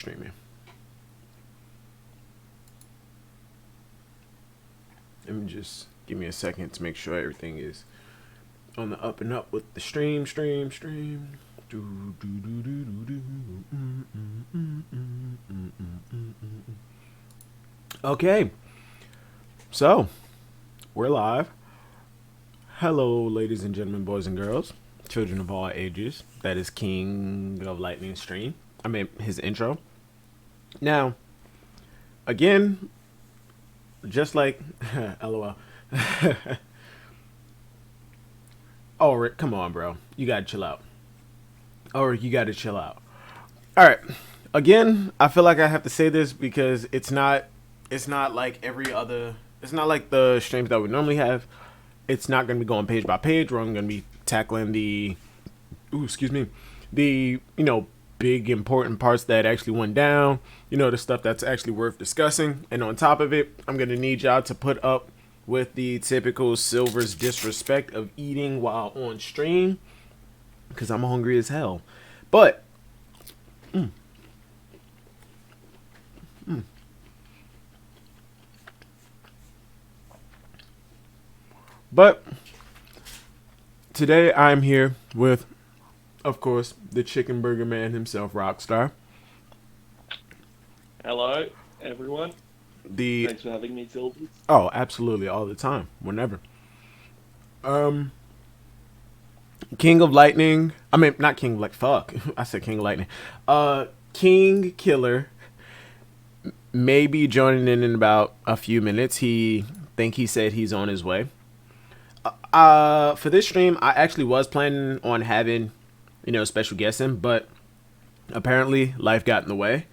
Streaming. Let me just give me a second to make sure everything is on the up and up with the stream. Okay, so we're live. Hello, ladies and gentlemen, boys and girls, children of all ages. That is King of Lightning Stream. I mean, his intro. Now, again, just like LOL. Oh, Rick, come on, bro. You gotta chill out. Or you gotta chill out. All right. Again, I feel like I have to say this because it's not like every other. It's not like the streams that we normally have. It's not gonna be going page by page. We're only gonna be tackling the big important parts that actually went down, the stuff that's actually worth discussing. And on top of it, I'm gonna need y'all to put up with the typical Silver's disrespect of eating while on stream, because I'm hungry as hell. But but today I'm here with, of course, the chicken burger man himself, Rockstar. Hello, everyone. Thanks for having me, Silvers. Oh, absolutely, all the time, whenever. King of Lightning. I mean, not King like fuck. I said King of Lightning. King Killer may be joining in about a few minutes. He said he's on his way. For this stream, I actually was planning on having, special guests in, but apparently life got in the way.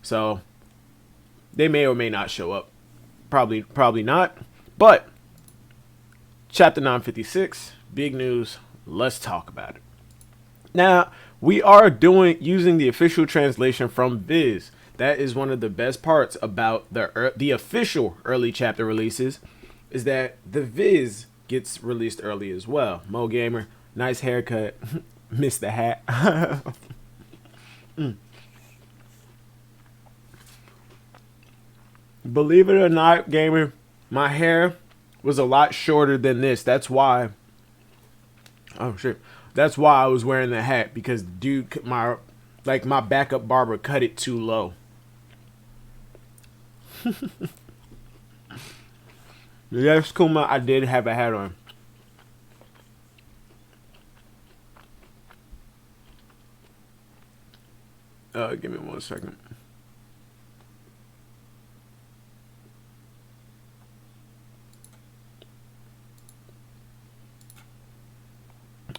So they may or may not show up. Probably not. But chapter 956, big news. Let's talk about it. Now, we are using the official translation from Viz. That is one of the best parts about the official early chapter releases, is that the Viz gets released early as well. Mo Gamer, nice haircut. Missed the hat. Believe it or not, Gamer, my hair was a lot shorter than this. That's why. Oh shit. That's why I was wearing the hat, because dude, my backup barber cut it too low. Yes, Kuma, I did have a hat on. Give me 1 second.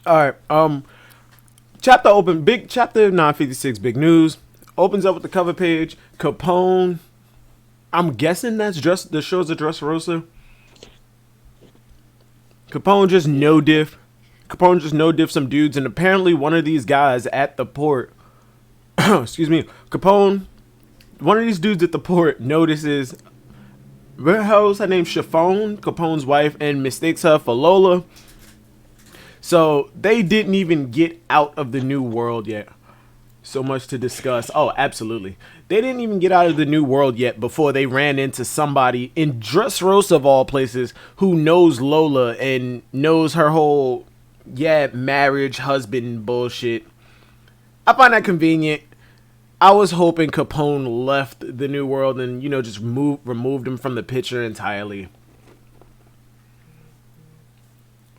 All right. Chapter 956, big news. Opens up with the cover page. Capone. I'm guessing that's just the show's a Dressrosa. Capone just no diff some dudes, and apparently one of these guys at the port. Excuse me, Capone. One of these dudes at the port notices. What the hell's her name? Chiffon, Capone's wife, and mistakes her for Lola. So they didn't even get out of the new world yet. So much to discuss. Oh, absolutely. They didn't even get out of the new world yet before they ran into somebody in Dressrosa of all places who knows Lola and knows her whole, marriage, husband bullshit. I find that convenient. I was hoping Capone left the new world and, just removed him from the picture entirely.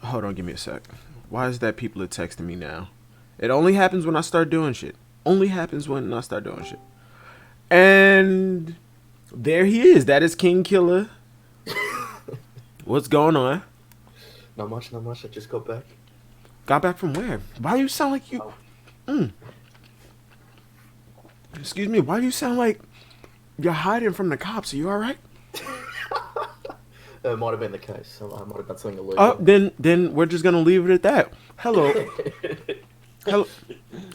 Hold on, give me a sec. Why is that people are texting me now? It only happens when I start doing shit. And there he is. That is King Killer. What's going on? Not much. I just got back. Got back from where? Why do you sound like you... Excuse me, why do you sound like you're hiding from the cops? Are you alright? It might have been the case. I might have done something illegal. Then we're just gonna leave it at that. Hello.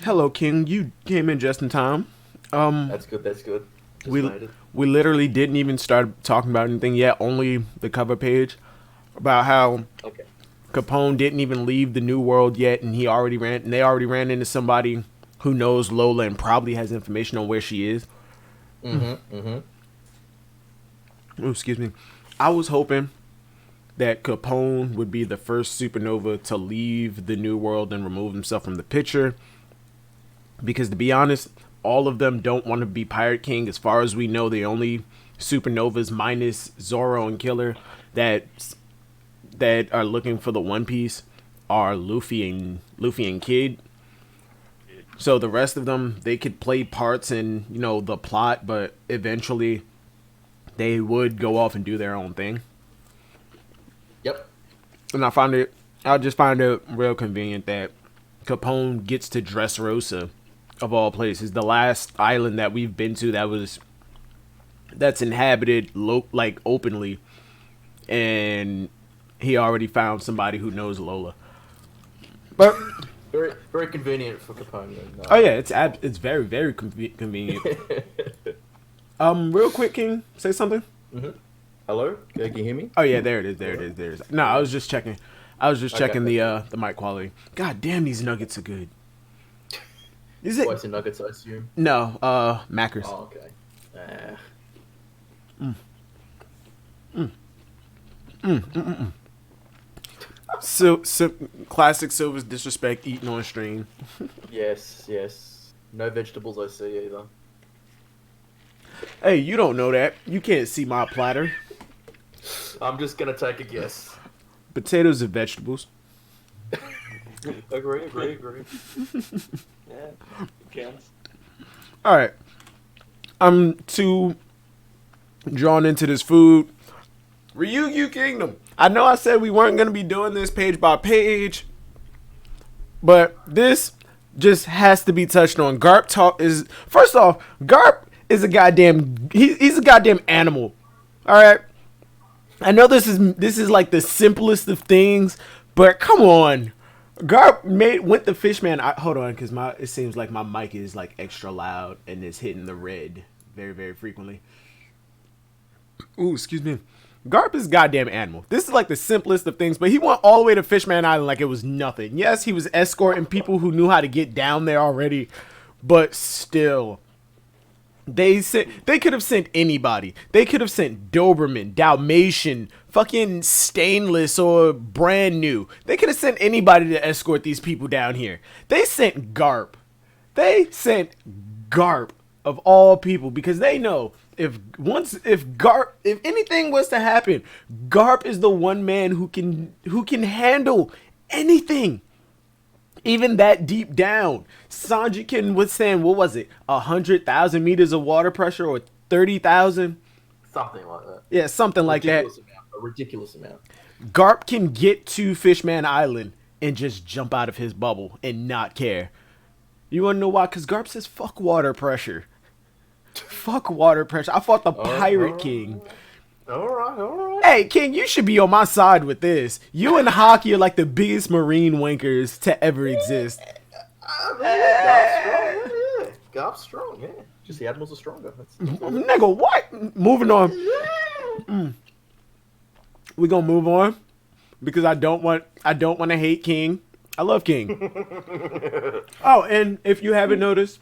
Hello, King. You came in just in time. That's good. We literally didn't even start talking about anything yet. Only the cover page about how Capone didn't even leave the new world yet, and they already ran into somebody who knows Lola and probably has information on where she is. Mm-hmm. Oh, excuse me. I was hoping that Capone would be the first supernova to leave the New World and remove himself from the picture. Because to be honest, all of them don't want to be Pirate King. As far as we know, the only supernovas minus Zoro and Killer that are looking for the One Piece are Luffy and Kid. So the rest of them, they could play parts in, the plot, but eventually they would go off and do their own thing. Yep. And I just find it real convenient that Capone gets to Dressrosa, of all places, the last island that we've been to that's inhabited openly, and he already found somebody who knows Lola. But very, very convenient for Capone. Oh yeah, it's very, very convenient. Real quick, King, say something. Mm-hmm. Hello, can you hear me? Oh yeah, there it is. No, I was just checking. Checking the mic quality. God damn, these nuggets are good. Is it? Spicy nuggets, I assume. No, Mackers. Oh, okay. So classic Silver's disrespect eaten on stream. Yes. No vegetables I see either. Hey, you don't know that. You can't see my platter. I'm just gonna take a guess. Potatoes are vegetables. Agree. Yeah, it counts. Alright. I'm too drawn into this food. Ryukyu Kingdom. I know I said we weren't going to be doing this page by page, but this just has to be touched on. First off, Garp is he's a goddamn animal. Alright? I know this is like the simplest of things, but come on. Garp went the fishman. Hold on, because it seems like my mic is like extra loud and it's hitting the red very, very frequently. Ooh, excuse me. Garp is a goddamn animal. This is like the simplest of things, but he went all the way to Fishman Island like it was nothing. Yes, he was escorting people who knew how to get down there already, but still. They could have sent anybody. They could have sent Doberman, Dalmatian, fucking Stainless, or Brand New. They could have sent anybody to escort these people down here. They sent Garp. Of all people, because they know if anything was to happen, Garp is the one man who can handle anything. Even that deep down, Sanji can withstand, what was it, 100,000 meters of water pressure, or 30,000? Something like that. Yeah, something like that. A ridiculous amount. Garp can get to Fishman Island and just jump out of his bubble and not care. You want to know why? Because Garp says, fuck water pressure. Fuck water pressure. I fought the Pirate King. All right. Hey, King, you should be on my side with this. You and Hockey are like the biggest marine wankers to ever exist. Garp's strong, yeah. Just the animals are stronger. Nigga, what? Moving on. We're gonna move on because I don't want to hate King. I love King. Oh, and if you haven't noticed,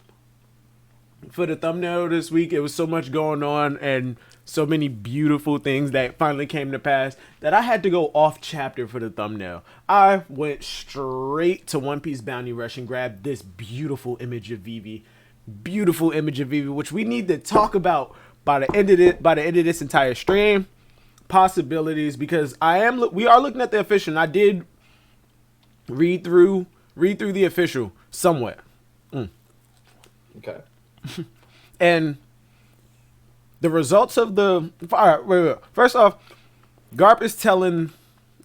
for the thumbnail this week, it was so much going on and so many beautiful things that finally came to pass that I had to go off chapter for the thumbnail. I went straight to One Piece Bounty Rush and grabbed this beautiful image of Vivi. Which we need to talk about by the end of this entire stream. Possibilities, because we are looking at the official, and I did read through the official somewhat. Okay. And the results of the wait. First off, Garp is telling,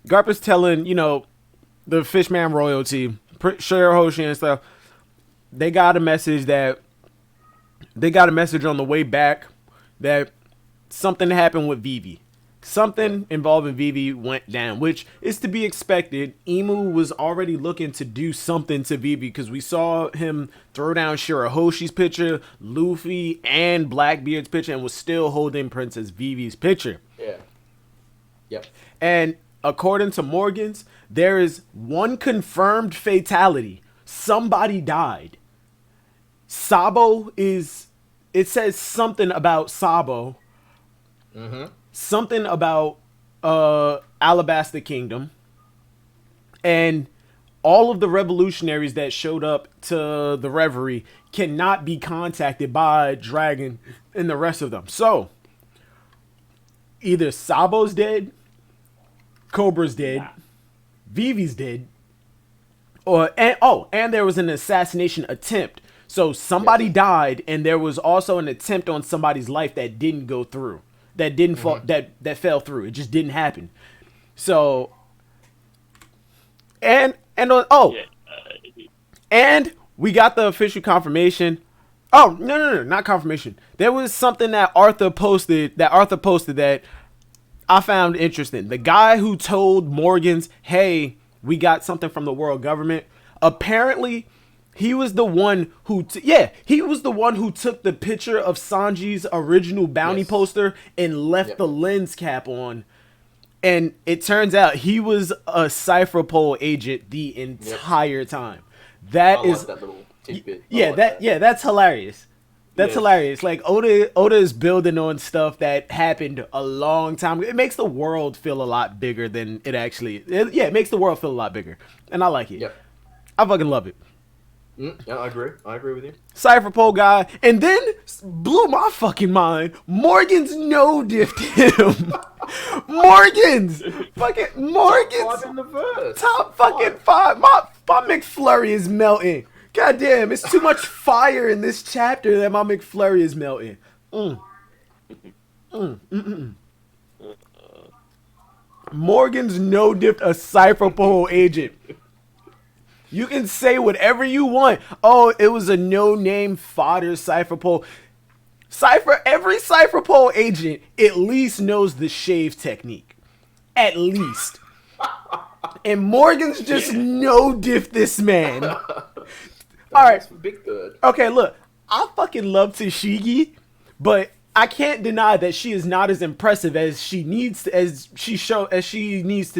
the Fishman royalty, Shirahoshi and stuff, they got a message on the way back that something happened with Vivi. Something involving Vivi went down, which is to be expected. Imu was already looking to do something to Vivi because we saw him throw down Shirahoshi's picture, Luffy, and Blackbeard's picture, and was still holding Princess Vivi's picture. Yeah. Yep. And according to Morgan's, there is one confirmed fatality. Somebody died. Sabo is. It says something about Sabo. Something about Alabaster Kingdom. And all of the revolutionaries that showed up to the Reverie cannot be contacted by Dragon and the rest of them. So, either Sabo's dead, Cobra's dead, Vivi's dead, and there was an assassination attempt. So somebody died, and there was also an attempt on somebody's life that didn't go through, that didn't fall, that fell through. It just didn't happen. So, and we got the official confirmation. Oh, no, not confirmation. There was something that Arthur posted that I found interesting. The guy who told Morgans, "Hey, we got something from the world government." Apparently, he was the one who took the picture of Sanji's original bounty poster and left the lens cap on. And it turns out he was a Cypherpole agent the entire time. I like that little tidbit. That's hilarious. That's hilarious. Like Oda is building on stuff that happened a long time ago. It makes the world feel a lot bigger than it actually. It makes the world feel a lot bigger, and I like it. Yep. I fucking love it. Yeah, I agree with you. Cypherpole guy, and then blew my fucking mind. Morgans no-diffed him. Morgans in the verse. Top fucking 5. My McFlurry is melting. God damn, it's too much fire in this chapter that my McFlurry is melting. Morgans no-diffed a Cypherpole agent. You can say whatever you want. Oh, it was a no-name fodder Cypherpole. Every Cypherpole agent at least knows the shave technique. At least. And Morgan's just no-diff this man. Alright. Big Bird. Okay, look. I fucking love Tashigi, but I can't deny that she is not as impressive as she needs to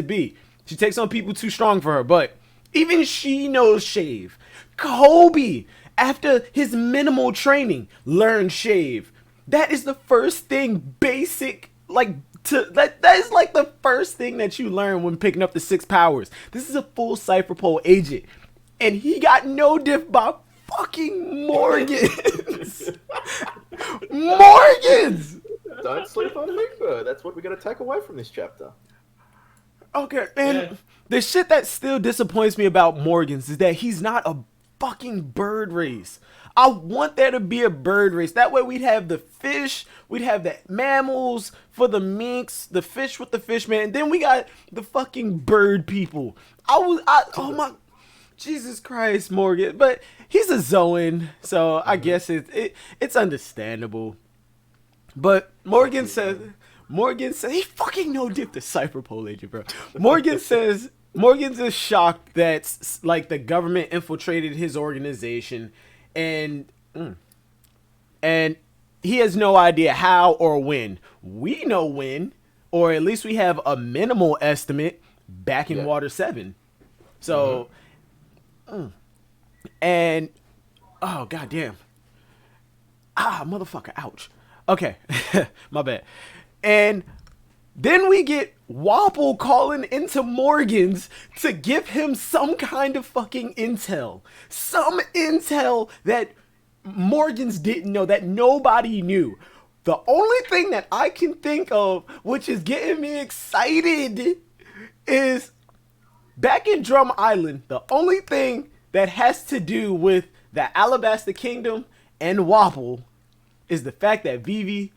be. She takes on people too strong for her, but even she knows shave. Koby, after his minimal training, learned shave. That is the first thing basic, that is like the first thing that you learn when picking up the 6 powers. This is a full Cypherpole agent, and he got no diff by fucking Morgans. Morgans! Don't sleep on Big Bird. That's what we're going to take away from this chapter. Okay, and the shit that still disappoints me about Morgans is that he's not a fucking bird race. I want there to be a bird race. That way we'd have the fish, we'd have the mammals for the minks, the fish with the fishmen, and then we got the fucking bird people. Oh my, Jesus Christ, Morgan. But he's a Zoan, so I guess it's understandable. But Morgan says he fucking no-dipped the Cypherpole agent, bro. Morgan's just shocked that like the government infiltrated his organization, and he has no idea how or when. We know when, or at least we have a minimal estimate back in Water 7. So, and oh goddamn, motherfucker, ouch. Okay, my bad. And then we get Wapol calling into Morgans to give him some kind of fucking intel. Some intel that Morgans didn't know, that nobody knew. The only thing that I can think of, which is getting me excited, is back in Drum Island, the only thing that has to do with the Alabaster Kingdom and Wapol is the fact that Vivi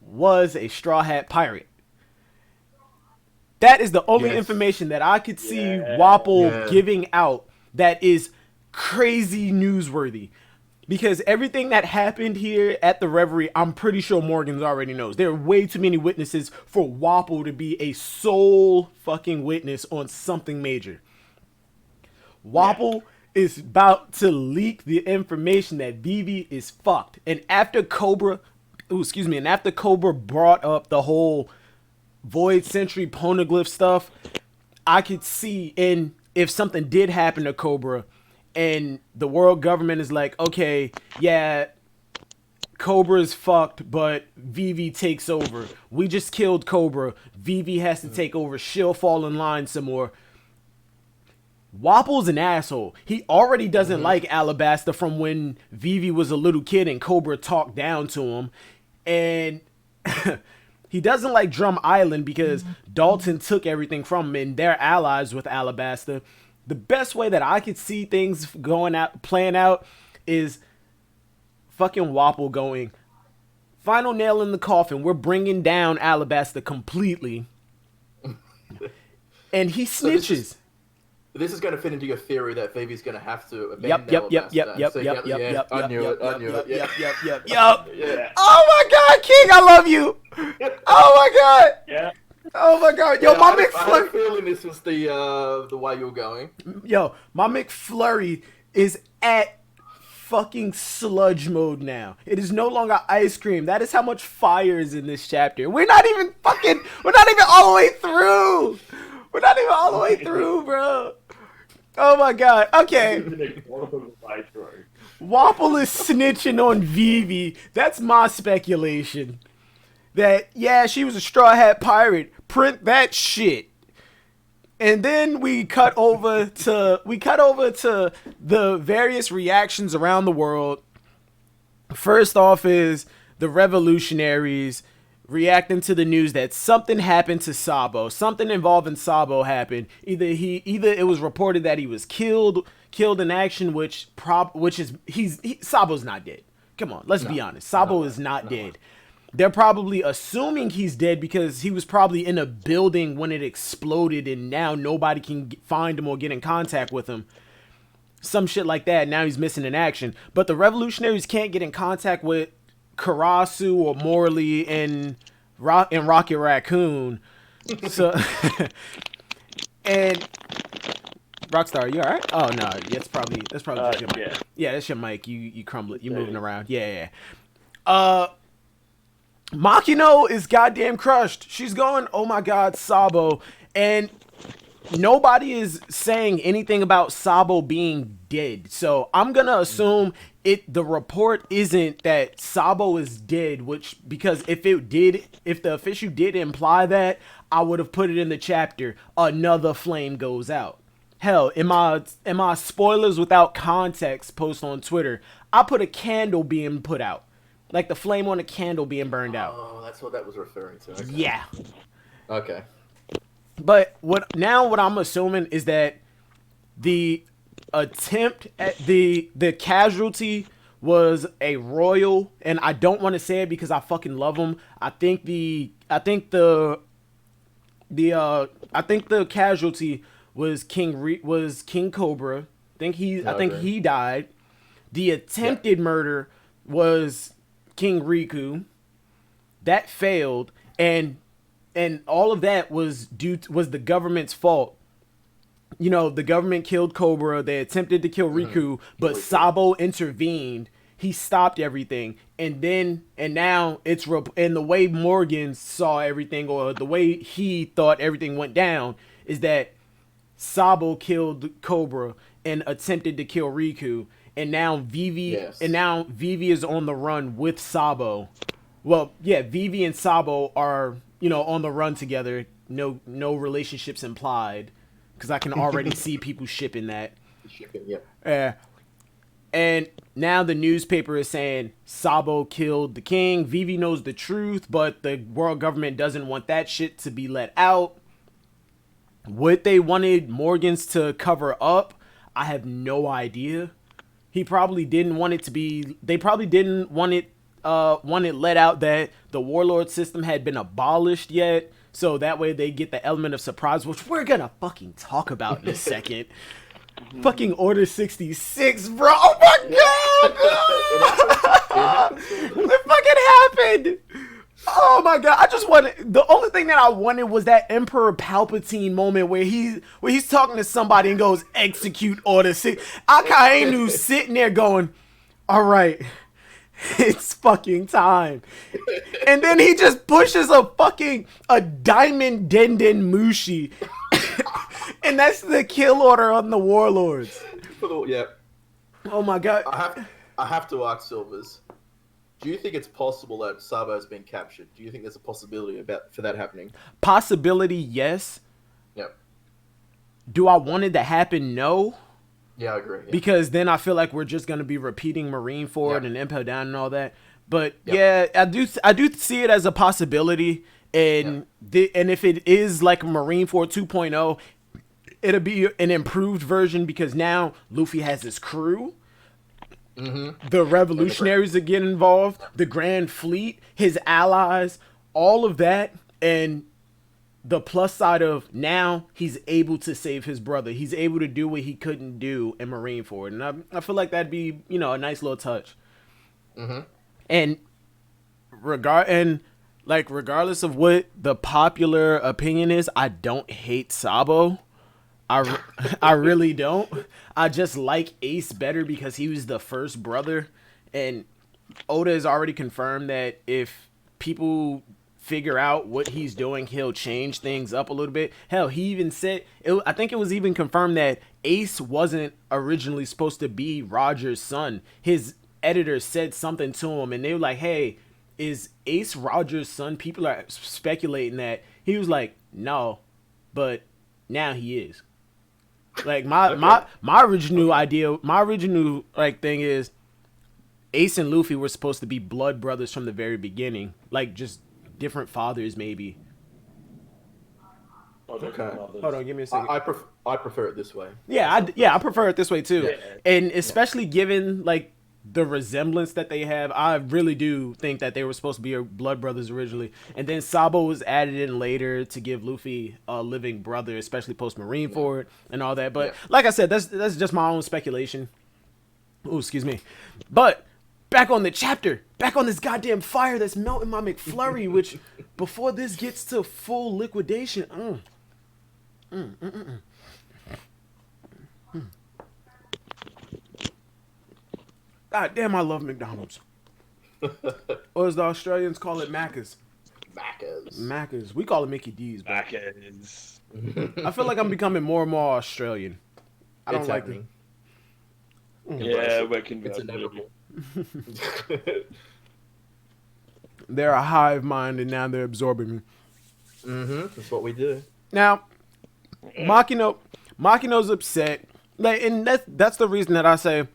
was a Straw Hat pirate. That is the only information that I could see Wapol giving out that is crazy newsworthy. Because everything that happened here at the Reverie, I'm pretty sure Morgans already knows. There are way too many witnesses for Wapol to be a sole fucking witness on something major. Wapol is about to leak the information that Vivi is fucked. And after Cobra brought up the whole Void Sentry Poneglyph stuff, I could see if something did happen to Cobra and the world government is like, okay, yeah, Cobra's fucked, but Vivi takes over. We just killed Cobra. Vivi has to take over. She'll fall in line some more. Wapol's an asshole. He already doesn't like Alabasta from when Vivi was a little kid and Cobra talked down to him. And he doesn't like Drum Island because Dalton took everything from him and they're allies with Alabasta. The best way that I could see things playing out is fucking Wapol going, final nail in the coffin. We're bringing down Alabasta completely. And he snitches. This is going to fit into your theory that Vivi's going to have to abandon Yep. I knew it. Yep. Oh my God, King, I love you. Oh my God. Yeah. Oh my God. Yo, my McFlurry. I had a feeling this was the way you were going. Yo, my McFlurry is at fucking sludge mode now. It is no longer ice cream. That is how much fire is in this chapter. We're not even all the way through. We're not even all the way through, bro. Oh my God. Okay. Wapol is snitching on Vivi. That's my speculation. That, yeah, she was a Straw Hat Pirate. Print that shit. And then we cut over to the various reactions around the world. First off is the revolutionaries reacting to the news that something happened to Sabo. Something involving Sabo happened. Either it was reported that he was killed in action, Sabo's not dead. Come on, let's be honest. Sabo is not dead. They're probably assuming he's dead because he was probably in a building when it exploded and now nobody can find him or get in contact with him. Some shit like that. Now he's missing in action. But the revolutionaries can't get in contact with Karasu or Morley and Rocket Raccoon. So and Rockstar, you alright? Oh no, that's probably just your mic. Yeah, that's your mic. You crumble it. You moving around. Yeah. Makino is goddamn crushed. She's going, oh my God, Sabo. And nobody is saying anything about Sabo being dead. So I'm going to assume the report isn't that Sabo is dead, because if the official did imply that, I would have put it in the chapter, another flame goes out. Hell, in my spoilers without context post on Twitter, I put a candle being put out. Like the flame on a candle being burned out. Oh, that's what that was referring to. Okay. Yeah. Okay. But what I'm assuming is that the attempt at the casualty was a royal, and I don't want to say it because I fucking love him. I think the casualty was King Cobra. I think he died. The attempted murder was King Riku. That failed, and all of that was the government's fault. You know, the government killed Cobra. They attempted to kill Riku, but Sabo intervened. He stopped everything, and now and the way Morgan saw everything, or the way he thought everything went down, is that Sabo killed Cobra and attempted to kill Riku. And now Vivi is on the run with Sabo. Well, yeah, Vivi and Sabo are, on the run together. No relationships implied, because I can already see people shipping that. And now the newspaper is saying Sabo killed the king. Vivi knows the truth, but the world government doesn't want that shit to be let out. What they wanted Morgans to cover up, I have no idea. He probably didn't want it to be. They probably didn't want it let out that the Warlord system had been abolished yet, so that way they get the element of surprise, which we're gonna fucking talk about in a second. Fucking Order 66, bro. Oh my God! It fucking happened. Oh my God! The only thing that I wanted was that Emperor Palpatine moment where he's talking to somebody and goes, "Execute Order 6." Akainu sitting there going, "All right, it's fucking time," and then he just pushes a diamond Denden Mushi, and that's the kill order on the Warlords. Yeah. Oh my god. I have to ask Silvers. Do you think it's possible that Sabo has been captured? Do you think there's a possibility for that happening? Possibility, yes. Yep. Do I want it to happen? No. Yeah, I agree. Yeah. Because then I feel like we're just going to be repeating Marineford and Impel Down and all that. But yeah, I do see it as a possibility. And and if it is like Marineford 2.0, it'll be an improved version because now Luffy has his crew. Mm-hmm. The revolutionaries that get involved, the Grand Fleet, his allies, all of that. And the plus side of now he's able to save his brother. He's able to do what he couldn't do in Marineford. And I feel like that'd be, a nice little touch. Mm-hmm. And regardless of what the popular opinion is, I don't hate Sabo. I really don't. I just like Ace better because he was the first brother. And Oda has already confirmed that if people figure out what he's doing, he'll change things up a little bit. Hell, he even said, I think it was even confirmed that Ace wasn't originally supposed to be Roger's son. His editor said something to him and they were like, hey, is Ace Roger's son? People are speculating that. He was like, no, but now he is. Like my original idea, my original thing is Ace and Luffy were supposed to be blood brothers from the very beginning, like just different fathers maybe. Okay. Hold on, give me a second. I prefer it this way. Yeah, I prefer it this way too. Yeah. And especially given like the resemblance that they have, I really do think that they were supposed to be blood brothers originally. And then Sabo was added in later to give Luffy a living brother, especially post Marineford and all that. But like I said, that's just my own speculation. Oh, excuse me. But back on the chapter, back on this goddamn fire that's melting my McFlurry, which before this gets to full liquidation, God damn, I love McDonald's. Or as the Australians call it, Macca's. Macca's. We call it Mickey D's. Macca's. I feel like I'm becoming more and more Australian. I don't like it. Yeah, we're converting. It's inevitable. They're a hive mind and now they're absorbing me. Mm-hmm. That's what we do. Now, Makino's upset. Like, and that's the reason that I say...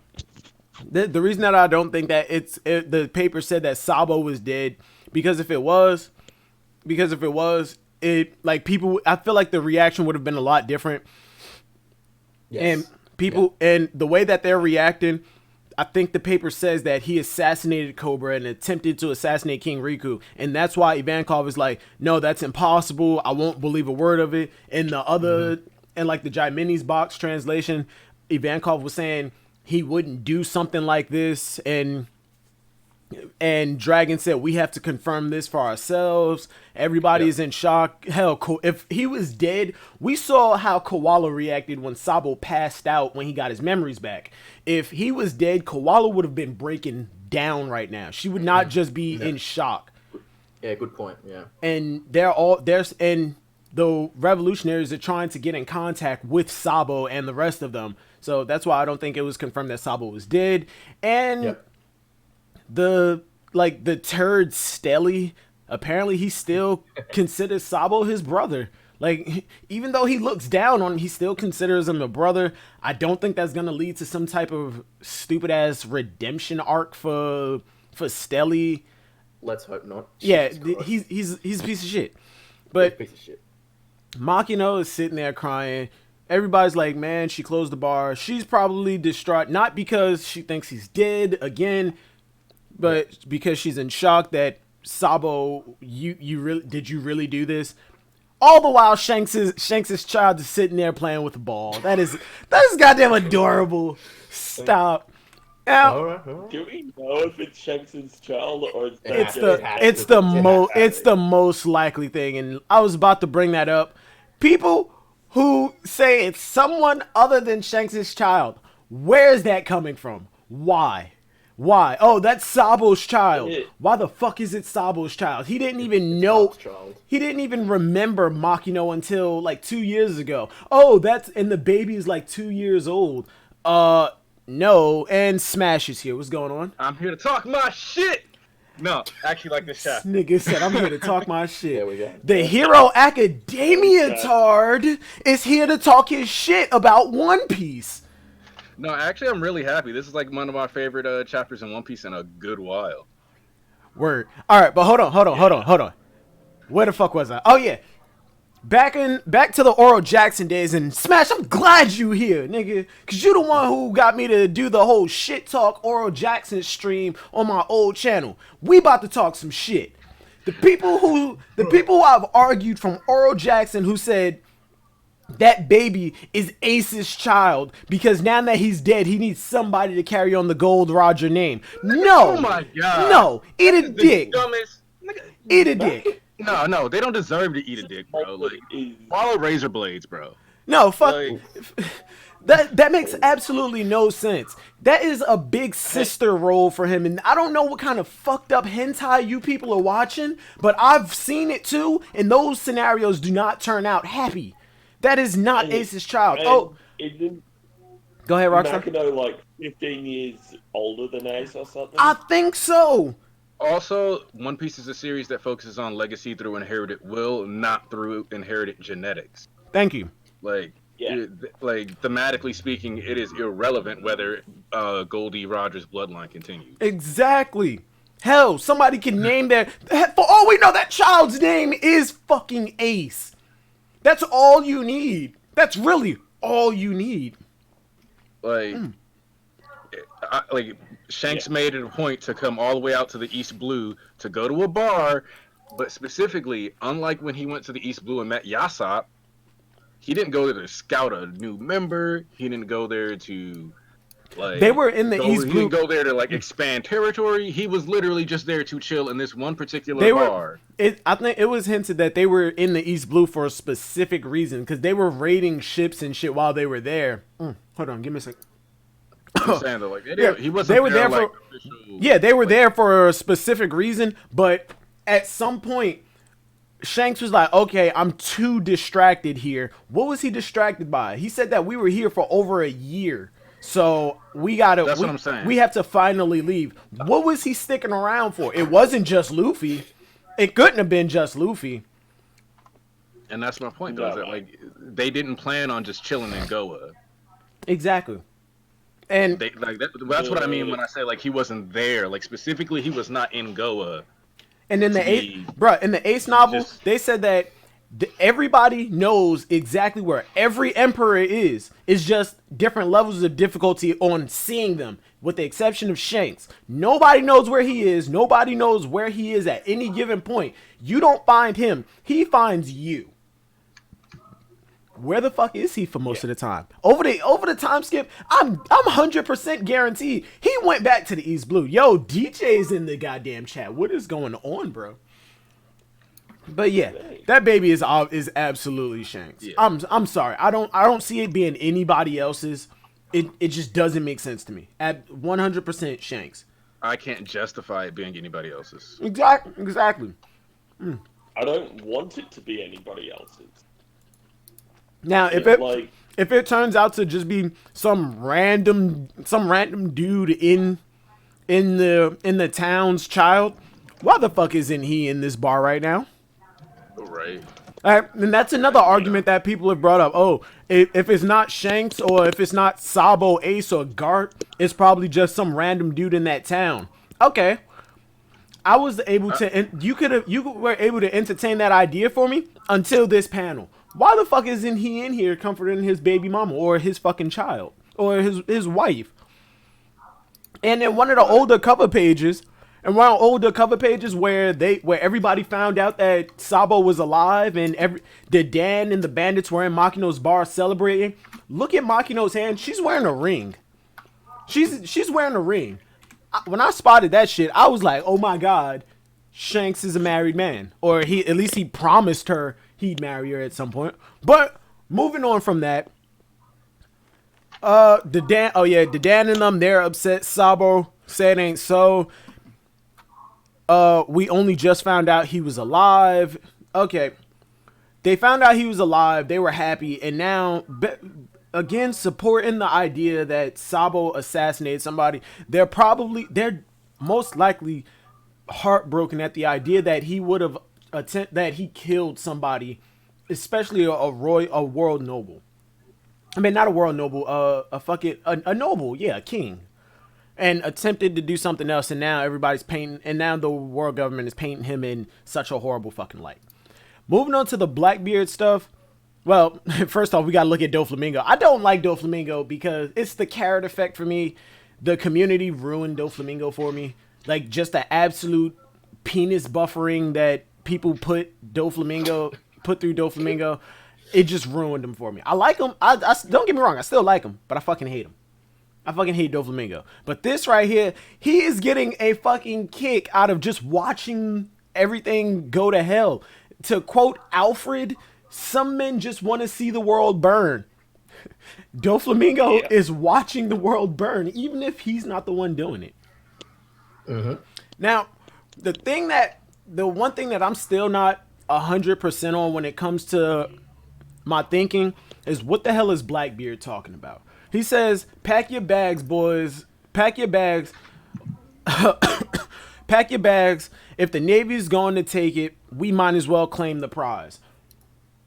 The reason that I don't think that the paper said that Sabo was dead, because if it was, it like people, I feel like the reaction would have been a lot different. Yes. And people, and the way that they're reacting, I think the paper says that he assassinated Cobra and attempted to assassinate King Riku, and that's why Ivankov is like, no, that's impossible. I won't believe a word of it. And the other, and like the Jaimini's box translation, Ivankov was saying he wouldn't do something like this, and Dragon said we have to confirm this for ourselves. Everybody is in shock. Hell, if he was dead, we saw how Koala reacted when Sabo passed out when he got his memories back. If he was dead, Koala would have been breaking down right now. She would not just be in shock. Yeah, good point. Yeah, and the revolutionaries are trying to get in contact with Sabo and the rest of them. So that's why I don't think it was confirmed that Sabo was dead. And the turd Stelly, apparently he still considers Sabo his brother. Like, even though he looks down on him, he still considers him a brother. I don't think that's going to lead to some type of stupid ass redemption arc for Stelly. Let's hope not. Yeah, he's a piece of shit. But piece of shit. Makino is sitting there crying. Everybody's like, man, she closed the bar. She's probably distraught, not because she thinks he's dead again, but because she's in shock that Sabo, you really do this? All the while, Shanks' child is sitting there playing with a ball. That is goddamn adorable. Stop. Now, all right. Do we know if it's Shanks' child or it's the most likely thing? And I was about to bring that up. People who say it's someone other than Shanks' child, where's that coming from? Why? Oh, that's Sabo's child. Why the fuck is it Sabo's child? He didn't even know. He didn't even remember Makino until like 2 years ago. Oh, and the baby is like 2 years old. No, and Smash is here. What's going on? I'm here to talk my shit. No, actually, like this shot. Nigga said, I'm here to talk my shit. There we go. The Hero Academia tard is here to talk his shit about One Piece. No, actually, I'm really happy. This is like one of my favorite chapters in One Piece in a good while. Word. All right, but hold on. Where the fuck was I? Oh yeah, back to the Oral Jackson days, and Smash. I'm glad you here, nigga, cause you the one who got me to do the whole shit talk Oral Jackson stream on my old channel. We about to talk some shit. The people who I've argued from Oral Jackson who said that baby is Ace's child because now that he's dead, he needs somebody to carry on the Gold Roger name. No. Oh my god. No. Eat a dick. Eat a dick. No, they don't deserve to eat a dick, bro. Like, follow razor blades, bro. No, fuck. Like, that makes absolutely no sense. That is a big sister role for him, and I don't know what kind of fucked up hentai you people are watching, but I've seen it too, and those scenarios do not turn out happy. That is not Ace's child. Oh, go ahead, Rockstar. Makino like 15 years older than Ace or something? I think so. Also, One Piece is a series that focuses on legacy through inherited will, not through inherited genetics. Thank you. Like, thematically speaking, it is irrelevant whether Goldie Roger's bloodline continues. Exactly. Hell, somebody can name their... For all we know, that child's name is fucking Ace. That's all you need. That's really all you need. Like, Shanks made it a point to come all the way out to the East Blue to go to a bar, but specifically, unlike when he went to the East Blue and met Yasopp, he didn't go there to scout a new member. He didn't go there to, like... They were in the East Blue... He didn't go there to, like, expand territory. He was literally just there to chill in this one particular bar. I think it was hinted that they were in the East Blue for a specific reason, because they were raiding ships and shit while they were there. Hold on, give me a sec. I'm saying, though, like, he wasn't they were there like, for... official, Yeah, they were there for a specific reason, but at some point... Shanks was like, okay, I'm too distracted here. What was he distracted by? He said that we were here for over a year. So we gotta, That's what I'm saying. We have to finally leave. What was he sticking around for? It wasn't just Luffy. It couldn't have been just Luffy. And that's my point, though, is that, like, they didn't plan on just chilling in Goa. Exactly. And that's what I mean when I say, like, he wasn't there. Like, specifically, he was not in Goa. And in the Ace novel, they said that everybody knows exactly where every emperor is. It's just different levels of difficulty on seeing them, with the exception of Shanks. Nobody knows where he is. Nobody knows where he is at any given point. You don't find him. He finds you. Where the fuck is he for most of the time? Over the time skip, I'm 100% guaranteed he went back to the East Blue. Yo, DJ's in the goddamn chat. What is going on, bro? But yeah, that baby is absolutely Shanks. Yeah. I'm sorry. I don't see it being anybody else's. It just doesn't make sense to me. At 100% Shanks. I can't justify it being anybody else's. Exactly. I don't want it to be anybody else's. Now, if it turns out to just be some random dude in the town's child, why the fuck isn't he in this bar right now? Right. And that's another argument that people have brought up. Oh, if it's not Shanks or if it's not Sabo, Ace, or Garp, it's probably just some random dude in that town. Okay. I was able to, you were able to entertain that idea for me until this panel. Why the fuck isn't he in here comforting his baby mama or his fucking child or his wife? And in one of the older cover pages, where everybody found out that Sabo was alive and the Dan and the bandits were in Makino's bar celebrating. Look at Makino's hand. She's wearing a ring. She's wearing a ring. When I spotted that shit, I was like, oh my god, Shanks is a married man, or at least he promised her he'd marry her at some point. But moving on from that, the Dan and them, they're upset. Sabo said ain't so. We only just found out he was alive. Okay, they found out he was alive. They were happy, and now again supporting the idea that Sabo assassinated somebody. They're most likely heartbroken at the idea that he would have that he killed somebody, especially a world noble. I mean, not a world noble, a noble, yeah, a king, and attempted to do something else, and now everybody's painting, and now the world government is painting him in such a horrible fucking light. Moving on to the Blackbeard stuff. Well, first off, we gotta look at Doflamingo. I don't like Doflamingo because it's the carrot effect for me. The community ruined Doflamingo for me. Like, just the absolute penis buffering that people put through Doflamingo. It just ruined him for me. I like him. I don't get me wrong. I still like him, but I fucking hate him. I fucking hate Doflamingo. But this right here, he is getting a fucking kick out of just watching everything go to hell. To quote Alfred, some men just want to see the world burn. Doflamingo is watching the world burn, even if he's not the one doing it. Mm-hmm. Now, the one thing that I'm still not 100% on when it comes to my thinking is, what the hell is Blackbeard talking about? He says, pack your bags, boys. Pack your bags. Pack your bags. If the Navy's going to take it, we might as well claim the prize.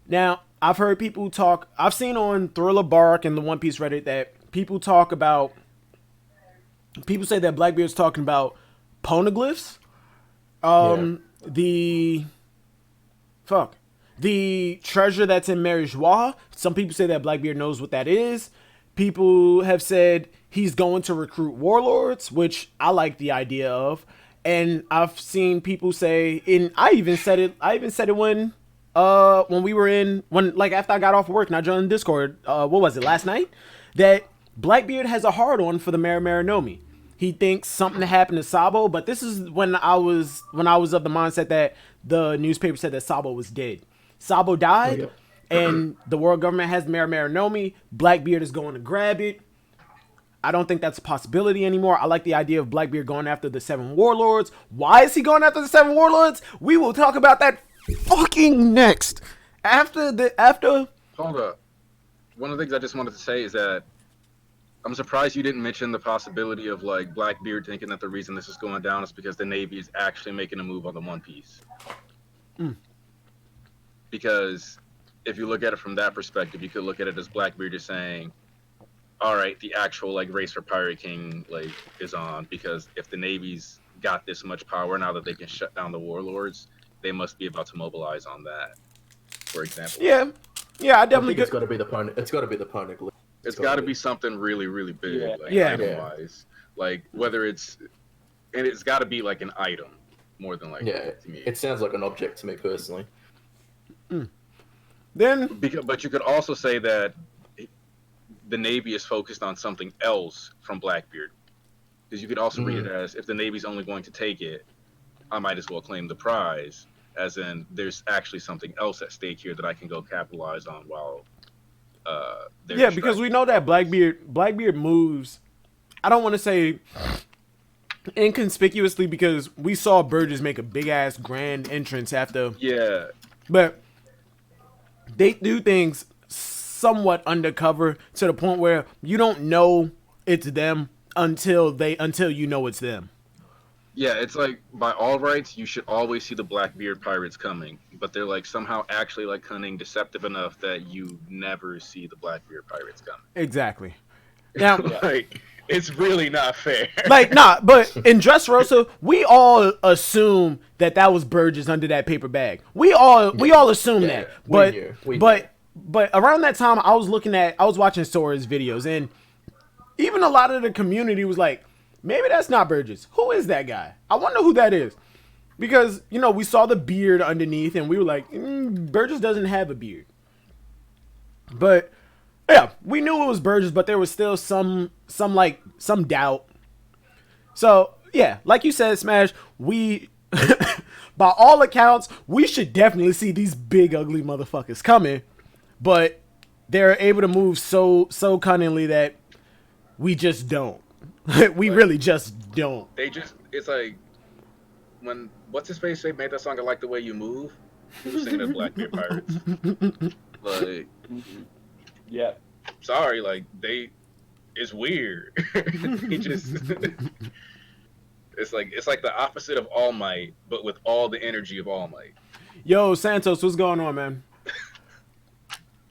Now, I've heard people talk. I've seen on Thriller Bark and the One Piece Reddit that people talk about. People say that Blackbeard's talking about poneglyphs. The treasure that's in Mary Joie. Some people say that Blackbeard knows what that is. People have said he's going to recruit warlords, which I like the idea of. And I've seen people say, and I even said it when we were after I got off work and I joined Discord, what was it, last night? That Blackbeard has a hard on for the Marinomi. He thinks something happened to Sabo, but this is when I was of the mindset that the newspaper said that Sabo was dead. Sabo died, and the world government has the Marinomi. Blackbeard is going to grab it. I don't think that's a possibility anymore. I like the idea of Blackbeard going after the 7 warlords. Why is he going after the 7 warlords? We will talk about that fucking next. After Hold up. One of the things I just wanted to say is that I'm surprised you didn't mention the possibility of, like, Blackbeard thinking that the reason this is going down is because the Navy is actually making a move on the One Piece. Because if you look at it from that perspective, you could look at it as Blackbeard is saying, all right, the actual, like, race for Pirate King, like, is on, because if the Navy's got this much power now that they can shut down the warlords, they must be about to mobilize on that, for example. Yeah, I definitely think it's got to be the pony. It's got to be the pony. It's got to be something really, really big, item-wise. Like, whether it's got to be like an item more than like. Yeah, to me. It sounds like an object to me personally. But you could also say that the Navy is focused on something else from Blackbeard, because you could also read it as, if the Navy's only going to take it, I might as well claim the prize. As in, there's actually something else at stake here that I can go capitalize on while. Because we know that Blackbeard moves. I don't want to say inconspicuously, because we saw Burgess make a big ass grand entrance after. Yeah. But they do things somewhat undercover to the point where you don't know it's them until you know it's them. Yeah, it's like, by all rights, you should always see the Blackbeard pirates coming, but they're like somehow actually like cunning, deceptive enough that you never see the Blackbeard pirates coming. Exactly. Now, like, it's really not fair. But in Dressrosa, we all assume that was Burgess under that paper bag. We all assume that. But around that time, I was watching Sora's videos, and even a lot of the community was like, maybe that's not Burgess. Who is that guy? I wonder who that is. Because, we saw the beard underneath, and we were like, Burgess doesn't have a beard. But, yeah, we knew it was Burgess, but there was still some doubt. So, yeah, like you said, Smash, we, by all accounts, we should definitely see these big, ugly motherfuckers coming. But they're able to move so cunningly that we just don't. We really just don't. It's like, when, what's his face made that song, I Like the Way You Move? He was singing at Blackbeard Pirates. Like, yeah. sorry, like it's weird. He just it's like the opposite of All Might, but with all the energy of All Might. Yo, Santos, what's going on, man?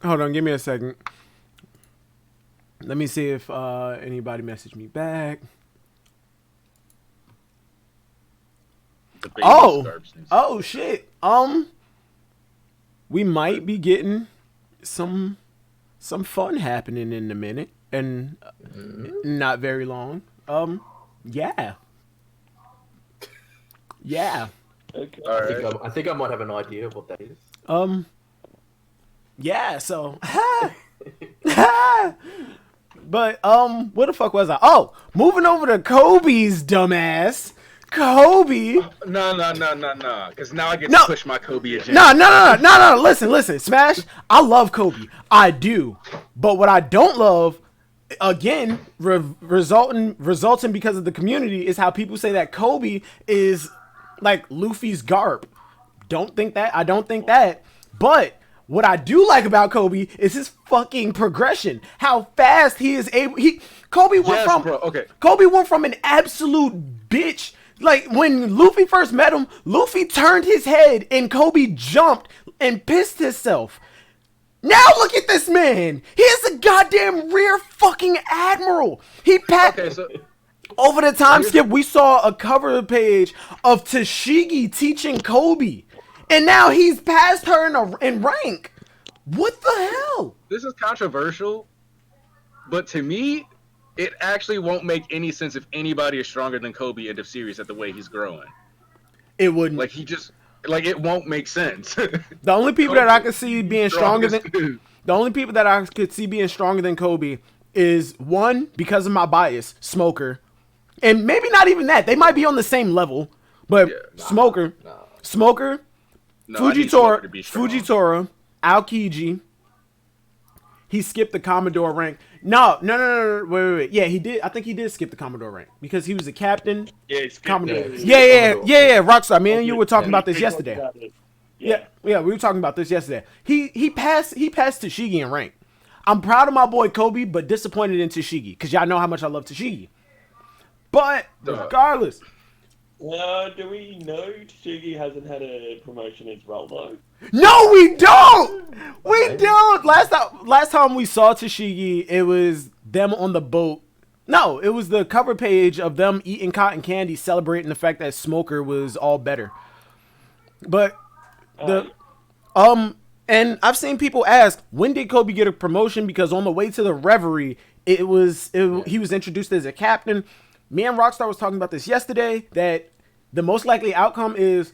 Hold on, give me a second. Let me see if anybody messaged me back. Oh shit. We might be getting some fun happening in a minute, and not very long. Yeah. Okay. All right. I think I might have an idea of what that is. Yeah. So. But where the fuck was I? Oh, moving over to Koby's dumbass. Koby. No. Because now I get to push my Koby agenda. No. Listen. Smash. I love Koby. I do. But what I don't love, again, resulting because of the community, is how people say that Koby is like Luffy's Garp. Don't think that. I don't think that. But what I do like about Koby is his fucking progression. How fast he is able. Koby went from an absolute bitch. Like, when Luffy first met him, Luffy turned his head and Koby jumped and pissed himself. Now look at this man. He is a goddamn rear fucking admiral. He packed... Okay, so... Over the time skip, we saw a cover page of Tashigi teaching Koby. And now he's passed her in rank. What the hell? This is controversial, but to me... it actually won't make any sense if anybody is stronger than Koby end of series at the way he's growing. It wouldn't. Like, it won't make sense. The only people that I could see being stronger than Koby is, one, because of my bias, Smoker. And maybe not even that. They might be on the same level. But Smoker, Fujitora, Aokiji. He skipped the Commodore rank. No. Wait. Yeah, he did. I think he did skip the Commodore rank because he was a captain. Yeah, he skipped Commodore. Yeah. Rockstar, me and you were talking about this yesterday. Yeah, we were talking about this yesterday. He passed Tashigi in rank. I'm proud of my boy Koby, but disappointed in Tashigi because y'all know how much I love Tashigi. But regardless. Do we know Tashigi hasn't had a promotion as well, though? No, we don't! We don't! Last time we saw Tashigi, it was them on the boat. No, it was the cover page of them eating cotton candy, celebrating the fact that Smoker was all better. But and I've seen people ask, when did Koby get a promotion? Because on the way to the Reverie, he was introduced as a captain. Me and Rockstar was talking about this yesterday, that the most likely outcome is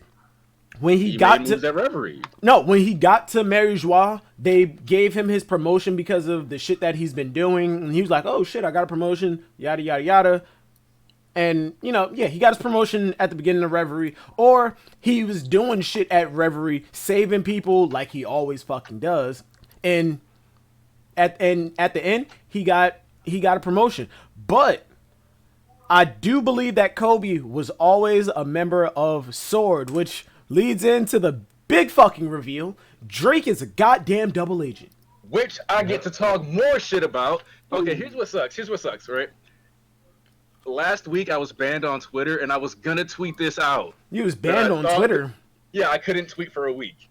when he got to Reverie. No, when he got to Mary Joie, they gave him his promotion because of the shit that he's been doing. And he was like, oh shit, I got a promotion, yada, yada, yada. And, he got his promotion at the beginning of Reverie. Or he was doing shit at Reverie, saving people like he always fucking does. And at the end, he got a promotion. But I do believe that Koby was always a member of Sword, which leads into the big fucking reveal. Drake is a goddamn double agent. Which I get to talk more shit about. Okay, here's what sucks, right? Last week I was banned on Twitter and I was gonna tweet this out. You was banned on Twitter? Yeah, I couldn't tweet for a week.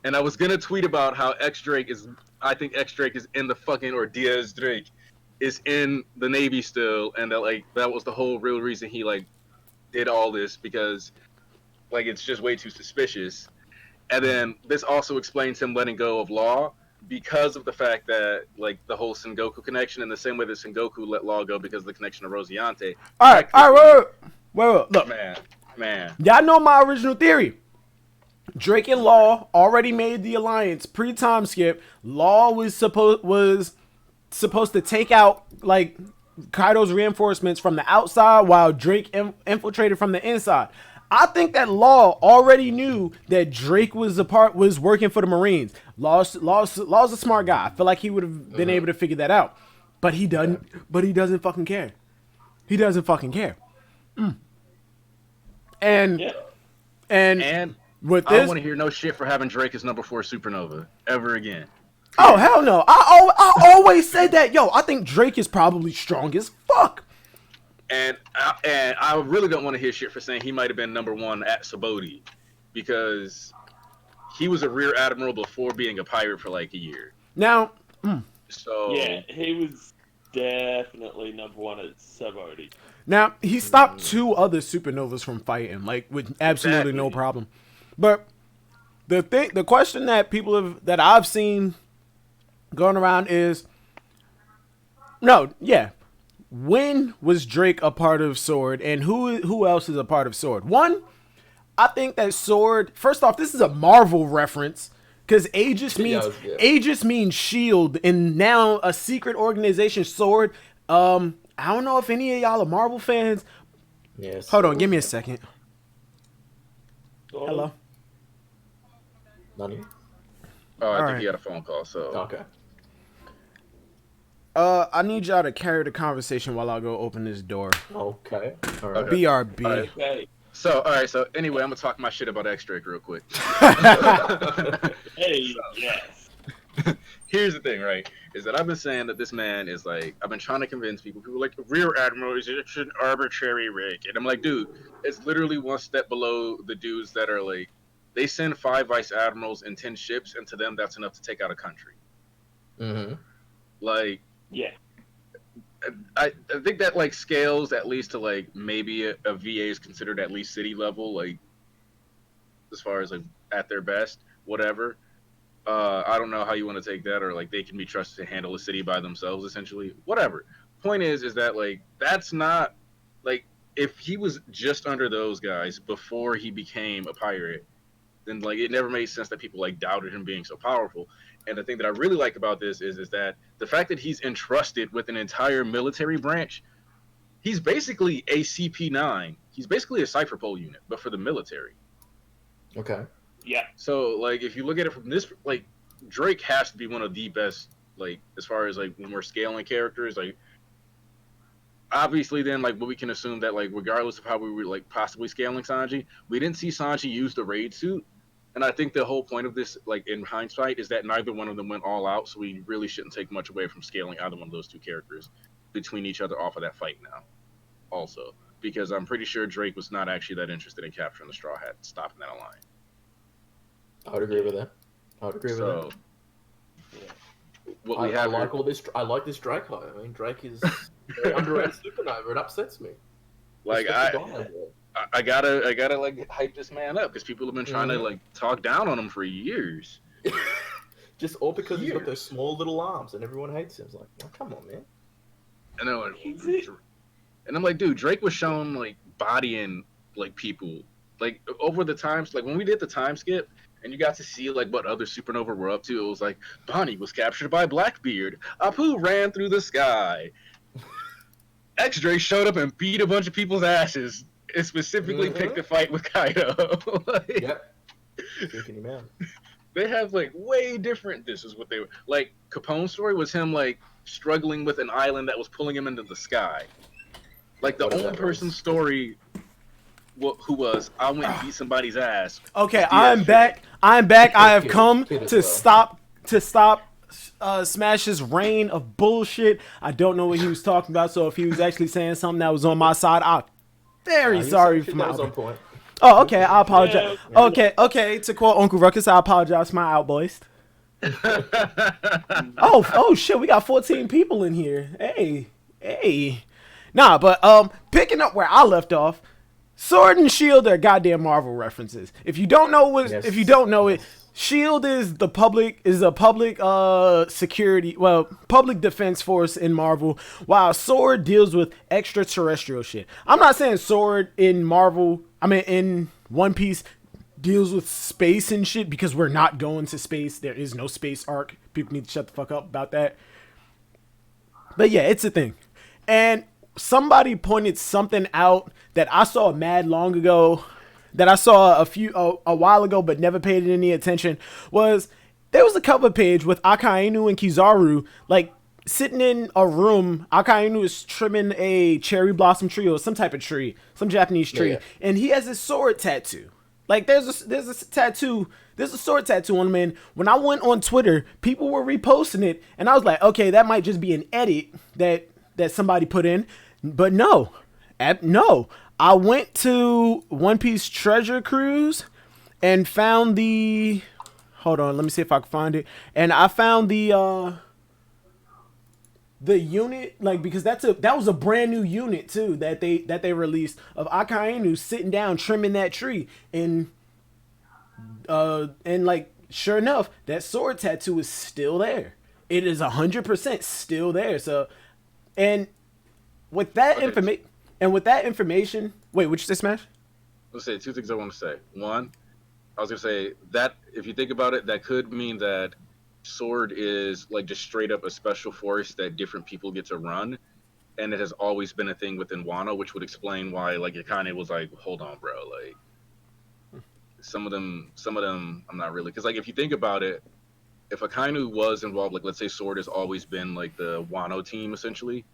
And I was gonna tweet about how I think X Drake is in the fucking, or Diaz Drake is in the Navy still, and that was the whole real reason he did all this, because it's just way too suspicious. And then this also explains him letting go of Law because of the fact that the whole Sengoku connection, in the same way that Sengoku let Law go because of the connection to Rosiante. All right, wait. Look, man, y'all know my original theory. Drake and Law already made the alliance pre-time skip. Law was supposed to take out Kaido's reinforcements from the outside while Drake infiltrated from the inside. I think that Law already knew that Drake was working for the Marines. Law's a smart guy. I feel like he would have been able to figure that out. But he doesn't. Yeah. But he doesn't fucking care. He doesn't fucking care. And with this, I don't want to hear no shit for having Drake as number 4 supernova ever again. Oh, hell no. I always said that. Yo, I think Drake is probably strong as fuck. And I really don't want to hear shit for saying he might have been number one at Saboti, because he was a rear admiral before being a pirate for like a year. Now, So Yeah, he was definitely number one at Saboti. Now, he stopped 2 other supernovas from fighting, like, with absolutely no problem. But the question that that I've seen going around is, when was Drake a part of Sword, and who else is a part of Sword? One, I think that Sword, first off, this is a Marvel reference, because Aegis means shield, and now a secret organization, Sword. I don't know if any of y'all are Marvel fans. Yes. Hold on, give me a second. Hello. Nani? Oh, I think right. he had a phone call. So Okay. I need y'all to carry the conversation while I go open this door. Okay. All right. Okay. BRB. All right. Okay. So, all right. So, anyway, I'm gonna talk my shit about X-Drake real quick. Hey, yes. Here's the thing, right? Is that I've been saying that this man is like, I've been trying to convince people are like, Rear Admiral is it's an arbitrary rank, and I'm like, dude, it's literally one step below the dudes that are like, they send 5 vice admirals and 10 ships, and to them that's enough to take out a country. Mm-hmm. Like, Yeah. I think that like scales at least to like maybe a VA is considered at least city level, like as far as like at their best, whatever. I don't know how you want to take that, or like they can be trusted to handle a city by themselves, essentially. Whatever. Point is that like that's not like if he was just under those guys before he became a pirate, then like it never made sense that people like doubted him being so powerful. And the thing that I really like about this is that the fact that he's entrusted with an entire military branch, he's basically a CP9. He's basically a cipher pole unit, but for the military. Okay. Yeah. So, like, if you look at it from this, like, Drake has to be one of the best, like, as far as, like, when we're scaling characters, like, obviously then, like, what we can assume that, like, regardless of how we were, like, possibly scaling Sanji, we didn't see Sanji use the raid suit. And I think the whole point of this, like, in hindsight, is that neither one of them went all out, so we really shouldn't take much away from scaling either one of those two characters between each other off of that fight now, also. Because I'm pretty sure Drake was not actually that interested in capturing the Straw Hat, stopping that line. I would agree with that. What we have I like this Drake high. I mean, Drake is very underrated supernova. It upsets me. Like I gotta like hype this man up because people have been trying to like talk down on him for years. Just all because he's got those small little arms and everyone hates him. It's like, oh, come on, man. And then I'm like, dude, Drake was shown like bodying like people like over the times. Like when we did the time skip. And you got to see like what other supernova were up to. It was like Bonnie was captured by Blackbeard. Apu ran through the sky. X-Drake showed up and beat a bunch of people's asses. And specifically picked a fight with Kaido. Like, yep. Freaking him out. They have like way different. This is what they were like. Capone's story was him like struggling with an island that was pulling him into the sky. Like the only person's story. Who was I went and beat somebody's ass. Okay, I'm back. I have come to stop Smash's reign of bullshit. I don't know what he was talking about, so if he was actually saying something that was on my side, I'm very sorry for my point. Oh, okay, I apologize. Okay, to quote Uncle Ruckus, I apologize for my outburst. oh shit, we got 14 people in here. Hey. Nah, but picking up where I left off, Sword and Shield are goddamn Marvel references. If you don't know it, Shield is a public security, public defense force in Marvel, while Sword deals with extraterrestrial shit. I'm not saying Sword in in One Piece deals with space and shit, because we're not going to space. There is no space arc. People need to shut the fuck up about that. But yeah, it's a thing. And somebody pointed something out that I saw mad long ago, that I saw a while ago but never paid it any attention, was there was a cover page with Akainu and Kizaru like sitting in a room. Akainu is trimming a cherry blossom tree or some type of tree, some Japanese tree, and he has his sword tattoo. Like there's a tattoo, there's a sword tattoo on him, and when I went on Twitter, people were reposting it, and I was like, okay, that might just be an edit that somebody put in, but no, no. I went to One Piece Treasure Cruise and found the. Hold on, let me see if I can find it. And I found the unit, like, because that was a brand new unit too that they released of Akainu sitting down trimming that tree, and like sure enough, that sword tattoo is still there. It is 100% still there. So, and with that information, wait, which you say, Smash? Let's say two things I want to say. One, I was gonna say that if you think about it, that could mean that sword is like just straight up a special force that different people get to run, and it has always been a thing within Wano, which would explain why like it kind of was like, hold on, bro, like some of them I'm not really, because like if you think about it, if Akainu was involved, like let's say sword has always been like the Wano team essentially,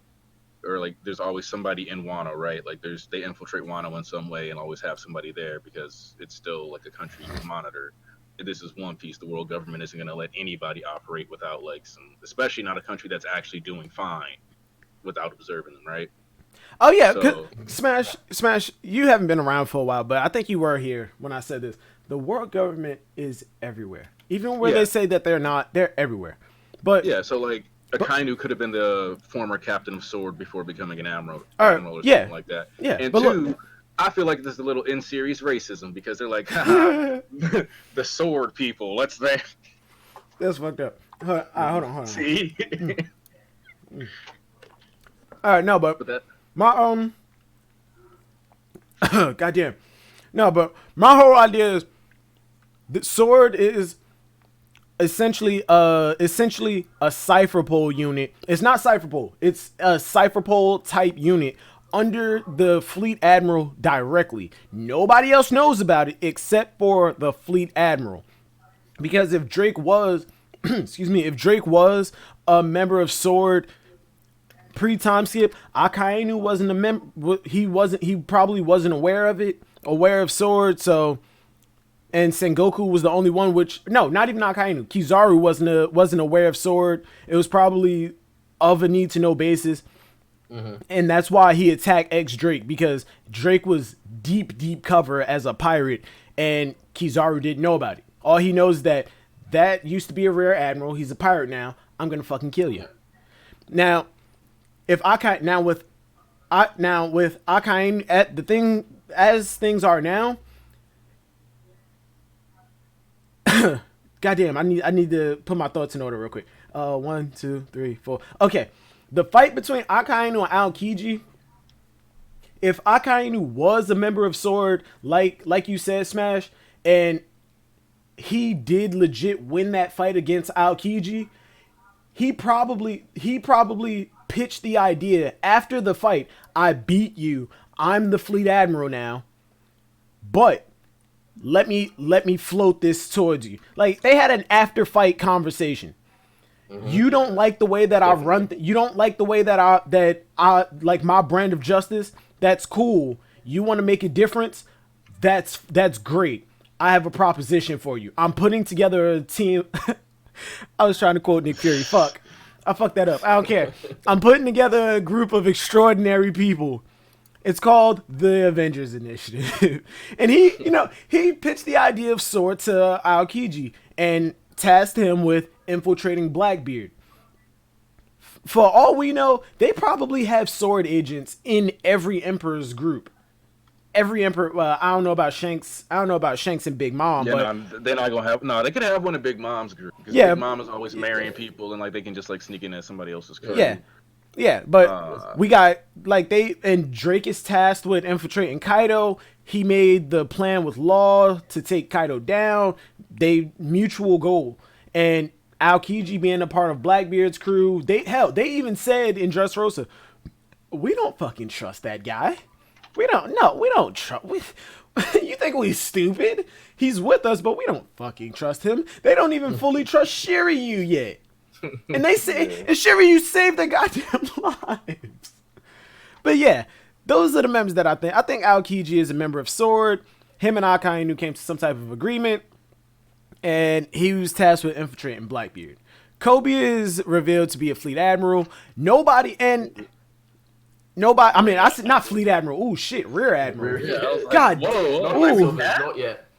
or like there's always somebody in Wano, right? Like they infiltrate Wano in some way and always have somebody there because it's still like a country you monitor. This is One Piece. The world government isn't going to let anybody operate without like some, especially not a country that's actually doing fine without observing them, right? Oh yeah, So, Smash. You haven't been around for a while, but I think you were here when I said this. The world government is everywhere, even where they say that they're not. They're everywhere. But yeah, so like Akainu could have been the former captain of sword before becoming an admiral or something like that. Yeah, and but two, look, I feel like there's a little in-series racism because they're like, haha, the sword people. Let's say that's fucked up. Hold on. See, All right, no, but that my goddamn, no, but my whole idea is the sword is essentially a cipher pole unit. It's not cipher pole. It's a cipher pole type unit under the fleet admiral directly. Nobody else knows about it except for the fleet admiral. Because if Drake was, if Drake was a member of sword pre-time skip, Akainu wasn't a member. He probably wasn't aware of sword. So, and Sengoku was the only one, not even Akainu. Kizaru wasn't aware of sword. It was probably of a need to know basis. Mm-hmm. And that's why he attacked Drake, because Drake was deep cover as a pirate, and Kizaru didn't know about it. All he knows that used to be a rear admiral. He's a pirate now. I'm gonna fucking kill you. Now, with Akainu at the thing as things are now. Goddamn, I need to put my thoughts in order real quick. 1, 2, 3, 4. Okay. The fight between Akainu and Aokiji, if Akainu was a member of sword, like you said, Smash, and he did legit win that fight against Aokiji, he probably pitched the idea after the fight, I beat you, I'm the fleet admiral now, but let me float this towards you. Like, they had an after fight conversation. Mm-hmm. You don't like the way that I run. You don't like the way that I like my brand of justice. That's cool. You want to make a difference. That's great. I have a proposition for you. I'm putting together a team. I was trying to quote Nick Fury. Fuck. I fucked that up. I don't care. I'm putting together a group of extraordinary people. It's called the Avengers Initiative. And he pitched the idea of sword to Aokiji and tasked him with infiltrating Blackbeard. For all we know, they probably have sword agents in every Emperor's group. Every Emperor, I don't know about Shanks. I don't know about Shanks and Big Mom. Yeah, but they're not gonna have. No, they could have one of Big Mom's group. Because Big Mom is always marrying people, and like they can just like sneak into somebody else's crew. Yeah, but we got and Drake is tasked with infiltrating Kaido. He made the plan with Law to take Kaido down. They mutual goal, and Aokiji being a part of Blackbeard's crew. They even said in Dressrosa, we don't fucking trust that guy. We don't trust. You think we stupid? He's with us, but we don't fucking trust him. They don't even fully trust Shiryu yet. And they say, and Shiryu saved their goddamn lives. But yeah, those are the members that I think. I think Aokiji is a member of Sword. him and Akainu came to some type of agreement, and he was tasked with infiltrating Blackbeard. Koby is revealed to be a fleet admiral. Nobody, I mean, I said not fleet admiral. Ooh, shit, rear admiral. Yeah, I was like, God, whoa,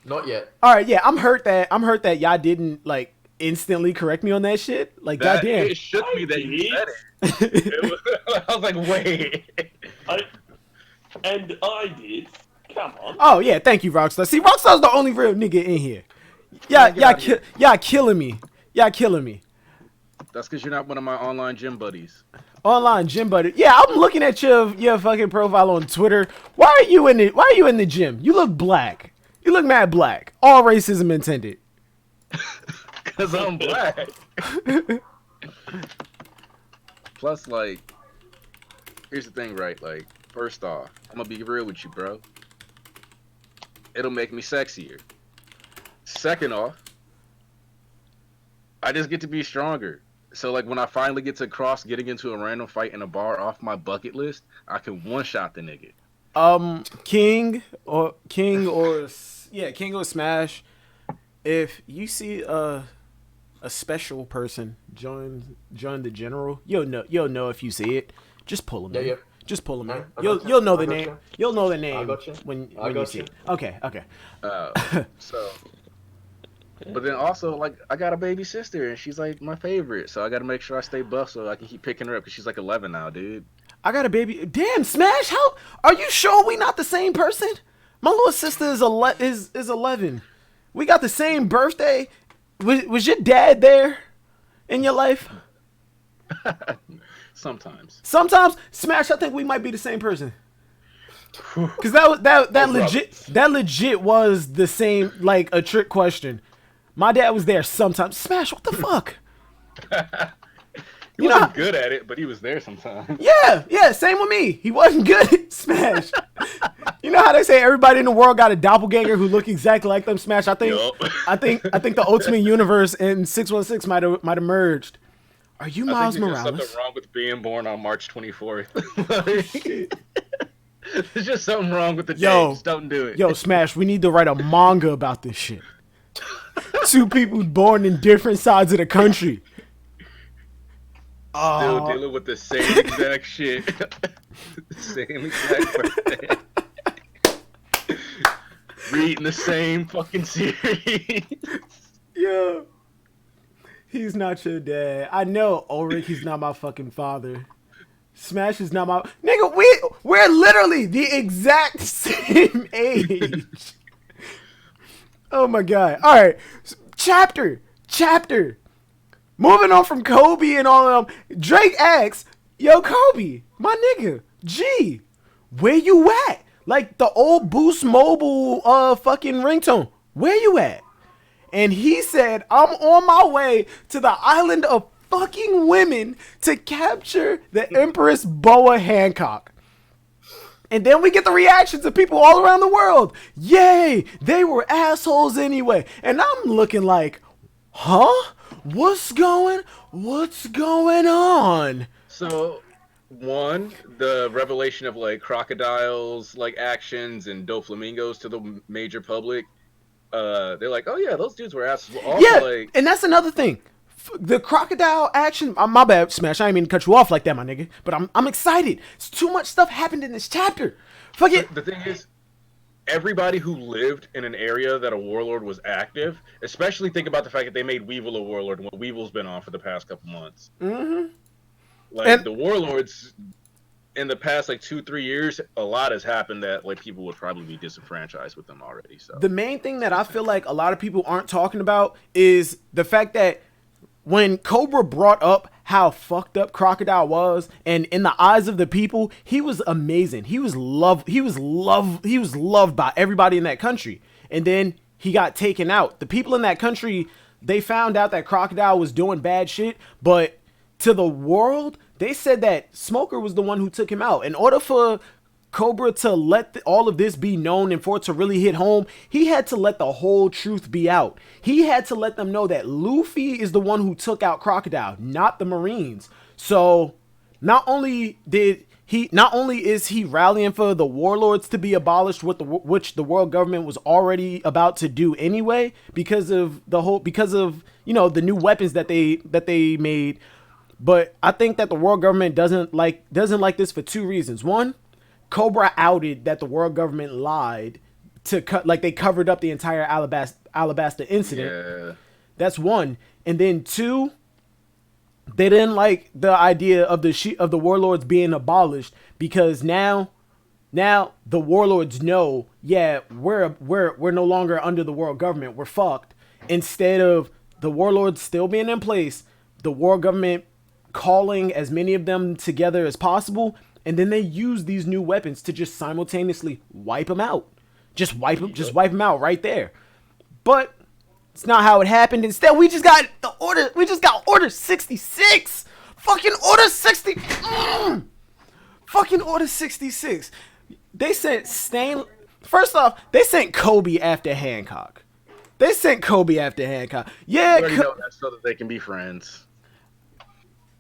Not yet. All right, yeah, I'm hurt that y'all didn't like instantly correct me on that shit. Like, goddamn, it shook me that you said it. I was like, wait. I did. Come on. Oh yeah, thank you, Rockstar. See, Rockstar's the only real nigga in here. Y'all killing me. Y'all killing me. That's because you're not one of my online gym buddies. Online gym buddy. Yeah, I'm looking at your fucking profile on Twitter. Why are you in the gym? You look black. You look mad black. All racism intended. Because I'm black. Plus, like, here's the thing, right? Like, first off, I'm gonna be real with you, bro. It'll make me sexier. Second off, I just get to be stronger. So, like, when I finally get to cross getting into a random fight in a bar off my bucket list, I can one-shot the nigga. King or Smash. If you see a special person join the general, you'll know if you see it. Just pull him in. Yeah. Just pull him in. You'll You'll know the name. You'll know the name when you see it. Okay. So, but then also, like, I got a baby sister, and she's, like, my favorite. So I got to make sure I stay buff so I can keep picking her up, because she's, like, 11 now, dude. I got a baby. Damn, Smash, how are you sure we not the same person? My little sister is 11. We got the same birthday. Was your dad there in your life? Sometimes, Smash, I think we might be the same person. Cause that legit was the same, like, a trick question. My dad was there sometimes. Smash, what the fuck? He wasn't good at it, but he was there sometimes. Yeah, same with me. He wasn't good at Smash. You know how they say everybody in the world got a doppelganger who look exactly like them? Smash. I think the Ultimate Universe and 616 might have merged. Are you Miles Morales? There's something wrong with being born on March 24th. There's just something wrong with the day. Just don't do it. Yo, Smash, we need to write a manga about this shit. Two people born in different sides of the country. Still dealing with the same exact shit. The same exact birthday. Reading the same fucking series. Yeah. He's not your dad. I know, Ulrich, he's not my fucking father. Smash is not my... Nigga, we're literally the exact same age. Oh my god. Alright. Chapter. Moving on from Koby and all of them. Drake asks, yo, Koby, my nigga, G, where you at? Like the old Boost Mobile fucking ringtone. Where you at? And he said, I'm on my way to the island of fucking women to capture the Empress Boa Hancock. And then we get the reactions of people all around the world. Yay, they were assholes anyway. And I'm looking like, huh? What's going on? So, one, the revelation of, like, crocodiles, like, actions and Doflamingos to the major public. They're like, oh yeah, those dudes were assholes. Also, yeah, like, and that's another thing. The crocodile action. My bad, Smash. I didn't mean to cut you off like that, my nigga. But I'm excited. It's too much stuff happened in this chapter. Fuck it. The thing is, everybody who lived in an area that a warlord was active, especially think about the fact that they made Weevil a warlord when Weevil's been on for the past couple months. Mm-hmm. Like, the warlords in the past, like, 2-3 years, a lot has happened that, like, people would probably be disenfranchised with them already. So the main thing that I feel like a lot of people aren't talking about is the fact that when Cobra brought up how fucked up Crocodile was, and in the eyes of the people, he was amazing. He was loved by everybody in that country. And then he got taken out. The people in that country, they found out that Crocodile was doing bad shit, but to the world, they said that Smoker was the one who took him out. In order for Cobra to let all of this be known and for it to really hit home, he had to let the whole truth be out. He had to let them know that Luffy is the one who took out Crocodile, not the Marines. So not only did he not only is he rallying for the warlords to be abolished, which the world government was already about to do anyway, because of the new weapons that they made. But I think that the world government doesn't like this for two reasons. One, Cobra outed that the world government lied to they covered up the entire Alabasta incident. Yeah. That's one. And then two, they didn't like the idea of the warlords being abolished, because now the warlords know, yeah, we're no longer under the world government. We're fucked. Instead of the warlords still being in place, the world government calling as many of them together as possible, and then they use these new weapons to just simultaneously wipe them out. Just wipe them out right there. But it's not how it happened. Instead, we just got Order 66. Fucking Order 60. Fucking Order 66. They sent First off, they sent Koby after Hancock. Yeah,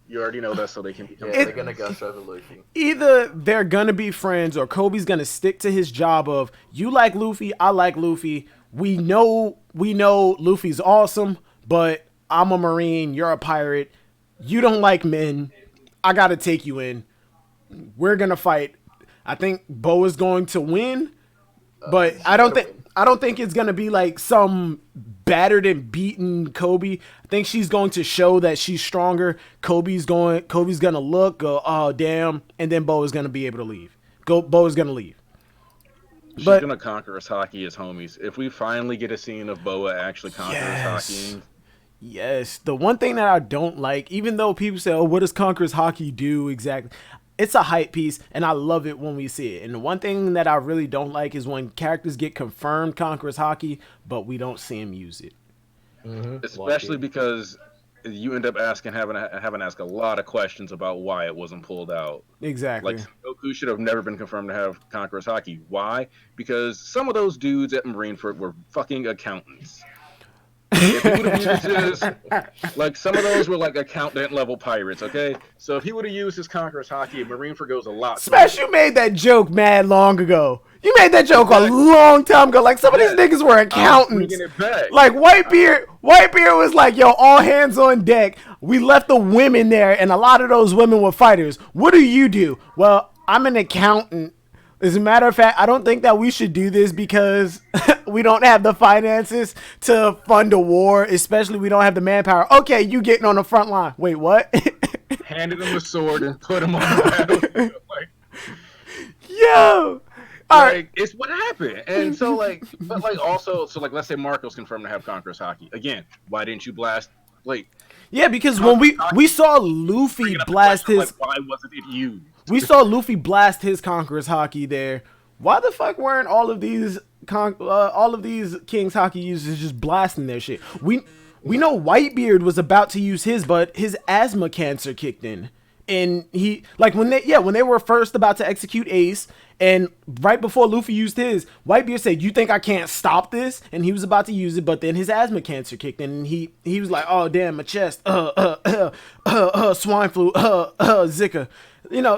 You already know that so that they can be friends. They're gonna gush over Luffy. Either they're gonna be friends, or Kobe's gonna stick to his job of, you like Luffy, I like Luffy. We know Luffy's awesome, but I'm a Marine, you're a pirate. You don't like men. I gotta take you in. We're gonna fight. I think Bo is going to win, but I don't think it's gonna be like some battered and beaten Koby. I think she's going to show that she's stronger. Koby's gonna go, oh damn, and then Bo is gonna be able to leave. Bo is gonna leave. She's gonna conquer his hockey as homies. If we finally get a scene of Boa actually conquer his hockey. Yes. The one thing that I don't like, even though people say, oh, what does Conqueror's Hockey do exactly? It's a hype piece, and I love it when we see it. And the one thing that I really don't like is when characters get confirmed Conqueror's Hockey, but we don't see him use it. Mm-hmm. Especially because you end up having to ask a lot of questions about why it wasn't pulled out. Exactly. Like, Goku should have never been confirmed to have Conqueror's Hockey. Why? Because some of those dudes at Marineford were fucking accountants. If he would have used his, like, some of those were like accountant level pirates, okay? So if he would have used his Conqueror's Hockey, Marineford goes a lot. Smash, you made that joke mad long ago. You made that joke a long time ago. Like, some of these niggas were accountants. It back. Like, Whitebeard was like, yo, all hands on deck. We left the women there, and a lot of those women were fighters. What do? Well, I'm an accountant. As a matter of fact, I don't think that we should do this because we don't have the finances to fund a war, especially we don't have the manpower. Okay, you getting on the front line. Wait, what? Handed him a sword and put him on the battlefield. Like, yo! All right. It's what happened. And so, let's say Marco's confirmed to have Conqueror's Hockey. Again, why didn't you blast, like... Yeah, because when we saw Luffy blast his... Like, why wasn't it used? We saw Luffy blast his Conqueror's Hockey there. Why the fuck weren't all of these King's Hockey users just blasting their shit? We know Whitebeard was about to use his, but his asthma cancer kicked in. And he, like, when they were first about to execute Ace, and right before Luffy used his, Whitebeard said, "You think I can't stop this?" And he was about to use it, but then his asthma cancer kicked in, and he was like, "Oh damn, my chest, swine flu, Zika,"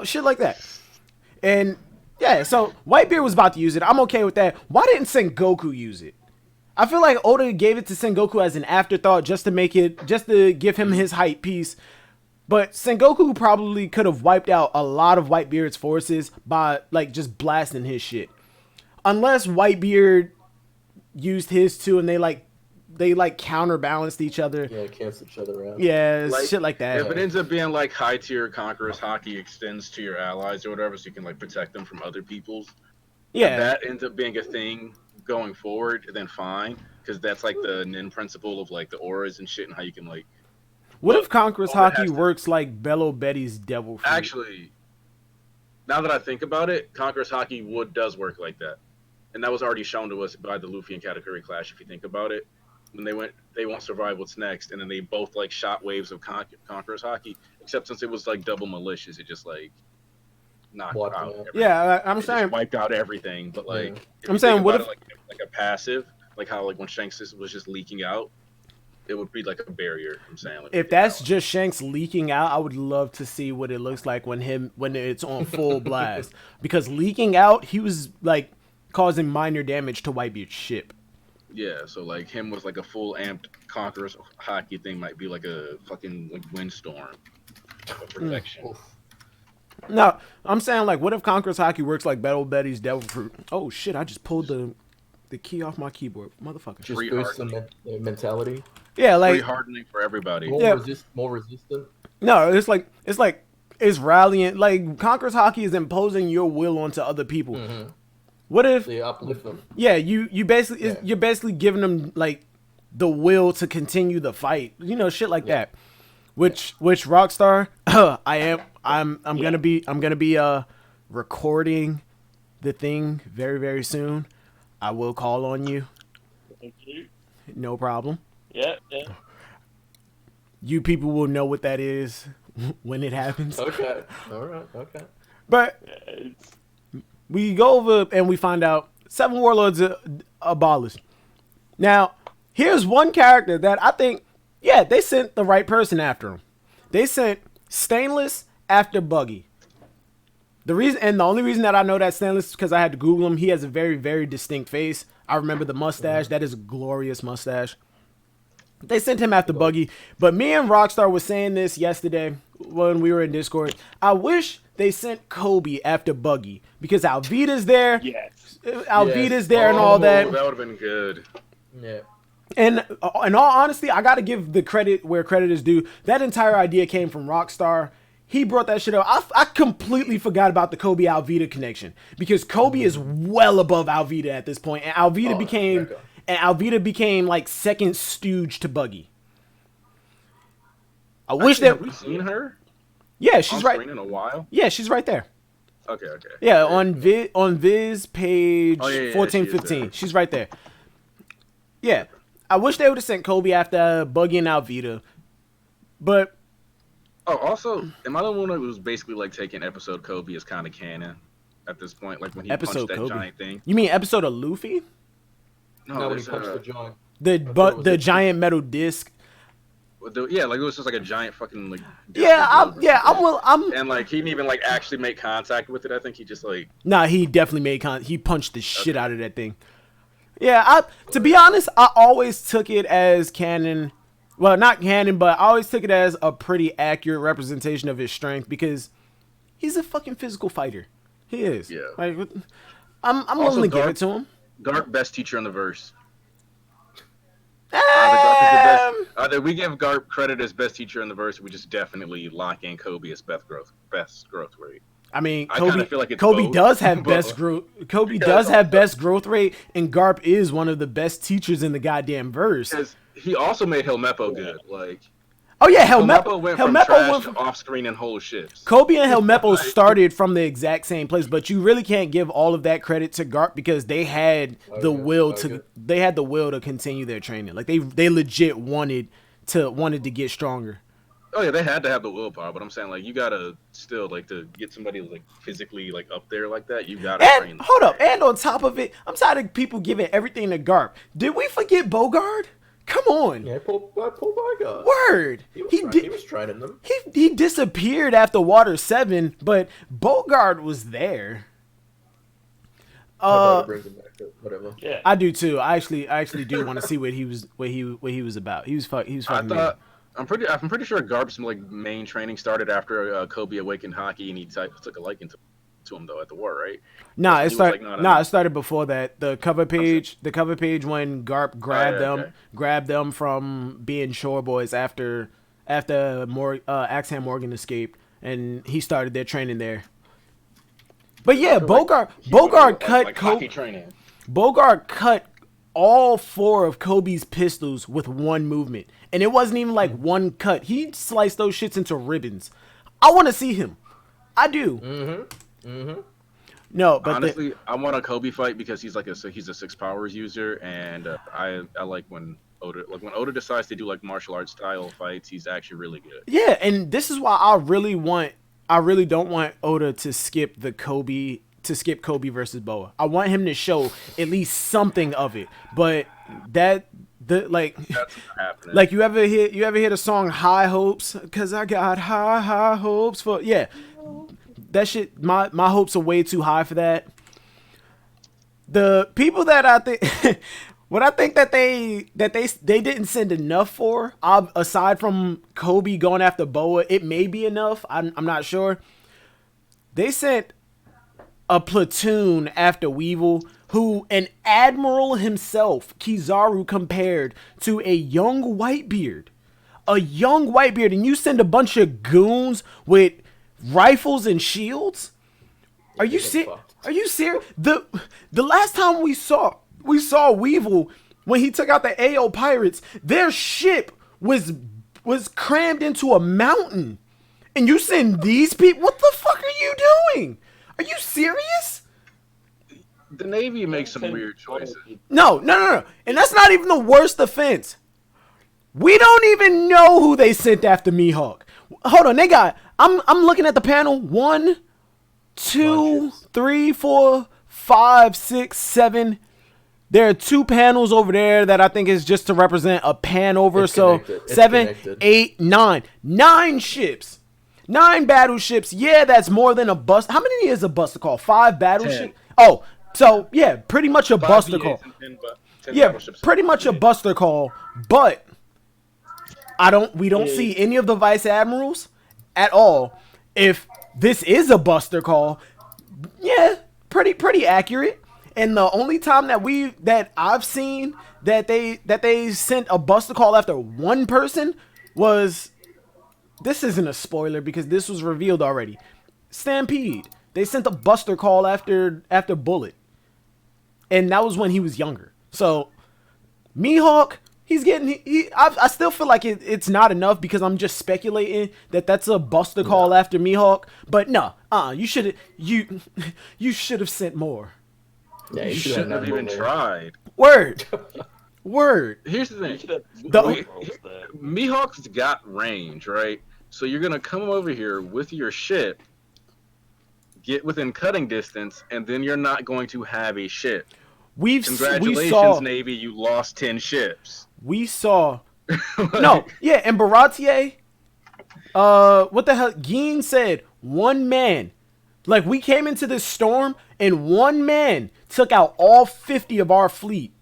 shit like that. And yeah, so Whitebeard was about to use it. I'm okay with that. Why didn't Sengoku use it? I feel like Oda gave it to Sengoku as an afterthought just to give him his hype piece. But Sengoku probably could have wiped out a lot of Whitebeard's forces by, like, just blasting his shit. Unless Whitebeard used his too, and they counterbalanced each other. Yeah, cancel each other out. Yeah, shit like that. If it ends up being like high tier Conqueror's Hockey extends to your allies or whatever, so you can like protect them from other people's. Yeah. If that ends up being a thing going forward, then fine, because that's like the Nin principle of like the auras and shit, and how you can like. What if Conqueror's Hockey works like Bello Betty's Devil Fruit? Actually, now that I think about it, Conqueror's Hockey does work like that. And that was already shown to us by the Luffy and Katakuri clash, if you think about it. When they won't survive what's next, and then they both like shot waves of Conqueror's Hockey, except since it was like double malicious, it just like knocked out everything. Yeah, I'm saying just wiped out everything. But like, I'm saying, what if like a passive, like how like when Shanks was just leaking out, it would be like a barrier. I'm saying, like, if that's just Shanks leaking out, I would love to see what it looks like when it's on full blast. Because leaking out, he was like causing minor damage to Whitebeard's ship. yeah, so like him with like a full amped Conqueror's hockey thing might be like a fucking like windstorm of perfection. No, I'm saying like, what if Conqueror's Hockey works like Battle Betty's Devil Fruit? Oh shit! I just pulled the key off my keyboard, motherfucker. Just Free boost hardening. the mentality. Yeah, like Free hardening for everybody. More resistant. no, it's like it's rallying. Like Conqueror's Hockey is imposing your will onto other people. Mm-hmm. What if? So you uplift them. Yeah, you're basically giving them like the will to continue the fight. You know, shit like that. Which Rockstar, I'm gonna be recording the thing very, very soon. I will call on you. Thank you. No problem. Yeah. You people will know what that is when it happens. Okay. All right. Okay. But Yeah, it's, we go over and we find out 7 Warlords are abolished. Now, here's one character that I think, yeah, they sent the right person after him. They sent Stainless after Buggy. The only reason that I know that Stainless is because I had to Google him. He has a very, very distinct face. I remember the mustache. That is a glorious mustache. They sent him after Buggy. But me and Rockstar was saying this yesterday when we were in Discord. I wish they sent Koby after Buggy because Alvida's there. yes. Alvida's there and all that. That would have been good. Yeah. And in all honesty, I got to give the credit where credit is due. That entire idea came from Rockstar. He brought that shit up. I completely forgot about the Koby Alvida connection because Koby is well above Alvida at this point, and Alvida became like second stooge to Buggy. I wish that Have we seen her? Yeah, she's on right. screen in a while. Yeah, she's right there. Okay. Yeah, on Viz page Oh, yeah, 14, she is 15. there. She's right there. Yeah. I wish they would have sent Koby after Buggy and Alvida. But Oh, also, am I the one that was basically like taking episode Kobe as kind of canon at this point? Like when he episode punched that Koby. giant thing? You mean episode of Luffy? No, when he there's, punched the giant. The giant metal disc. yeah, like it was just like a giant fucking like. I'm And like he didn't even like actually make contact with it. I think he just like. Nah, he definitely he punched the shit out of that thing. Yeah, to be honest, I always took it as canon. Well, not canon, but I always took it as a pretty accurate representation of his strength because he's a fucking physical fighter. He is. Yeah. Like, I'm Also, willing to give Garp- it to him. Garp, best teacher in the verse. Either we give Garp credit as best teacher in the verse, or we just definitely lock in Kobe as best growth rate. I mean, I kinda Kobe, feel like it's Kobe both, does have but- best growth. Kobe does have best growth rate, and Garp is one of the best teachers in the goddamn verse. Because he also made Helmeppo good. Like Oh yeah, Helmeppo went from Helmeppo trash went to from, off screen and whole ships. Kobe and Helmeppo started from the exact same place, but you really can't give all of that credit to Garp because they had the will to continue their training. Like they legit wanted to get stronger. Oh yeah, they had to have the willpower, but I'm saying like you gotta still like to get somebody like physically like up there like that. You gotta train And them. hold up, and on top of it, I'm tired of people giving everything to Garp. Did we forget Bogard? Come on. Yeah, Paul Varga. Word. He was training them. He disappeared after Water 7, but Bogard was there. Brings him back, but whatever. Yeah. I do too. I actually do want to see what he was about. He was fucking. I'm pretty sure Garp's like main training started after Kobe awakened hockey and he took a liking to him though at the war, right? Nah, it He was started. like, Nah, it started before that. The cover page when Garp grabbed them from being shore boys after Axham Morgan escaped, and he started their training there. But yeah, Bogard cut like hockey training. Bogard cut all 4 of Kobe's pistols with one movement, and it wasn't even like one cut. He sliced those shits into ribbons. I want to see him. I do. No, but honestly, I want a Kobe fight because he's a 6 powers user, and I like when Oda decides to do like martial arts style fights. He's actually really good. yeah, and this is why I really don't want Oda to skip Kobe versus Boa. I want him to show at least something of it, but That's not happening. Like you ever hear the song High Hopes? Cause I got high hopes for that shit. My hopes are way too high for that. The people that I think what I think that they didn't send enough for, aside from Koby going after Boa, it may be enough. I'm not sure. They sent a platoon after Weevil, who an admiral himself, Kizaru, compared to a young Whitebeard. A young Whitebeard, and you send a bunch of goons with rifles and shields? Are you serious? Are you serious? The last time we saw Weevil, when he took out the AO pirates, their ship was crammed into a mountain. And you send these people? What the fuck are you doing? Are you serious? The Navy makes some weird choices. No. And that's not even the worst offense. We don't even know who they sent after Mihawk. Hold on, they got... I'm looking at the panel. 1, 2, 3, 4, 5, 6, 7. There are 2 panels over there that I think is just to represent a pan over. So 7, 8, 9. 9 ships. 9 battleships. Yeah, that's more than a bust. How many is a buster call? 5 battleships? Oh, so yeah, pretty much a buster call. 10 Yeah, battleships. pretty much a buster call. But we don't see any of the vice admirals at all. If this is a buster call, yeah, pretty accurate. And the only time that I've seen that they sent a buster call after one person was, this isn't a spoiler because this was revealed already, Stampede. They sent a buster call after Bullet, and that was when he was younger. So Mihawk, he's getting. I still feel like it's not enough because I'm just speculating that that's a buster call after Mihawk. But no, you should have sent more. Yeah, You shouldn't have even tried. Word. Here's the thing. The- Mihawk's got range, right? So you're gonna come over here with your ship, get within cutting distance, and then you're not going to have a ship. Congratulations, Navy, you lost 10 ships. We saw. No, yeah, and Baratier, what the hell? Geen said 1 man. Like, we came into this storm, and 1 man took out all 50 of our fleet.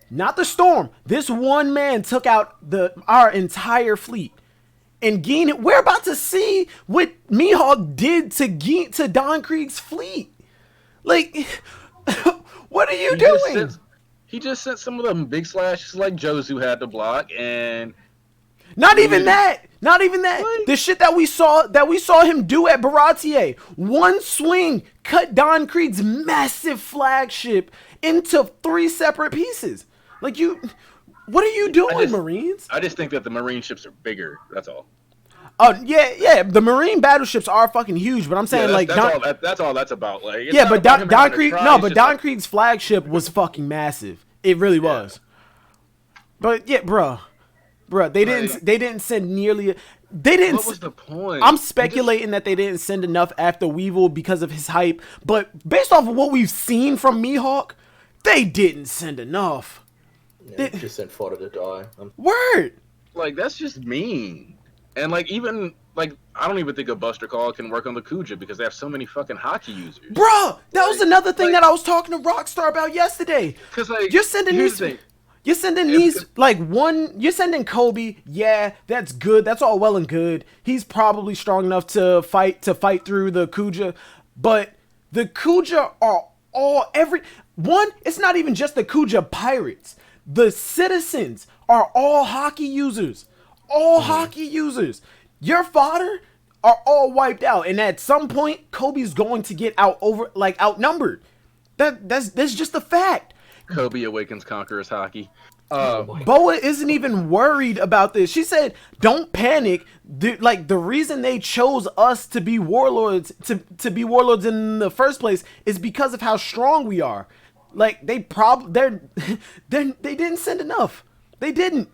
Not the storm. This 1 man took out our entire fleet. And Geen, we're about to see what Mihawk did to Don Krieg's fleet. Like, what are you doing? He just sent some of them big slashes like Josu had to block, and Not even that. What? The shit that we saw him do at Baratier. 1 swing cut Don Krieg's massive flagship into 3 separate pieces. Like, what are you doing, Marines? I just think that the Marine ships are bigger. That's all. Oh yeah. The Marine battleships are fucking huge, but I'm saying that's all that's about. Like, it's yeah, not but about him Don having to Krieg, try, no, it's but just Don like- Krieg's flagship was fucking massive. It really was. But yeah, bruh, they didn't send nearly. They didn't. What was the point? I'm speculating that they didn't send enough after Weevil because of his hype, but based off of what we've seen from Mihawk, they didn't send enough. Yeah, just sent fodder to die. Word. Like, that's just mean. And like, even like, I don't even think a Buster Call can work on the Kuja because they have so many fucking hockey users. Bruh, that was another thing that I was talking to Rockstar about yesterday. Because like, You're sending here's these. the thing. You're sending these You're sending Koby. Yeah, that's good. That's all well and good. He's probably strong enough to fight through the Kuja, but the Kuja are it's not even just the Kuja pirates. The citizens are all hockey users. Hockey users. Your fodder are all wiped out, and at some point, Kobe's going to get outnumbered. That's just a fact. Koby awakens Conqueror's hockey. Boa isn't even worried about this. She said, "Don't panic." The reason they chose us to be warlords to be warlords in the first place is because of how strong we are. Like, they didn't send enough. They didn't.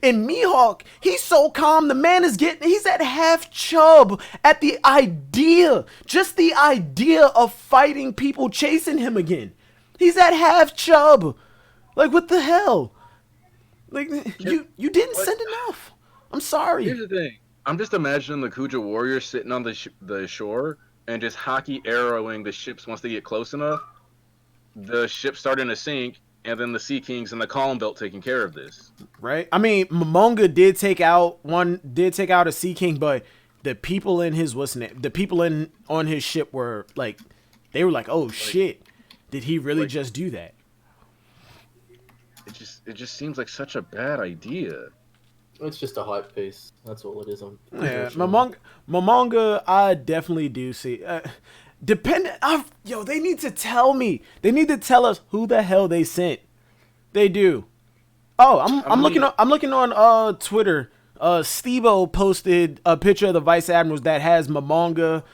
And Mihawk, he's so calm. The man he's at half chub at the idea, just the idea of fighting people chasing him again. He's at half chub. Like, what the hell? Like you didn't send enough. I'm sorry. Here's the thing. I'm just imagining the Kuja warriors sitting on the shore and just hockey arrowing the ships once they get close enough. The ships starting to sink, and then the Sea Kings and the Column Belt taking care of this. Right? I mean, Momonga did take out a Sea King, but the people in his the people on his ship were like, they were like, oh shit, did he really just do that? It just seems like such a bad idea. It's just a hype piece. That's all it is. Yeah, Momonga, I definitely do see. They need to tell me. They need to tell us who the hell they sent. They do. Oh, I'm looking on Twitter. Steve-O posted a picture of the Vice Admirals that has Momonga,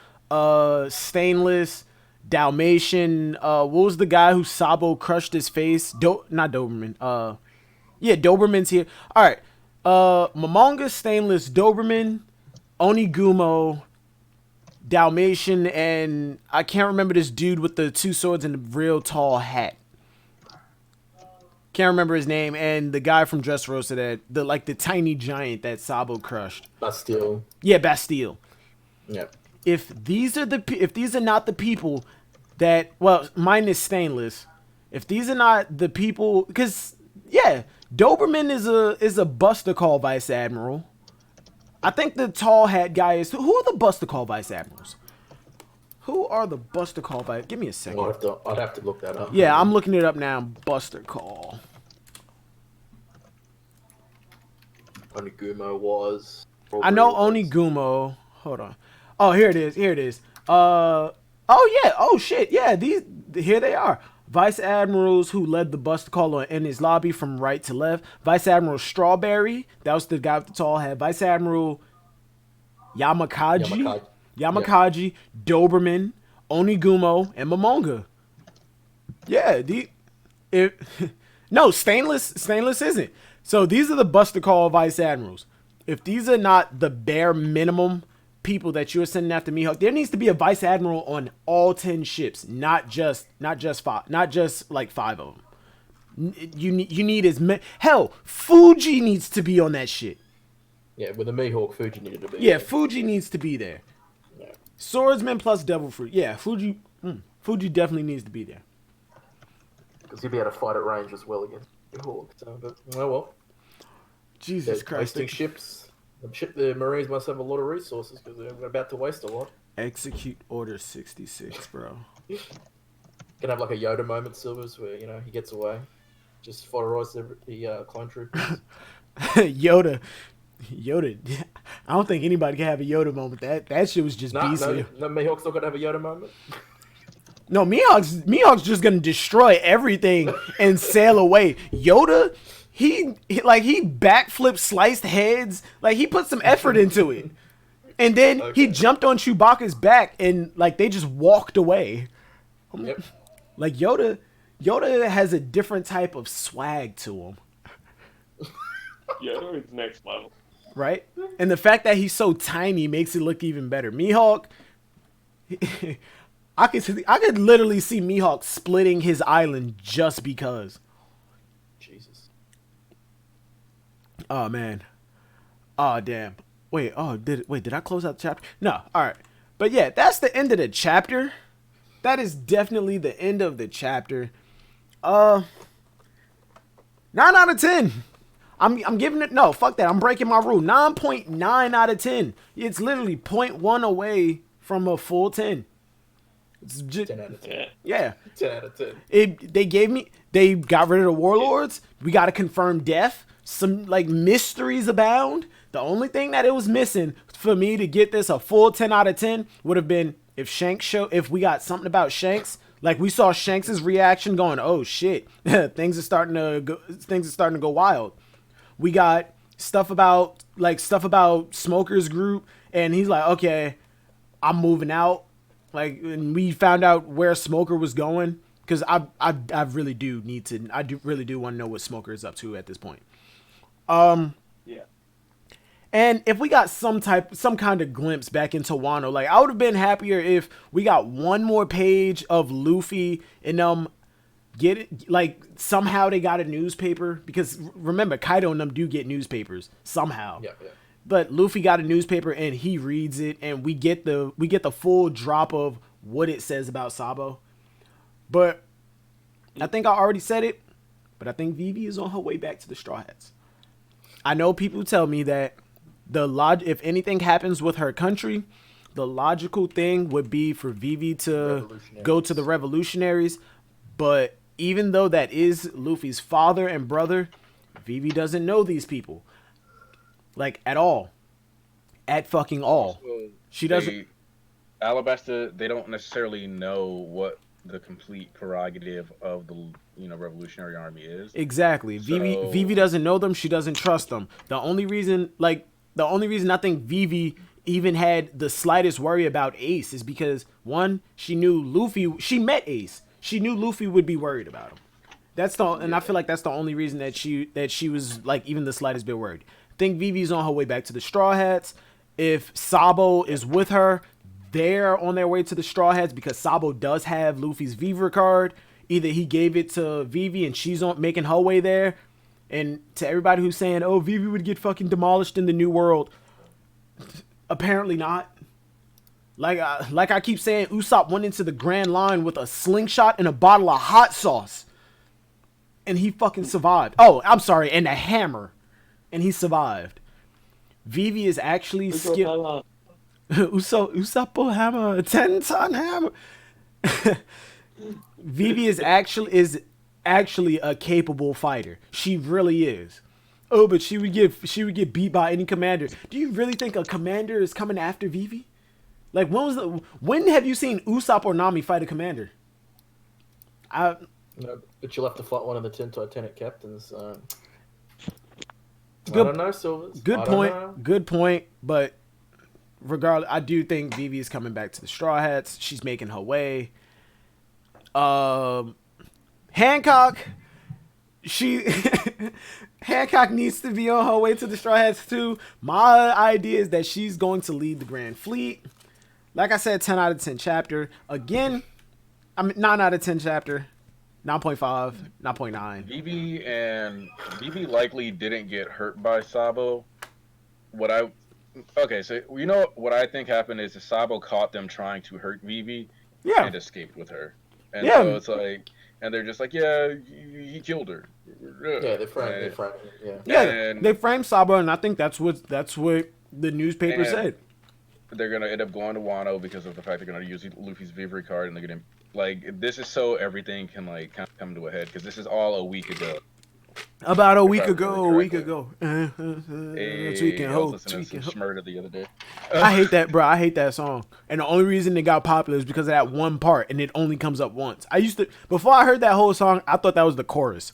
Stainless, Dalmatian. What was the guy who Sabo crushed his face? Not Doberman. Yeah, Doberman's here. All right. Momonga, Stainless, Doberman, Onigumo, Dalmatian, and I can't remember this dude with the two swords and the real tall hat. Can't remember his name, and the guy from Dressrosa the tiny giant that Sabo crushed. Bastille. Yeah, Bastille. Yep. If these are not the people that, well, mine is Stainless. If these are not the people, because yeah, Doberman is a Buster Call Vice Admiral. I think the tall hat guy is. Who are the Buster Call Vice Admirals? Who are the Buster Call Vice? Give me a second. I'd have to look that up. Yeah, I'm looking it up now. Buster Call. Onigumo was. I know Onigumo. Hold on. Oh, here it is. Oh yeah. Oh shit. Yeah. Here they are. Vice Admirals who led the Buster Call in his lobby from right to left. Vice Admiral Strawberry. That was the guy with the tall hat. Vice Admiral Yamakaji. Yeah. Doberman, Onigumo, and Momonga. Yeah. No, Stainless isn't. So these are the Buster Call Vice Admirals. If these are not the bare minimum people that you are sending after Mihawk, there needs to be a Vice Admiral on all 10 ships, not just five, not just like 5 of them. You need as many. Hell, Fuji needs to be on that shit. Yeah, with the Mihawk, Fuji needed to be. Yeah, Fuji needs to be there. Yeah. Swordsman plus Devil Fruit. Yeah, Fuji definitely needs to be there. Because he'll be able to fight at range as well against Mihawk. So, but oh well. Jesus Christ. Wasting ships. The Marines must have a lot of resources because they're about to waste a lot. Execute Order 66, bro. Can have like a Yoda moment, Silvers, where he gets away, just fodderizes the clone troopers. Yoda. I don't think anybody can have a Yoda moment. That shit was just beastly. No, Mihawk's not gonna have a Yoda moment. No, Mihawk's just gonna destroy everything and sail away. Yoda. He backflip sliced heads. Like, he put some effort into it. And then he jumped on Chewbacca's back and, like, they just walked away. Yep. Like, Yoda has a different type of swag to him. Yoda is next level. Right? And the fact that he's so tiny makes it look even better. Mihawk, I could literally see Mihawk splitting his island just because. Oh man. Oh damn. Wait, did I close out the chapter? No. Alright. But yeah, that's the end of the chapter. That is definitely the end of the chapter. 9 out of 10. I'm giving it, no, fuck that. I'm breaking my rule. 9.9 out of 10. It's literally 0.1 away from a full 10. It's just, 10 out of 10. Yeah. 10 out of 10. They got rid of the Warlords. We got a confirmed death. Some like mysteries abound. The only thing that it was missing for me to get this a full 10 out of 10 would have been if we got something about Shanks. Like, we saw Shanks's reaction going, oh shit, things are starting to go wild. We got stuff about Smoker's group, and he's like, okay, I'm moving out. Like, and we found out where Smoker was going, because I really do really want to know what Smoker is up to at this point. Yeah. And if we got some kind of glimpse back into Wano, like, I would have been happier if we got one more page of Luffy and get it, like somehow they got a newspaper, because remember Kaido and them do get newspapers somehow. Yeah. But Luffy got a newspaper and he reads it, and we get the full drop of what it says about Sabo. But I think I already said it, but I think Vivi is on her way back to the Straw Hats. I know people tell me that if anything happens with her country, the logical thing would be for Vivi to go to the revolutionaries. But even though that is Luffy's father and brother, Vivi doesn't know these people. Like, at all. At fucking all. So She doesn't... Alabasta, they don't necessarily know what the complete prerogative of the Revolutionary Army is. Exactly. So... Vivi doesn't know them. She doesn't trust them. The only reason I think Vivi even had the slightest worry about Ace is because, one, she knew Luffy... She met Ace. She knew Luffy would be worried about him. And I feel like that's the only reason that she was, like, even the slightest bit worried. I think Vivi's on her way back to the Straw Hats. If Sabo is with her, they're on their way to the Straw Hats because Sabo does have Luffy's Vivre card. Either he gave it to Vivi and she's making her way there. And to everybody who's saying, oh, Vivi would get fucking demolished in the New World. Apparently not. Like I keep saying, Usopp went into the Grand Line with a slingshot and a bottle of hot sauce. And he fucking survived. Oh, I'm sorry, and a hammer. And he survived. Vivi is actually skilled. Usopp hammer, a 10-ton hammer. Vivi is actually a capable fighter. She really is. Oh, but she would get beat by any commander. Do you really think a commander is coming after Vivi? Like, when have you seen Usopp or Nami fight a commander? No, but you'll have to fight one of the 10 Titanic captains. I don't know, Silvers. Good point. But regardless, I do think Vivi is coming back to the Straw Hats. She's making her way. Hancock, Hancock needs to be on her way to the Straw Hats too. My idea is that she's going to lead the Grand Fleet. Like I said, 10 out of 10 chapter. Again, 9 out of 10 chapter. 9.5, 9.9. Vivi likely didn't get hurt by Sabo. What I think happened is Sabo caught them trying to hurt Vivi and escaped with her. And so it's like, and they're just like, yeah, he killed her. Yeah, they framed they framed Sabo, and I think that's what the newspaper said. They're gonna end up going to Wano because of the fact they're gonna use Luffy's Vivre card, and they're gonna this is so everything can kind of come to a head because this is all a week ago. About a week ago. Hey, I was listening to some Schmurda the other day. I hate that, bro. I hate that song. And the only reason it got popular is because of that one part, and it only comes up once. Before I heard that whole song, I thought that was the chorus.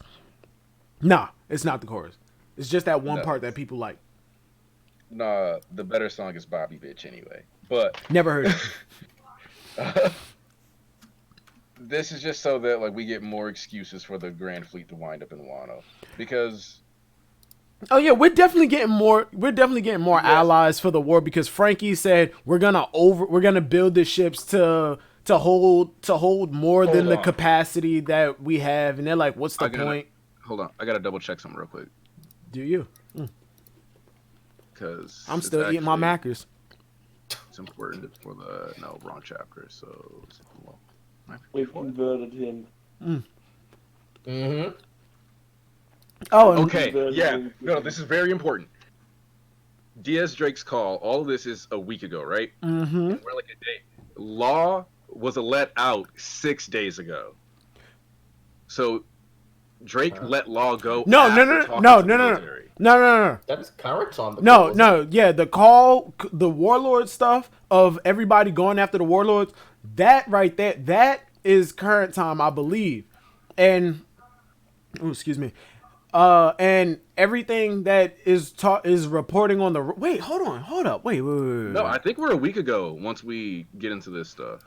Nah, it's not the chorus. It's just that one part that people like. Nah, the better song is Bobby Bitch anyway. But never heard it. This is just so that we get more excuses for the Grand Fleet to wind up in Wano, because. Oh yeah, we're definitely getting more allies for the war because Frankie said we're gonna build the ships to hold more than the capacity that we have, and they're like, what's the point? Hold on, I gotta double check something real quick. Do you? Because I'm still eating my macros. It's important for the wrong chapter. So we've converted him. Mm-hmm. Oh, okay. Yeah. No, this is very important. Diaz Drake's call. All of this is a week ago, right? Mm-hmm. We're like a day. Law was let out 6 days ago. So Drake let Law go. No. That's current on the call. No. Yeah, the Warlord stuff of everybody going after the Warlords. That right there, that is current time, I believe. And excuse me. And everything that is reporting on the wait. Hold up. Wait. No, I think we're a week ago. Once we get into this stuff,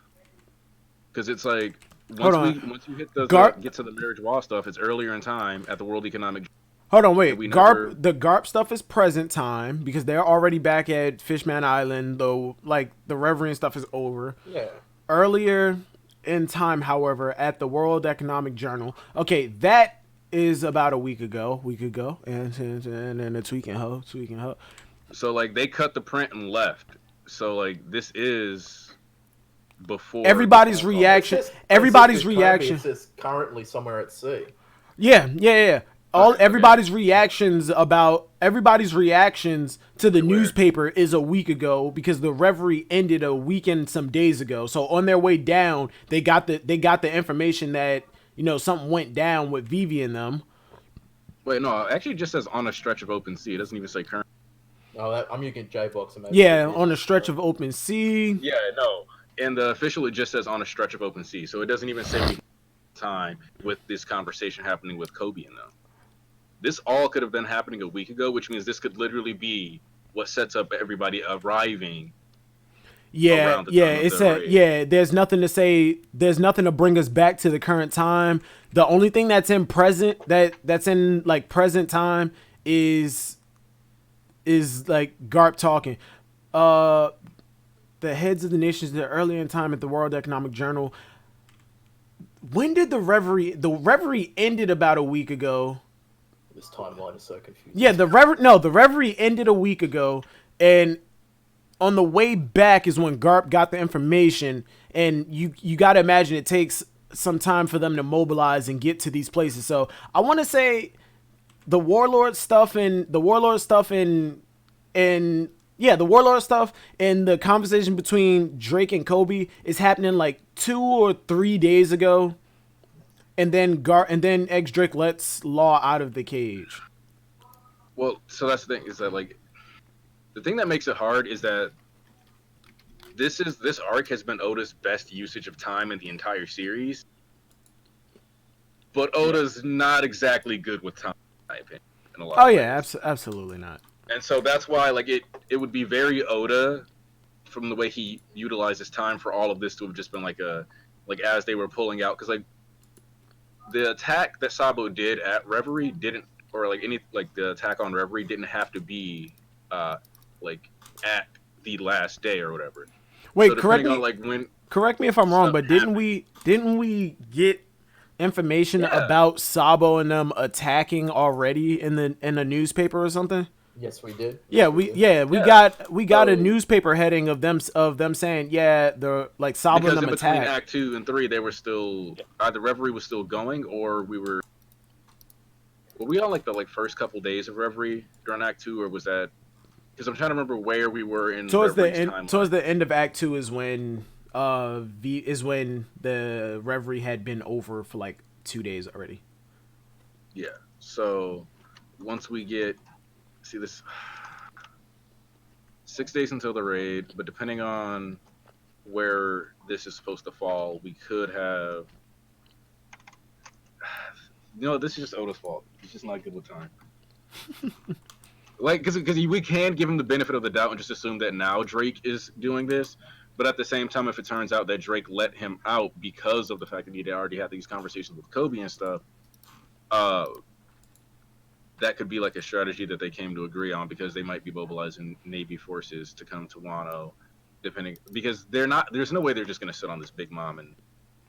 because it's like once you hit get to the marriage wall stuff, it's earlier in time at the World Economic. Hold on, wait. The Garp stuff is present time because they're already back at Fishman Island. Though, the Reverie stuff is over. Yeah. Earlier, in time, however, at the World Economic Journal. Okay, that is about a week ago, and then the tweaking hoe. So like they cut the print and left. So like this is before Everybody's the phone call. reaction. It says Everybody's Francisco Kobe, reaction. It says currently somewhere at sea. Yeah. Everybody's reactions to the newspaper is a week ago because the Reverie ended a week and some days ago. So on their way down, they got the information that something went down with Vivi and them. Wait, no, actually it just says on a stretch of open sea. It doesn't even say current. Oh, I'm using J-Box. Yeah, on a stretch of open sea. Yeah, no. And the official, it just says on a stretch of open sea. So it doesn't even say time with this conversation happening with Koby and them. This all could have been happening a week ago, which means this could literally be what sets up everybody arriving. It said, there's nothing to say. There's nothing to bring us back to the current time. The only thing that's in present that's in like present time is like Garp talking. The heads of the nations that earlier in time at the World Economic Journal. When did the Reverie ended about a week ago? This timeline is so confusing. Yeah, the Reverie ended a week ago, and on the way back is when Garp got the information, and you got to imagine it takes some time for them to mobilize and get to these places. So I want to say the Warlord stuff and the Warlord stuff and the conversation between Drake and Koby is happening like 2 or 3 days ago. And then ex Drake lets Law out of the cage. Well, so that's the thing, is that like the thing that makes it hard is that this arc has been Oda's best usage of time in the entire series. But Oda's not exactly good with time, in my opinion. In a lot of ways. Absolutely not. And so that's why like it would be very Oda from the way he utilizes time for all of this to have just been like as they were pulling out, because like the attack that Sabo did at Reverie the attack on Reverie didn't have to be like at the last day or whatever. Wait, so correct me if I'm wrong, but didn't we get information about Sabo and them attacking already in the newspaper or something? Yes, we did. We got a newspaper heading of them saying they're like Sabo because and them between attacked. Act 2 and 3 they were still either Reverie was still going or were we on like the first couple days of Reverie during Act 2, or was that because I'm trying to remember where we were in towards timeline. Towards the end of Act 2 is when the Reverie had been over for like 2 days already. Yeah. So once we get this 6 days until the raid, but depending on where this is supposed to fall, we could have this is just Oda's fault. He's just not good with time. Like, because we can give him the benefit of the doubt and just assume that now Drake is doing this, but at the same time, if it turns out that Drake let him out because of the fact that he already had these conversations with Koby and stuff, that could be like a strategy that they came to agree on, because they might be mobilizing Navy forces to come to Wano, because there's no way they're just going to sit on this Big Mom and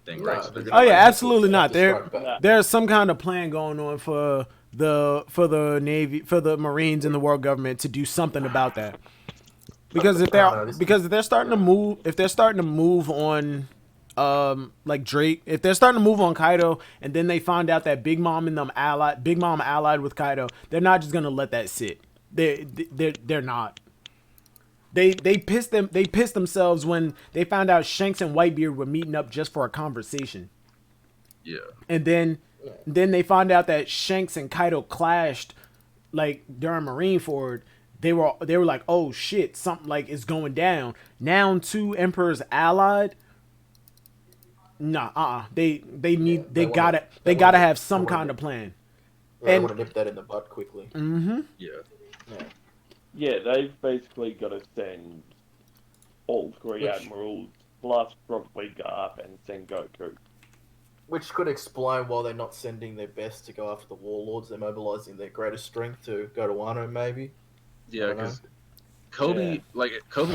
thing, right? So absolutely not. There's some kind of plan going on for the Navy, for the Marines and the world government to do something about that. Because if they're starting to move on like Drake, if they're starting to move on Kaido, and then they find out that Big Mom allied with Kaido, they're not just gonna let that sit. They're not. They pissed themselves when they found out Shanks and Whitebeard were meeting up just for a conversation. Yeah. And then they found out that Shanks and Kaido clashed like during Marineford. They were like, oh shit, something like is going down. Now 2 emperors allied. Nah, they gotta have some kind of plan. They want to nip that in the bud quickly. Mm-hmm. Yeah, they've basically got to send all 3 admirals plus probably Garp and Sengoku. Which could explain why they're not sending their best to go after the Warlords. They're mobilizing their greatest strength to go to Wano, maybe. Yeah, because Koby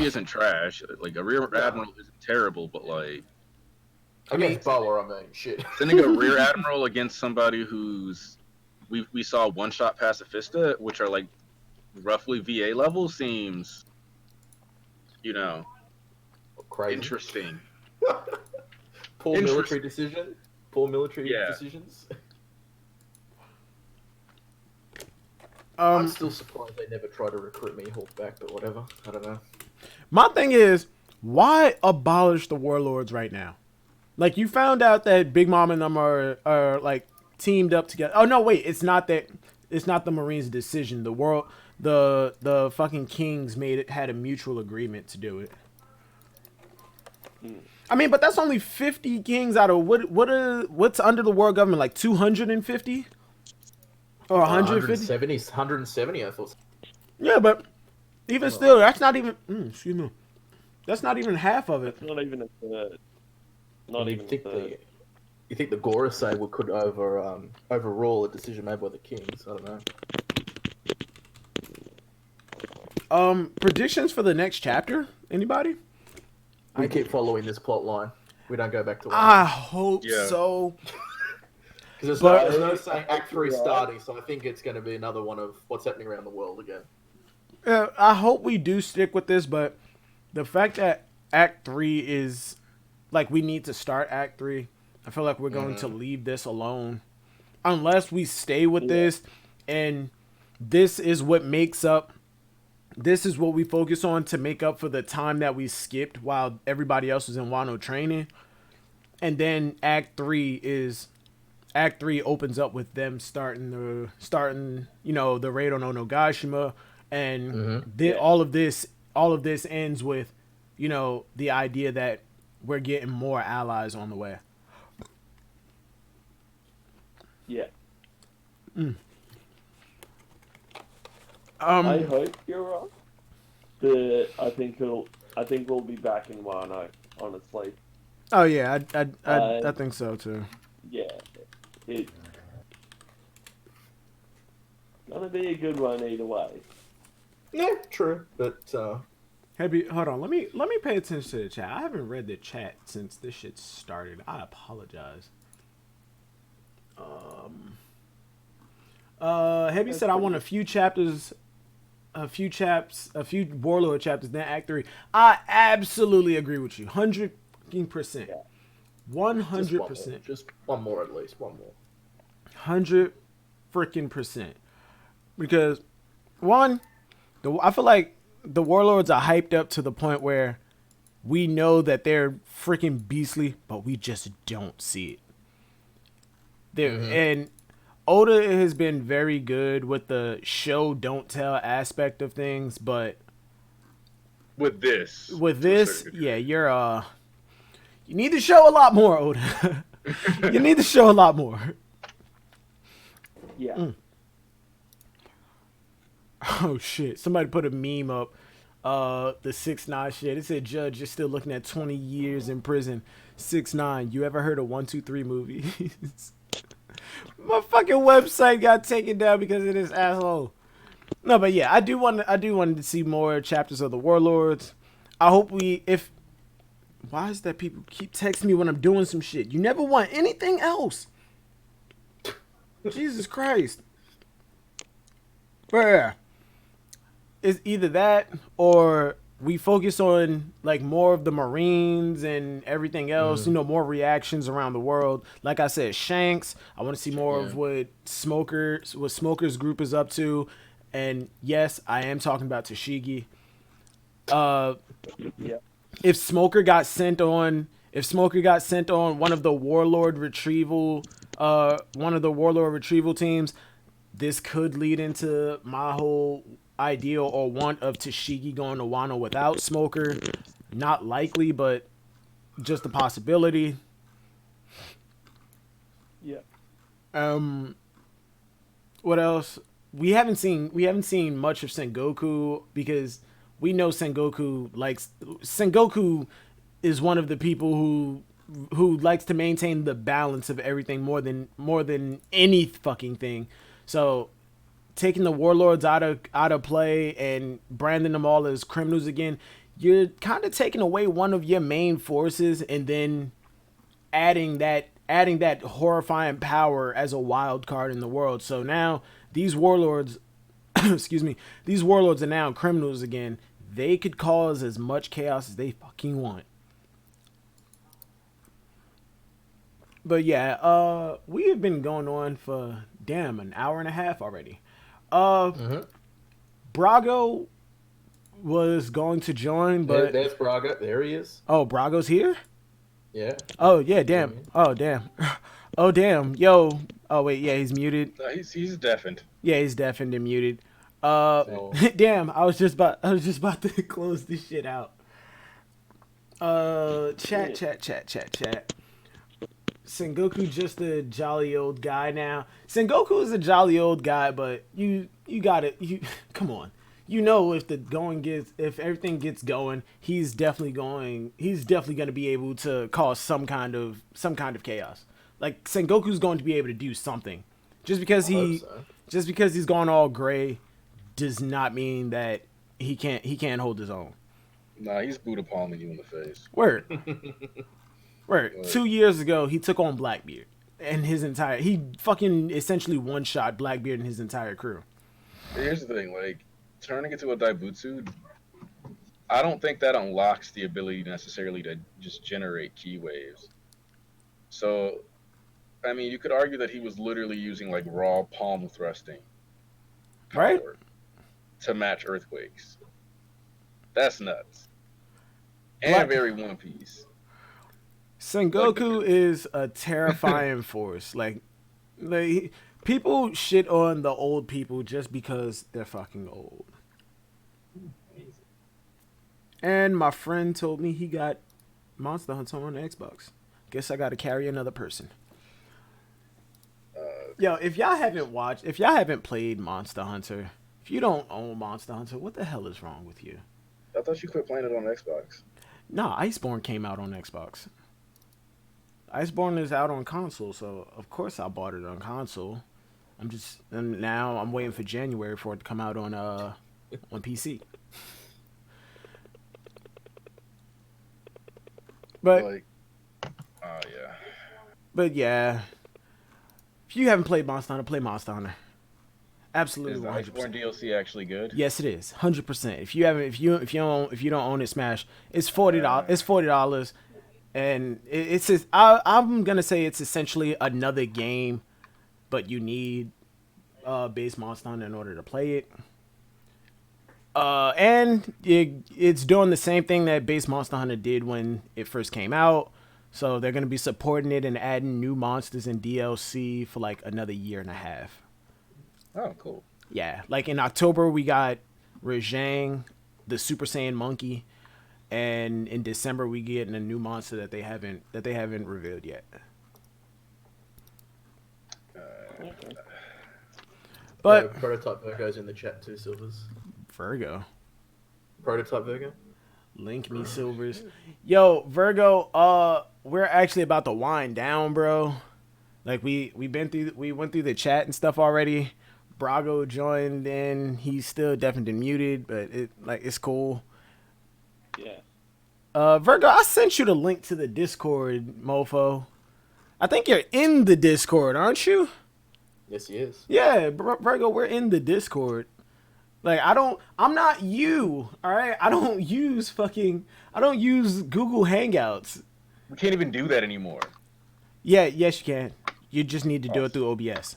isn't trash. Like a rear admiral isn't terrible, but like Against Boa, I mean, shit. Sending a rear admiral against somebody who's we saw one shot pacifista, which are like roughly VA level, seems, Crazy. interesting. Poor military decision. Poor military decisions. I'm still surprised they never tried to recruit me Hulk back, but whatever. I don't know. My thing is, why abolish the Warlords right now? Like, you found out that Big Mom and them are like teamed up together. Oh no, wait, it's not that. It's not the Marines' decision. The fucking Kings had a mutual agreement to do it. I mean, but that's only 50 kings out of what's under the world government, like 250 or 150? 170, I thought. Yeah, but even still, that's not even. Excuse me. That's not even half of it. It's not even a third. Not even a third. You think the Gorosei could overrule a decision made by the kings? I don't know. Predictions for the next chapter? Anybody? We keep following this plot line. We don't go back to one. I hope so. Because there's no saying Act 3 starting, so I think it's going to be another one of what's happening around the world again. I hope we do stick with this, but the fact that Act 3 is... Like, we need to start Act 3. I feel like we're going to leave this alone. Unless we stay with this, and this is what makes up... This is what we focus on to make up for the time that we skipped while everybody else was in Wano training. And then Act 3 opens up with them starting, the raid on Onogashima. And all of this ends with, the idea that we're getting more allies on the way. Yeah. I hope you're right. But I think we'll be back in Wano, honestly. Oh yeah, I think so too. Yeah. It's gonna be a good one either way. Yeah, true. But Hold on, let me pay attention to the chat. I haven't read the chat since this shit started. I apologize. Heavy said I want a few Warlord chapters, then Act 3. I absolutely agree with you. 100%. 100%. Just one more at least. One more. 100%. Because, one, I feel like the Warlords are hyped up to the point where we know that they're freaking beastly, but we just don't see it. And Oda has been very good with the show don't tell aspect of things, but with this, yeah, you need to show a lot more, Oda. You need to show a lot more. Yeah. Oh shit! Somebody put a meme up. The 6ix9ine shit. It said, "Judge, you're still looking at 20 years in prison." 6ix9ine. You ever heard of 123 movies? My fucking website got taken down because of this asshole. No, but yeah, I do want to see more chapters of the Warlords. I hope why is that people keep texting me when I'm doing some shit? You never want anything else. Jesus Christ. Bruh. It's either that or we focus on like more of the Marines and everything else, more reactions around the world. Like I said, Shanks, I want to see more of what Smoker's group is up to. And yes, I am talking about Tashigi. If Smoker got sent on one of the Warlord retrieval teams, this could lead into my whole ideal or want of Tashigi going to Wano without Smoker. Not likely, but just a possibility. Yeah. What else? We haven't seen much of Sengoku because we know Sengoku is one of the people who likes to maintain the balance of everything more than any fucking thing. So taking the Warlords out of play and branding them all as criminals again, you're kind of taking away one of your main forces and then adding that horrifying power as a wild card in the world. So now these warlords, excuse me, these warlords are now criminals again. They could cause as much chaos as they fucking want. But yeah, we have been going on for an hour and a half already. Brago was going to join, but there's Brago. There he is. Oh, Brago's here? Yeah. Oh yeah, damn. Oh damn. Oh damn. Yo. Oh wait, yeah, he's muted. No, he's deafened. Yeah, he's deafened and muted. Damn, I was just about to close this shit out. Chat. Sengoku just a jolly old guy now. Sengoku is a jolly old guy, but you come on. You know, if everything gets going, he's definitely going to be able to cause some kind of chaos. Like Sengoku's going to be able to do something. Just because he's gone all gray does not mean that he can't hold his own. Nah, he's Buddha palming you in the face. Word. 2 years ago, he took on Blackbeard and he fucking essentially one-shot Blackbeard and his entire crew. Here's the thing, like, turning into a Daibutsu, I don't think that unlocks the ability necessarily to just generate key waves. So, I mean, you could argue that he was literally using, like, raw palm thrusting power right? to match earthquakes. That's nuts. And very One Piece. Sengoku is a terrifying force. Like people shit on the old people just because they're fucking old. And my friend told me he got Monster Hunter on Xbox. Guess I got to carry another person. Yo, if y'all haven't played Monster Hunter, if you don't own Monster Hunter, what the hell is wrong with you? I thought you quit playing it on Xbox. Nah, Iceborne came out on Xbox. Iceborne is out on console, so of course I bought it on console. Now I'm waiting for January for it to come out on PC. But yeah. But yeah, if you haven't played Monster Hunter, play Monster Hunter. Absolutely, Is the 100%. Iceborne DLC actually good? Yes, it is 100%. If you don't own it, smash. It's $40. It's $40. And I'm gonna say it's essentially another game, but you need base Monster Hunter in order to play it. And it's doing the same thing that base Monster Hunter did when it first came out. So they're gonna be supporting it and adding new monsters and DLC for like another year and a half. Oh, cool. Yeah, like in October we got Rajang, the Super Saiyan monkey. And in December we get a new monster that they haven't revealed yet. But prototype Vergo's in the chat too, Silvers. Vergo. Prototype Vergo. Link me, Silvers. Yo, Vergo. We're actually about to wind down, bro. Like we went through the chat and stuff already. Brago joined in. He's still deafened and muted, but it's cool. Yeah. Vergo, I sent you the link to the Discord, mofo. I think you're in the Discord, aren't you? Yes, he is. Yeah, Vergo, we're in the Discord. Like, I'm not you, alright? I don't use Google Hangouts. We can't even do that anymore. Yeah, yes you can. You just need to do it through OBS.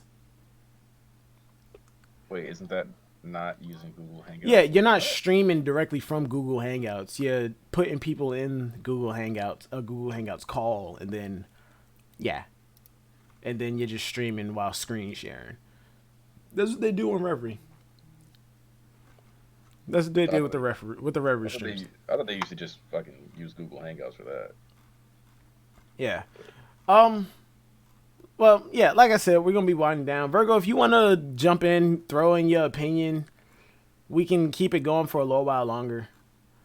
Wait, isn't that not using Google Hangouts? Yeah, you're not streaming directly from Google Hangouts. You're putting people in Google Hangouts, a Google Hangouts call, and then, yeah. And then you're just streaming while screen sharing. That's what they do on Reverie. That's what they do with the Reverie streams. I thought they used to just fucking use Google Hangouts for that. Yeah. Well, yeah, like I said, we're going to be winding down. Vergo, if you want to jump in, throw in your opinion, we can keep it going for a little while longer.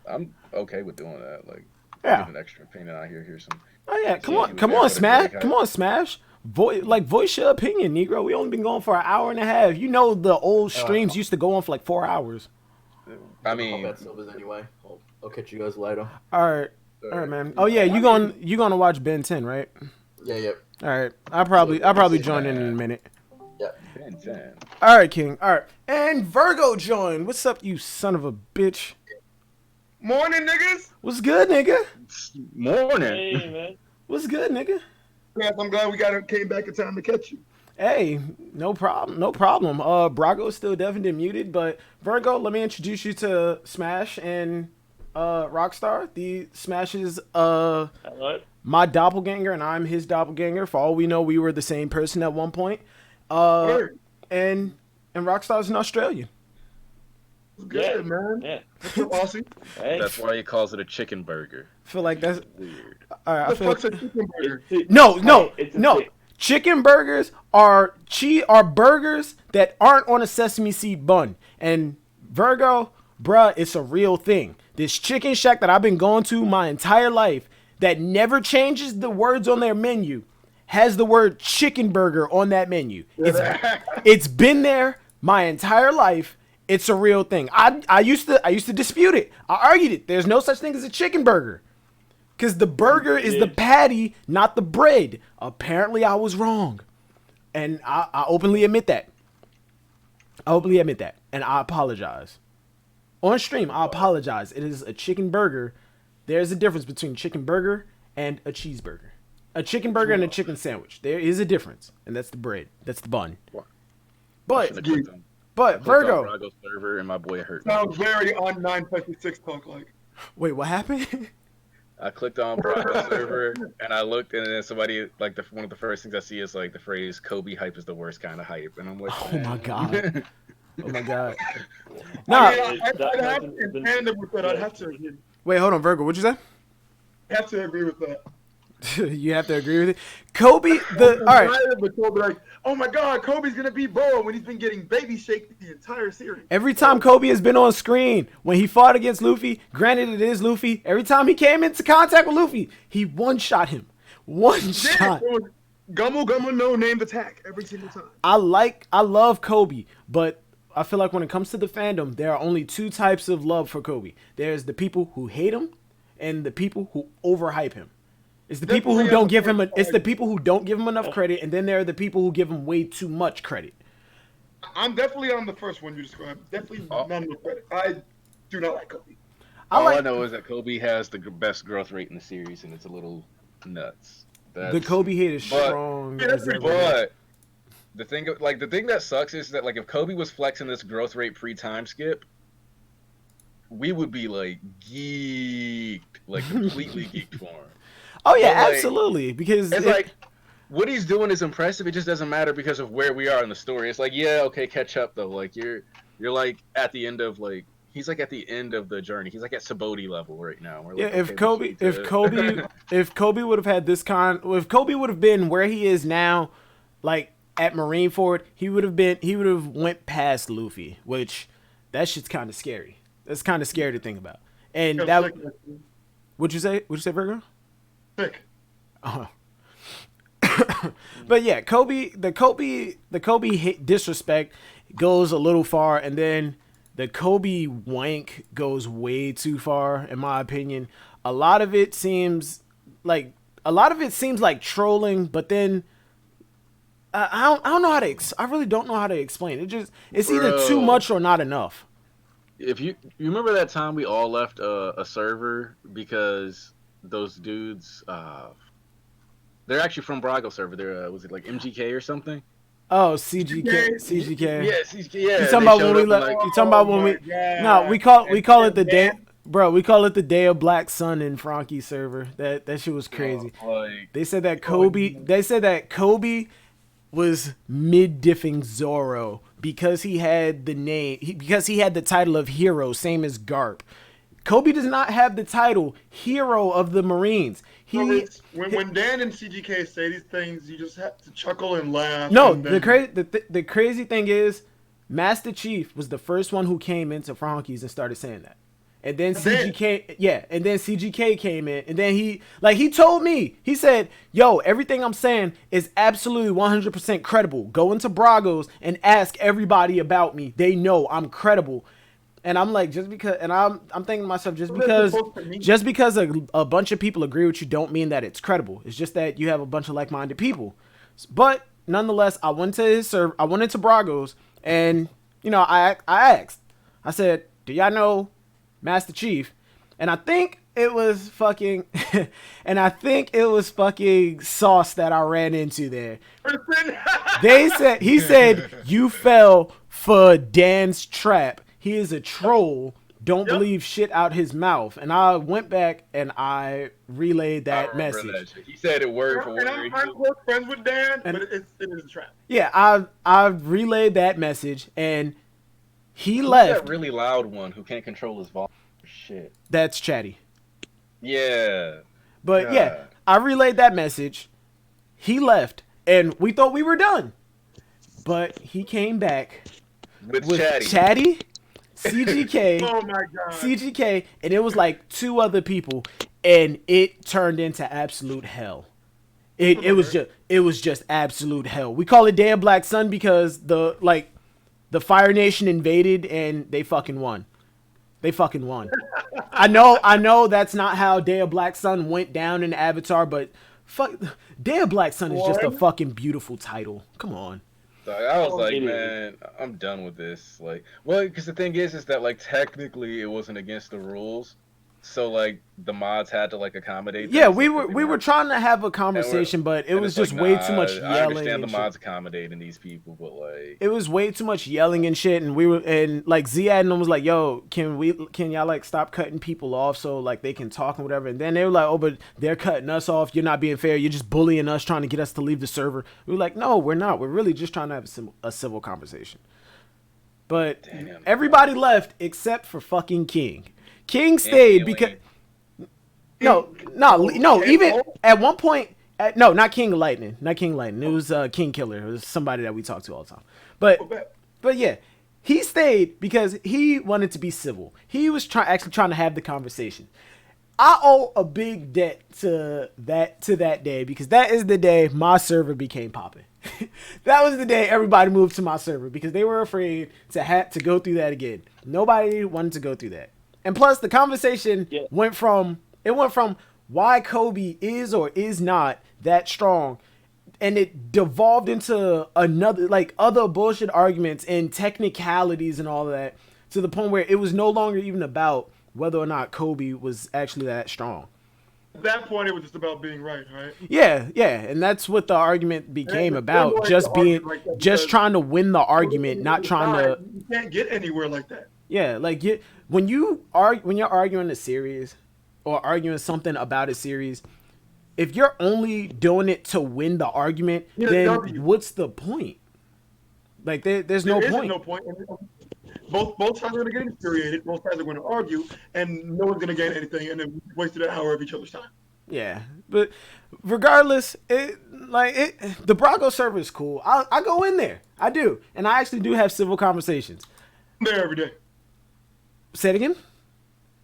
I'm okay with doing that. Like, yeah. Get an extra opinion out here. Here's some. Oh, yeah. Come on, Smash. Voice your opinion, Negro. We only been going for an hour and a half. You know the old streams used to go on for like 4 hours. I mean, combat Silvers anyway. I'll catch you guys later. All right, man. Oh yeah, you gonna watch Ben 10, right? Yeah. All right. I'll probably join in a minute. Yeah. 10. All right, King. All right. And Vergo joined. What's up, you son of a bitch? Morning, niggas. What's good, nigga? Morning. Hey, man. What's good, nigga? Yes, I'm glad we came back in time to catch you. Hey, no problem. No problem. Brago is still definitely muted, but Vergo, let me introduce you to Smash and Rockstar. The Smash is Hello. my doppelganger, and I'm his doppelganger. For all we know, we were the same person at one point. Word. And Rockstar's an Australian. It's good, man. Yeah. What's up, Aussie? Hey. That's why he calls it a chicken burger. I feel like that's Weird. all right. I The feel fuck's a chicken burger? no. It's a chick. Chicken burgers are burgers that aren't on a sesame seed bun. And Vergo, bruh, it's a real thing. This chicken shack that I've been going to my entire life that never changes the words on their menu has the word chicken burger on that menu. It's been there my entire life. It's a real thing. I used to dispute it. I argued it. There's no such thing as a chicken burger. Because the burger is the patty, not the bread. Apparently, I was wrong. And I openly admit that. And I apologize. On stream, I apologize. It is a chicken burger. There's a difference between chicken burger and a cheeseburger. A chicken burger and a chicken sandwich. There is a difference. And that's the bread. That's the bun. But Vergo. Brago server and my boy hurt. Sounds very on 956 talk like. Wait, what happened? I clicked on Brago server and I looked, and then somebody like one of the first things I see is like the phrase "Kobe hype is the worst kind of hype," and I'm like, Oh my god. Oh my god. Nah, Nah. I'd have to in tandem with that. I'd have to agree. Wait, hold on, Vergo. What'd you say? I have to agree with that. You have to agree with it. Kobe, all right. But Kobe, like, oh my God, Kobe's gonna be Bo when he's been getting baby shaked the entire series. Every time Kobe has been on screen, when he fought against Luffy, granted it is Luffy, every time he came into contact with Luffy, he one-shot him. One shot. It was Gummo no named attack every single time. I love Kobe, but I feel like when it comes to the fandom, there are only two types of love for Kobe. There's the people who hate him and the people who overhype him. It's the people who don't give him it's the people who don't give him enough credit, and then there are the people who give him way too much credit. I'm definitely on the first one you described. Definitely none of credit. I do not like Kobe. All I know is that Kobe has the best growth rate in the series, and it's a little nuts. The Kobe hate is strong. But the thing that sucks is that like if Kobe was flexing this growth rate pre-time skip, we would be like geeked, like completely geeked for him. Oh yeah, like, absolutely. Because it's like what he's doing is impressive. It just doesn't matter because of where we are in the story. It's like, yeah, okay, catch up though. Like you're like at the end of like he's like at the end of the journey. He's like at Saboti level right now. We're like, if Kobe would have had this if Kobe would have been where he is now, like at Marineford, he would have went past Luffy, which that shit's kind of scary. That's kind of scary to think about. And that what'd you say, Vergo? Sick. But yeah, the Kobe disrespect goes a little far, and then the Kobe wank goes way too far, in my opinion. A lot of it seems like trolling, but then I don't know how to. I really don't know how to explain it. It's either too much or not enough. If you remember that time we all left a server because those dudes, they're actually from Brago server. They're was it like MGK or something? Oh, CGK. Yeah, CGK. Yeah. You talking about when we left? You talking about when we? No, we call it the day, bro. We call it the Day of Black Sun in Frankie's server. That shit was crazy. They said that Kobe was mid-diffing Zoro because he had the title of hero, same as Garp. Kobe does not have the title hero of the Marines. When Dan and CGK say these things, you just have to chuckle and laugh. No, the crazy thing is, Master Chief was the first one who came into Frankie's and started saying that. And then CGK came in, and then he told me, he said, yo, everything I'm saying is absolutely 100% credible. Go into Brago's and ask everybody about me. They know I'm credible. And I'm like, I'm thinking to myself, That's supposed to mean. just because a bunch of people agree with you don't mean that it's credible. It's just that you have a bunch of like-minded people. But nonetheless, I went to Brago's, and I asked, I said, do y'all know Master Chief? And I think it was fucking, Sauce that I ran into there. He said, you fell for Dan's trap. He is a troll. Don't believe shit out his mouth. And I went back and I relayed that message. He said it word for word. And I'm close friends with Dan, but it is a trap. Yeah, I relayed that message, and he left. That really loud one who can't control his volume. Shit. That's Chatty. Yeah. But God. yeah, I relayed that message. He left, and we thought we were done. But he came back with Chatty, CGK, oh my God. CGK, and it was like 2 other people, and it turned into absolute hell. It was just absolute hell. We call it Day of Black Sun because the Fire Nation invaded and they fucking won. I know that's not how Day of Black Sun went down in Avatar, but fuck, Day of Black Sun is just a fucking beautiful title. Come on. I was like, man, I'm done with this. Like, well, because the thing is that like technically it wasn't against the rules, so like the mods had to like accommodate. Yeah, we were trying to have a conversation, but it was just way too much yelling. I understand the mods accommodating these people, but like it was way too much yelling and shit. And like Ziad was like, "Yo, can y'all like stop cutting people off so like they can talk and whatever?" And then they were like, "Oh, but they're cutting us off. You're not being fair. You're just bullying us, trying to get us to leave the server." We were like, "No, we're not. We're really just trying to have a civil conversation." But everybody left except for fucking King. King stayed because no. Even at one point, not King of Lightning. It was King Killer. It was somebody that we talked to all the time. But yeah, he stayed because he wanted to be civil. He was trying to have the conversation. I owe a big debt to that day because that is the day my server became popping. That was the day everybody moved to my server because they were afraid to go through that again. Nobody wanted to go through that. And plus, the conversation went from why Koby is or is not that strong, and it devolved into other bullshit arguments and technicalities and all of that, to the point where it was no longer even about whether or not Koby was actually that strong. At that point, it was just about being right? Yeah, and that's what the argument became about, just trying to win the argument, not trying to. You can't get anywhere like that. Yeah, like when you're arguing a series or arguing something about a series, if you're only doing it to win the argument, then what's the point? Like there's no point. No point. Both sides are going to get infuriated. Both sides are going to argue, and no one's going to gain anything, and then wasted an hour of each other's time. Yeah, but regardless, the Brago server is cool. I go in there, I do, and I actually do have civil conversations. I'm there every day. Say it again.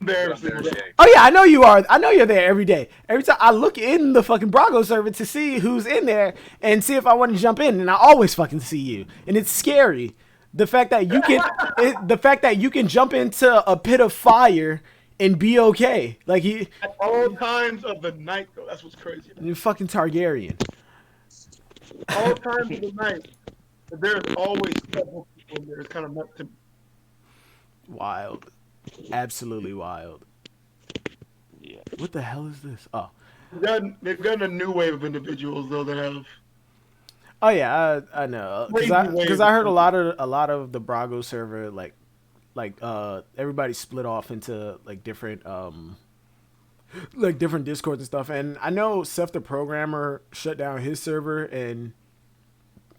There every day. Oh yeah, I know you are. I know you're there every day. Every time I look in the fucking Brago server to see who's in there and see if I want to jump in, and I always fucking see you, and it's scary. The fact that you can jump into a pit of fire and be okay, like at all times of the night, though. That's what's crazy. You're fucking Targaryen. All times of the night, there's always several people in there. It's kind of nuts to me. Wild. Absolutely wild. Yeah. What the hell is this? Oh. They've gotten a new wave of individuals though that have. Oh yeah, I know. Because I heard a lot of the Brago server like everybody split off into different Discords and stuff. And I know Seth the programmer shut down his server, and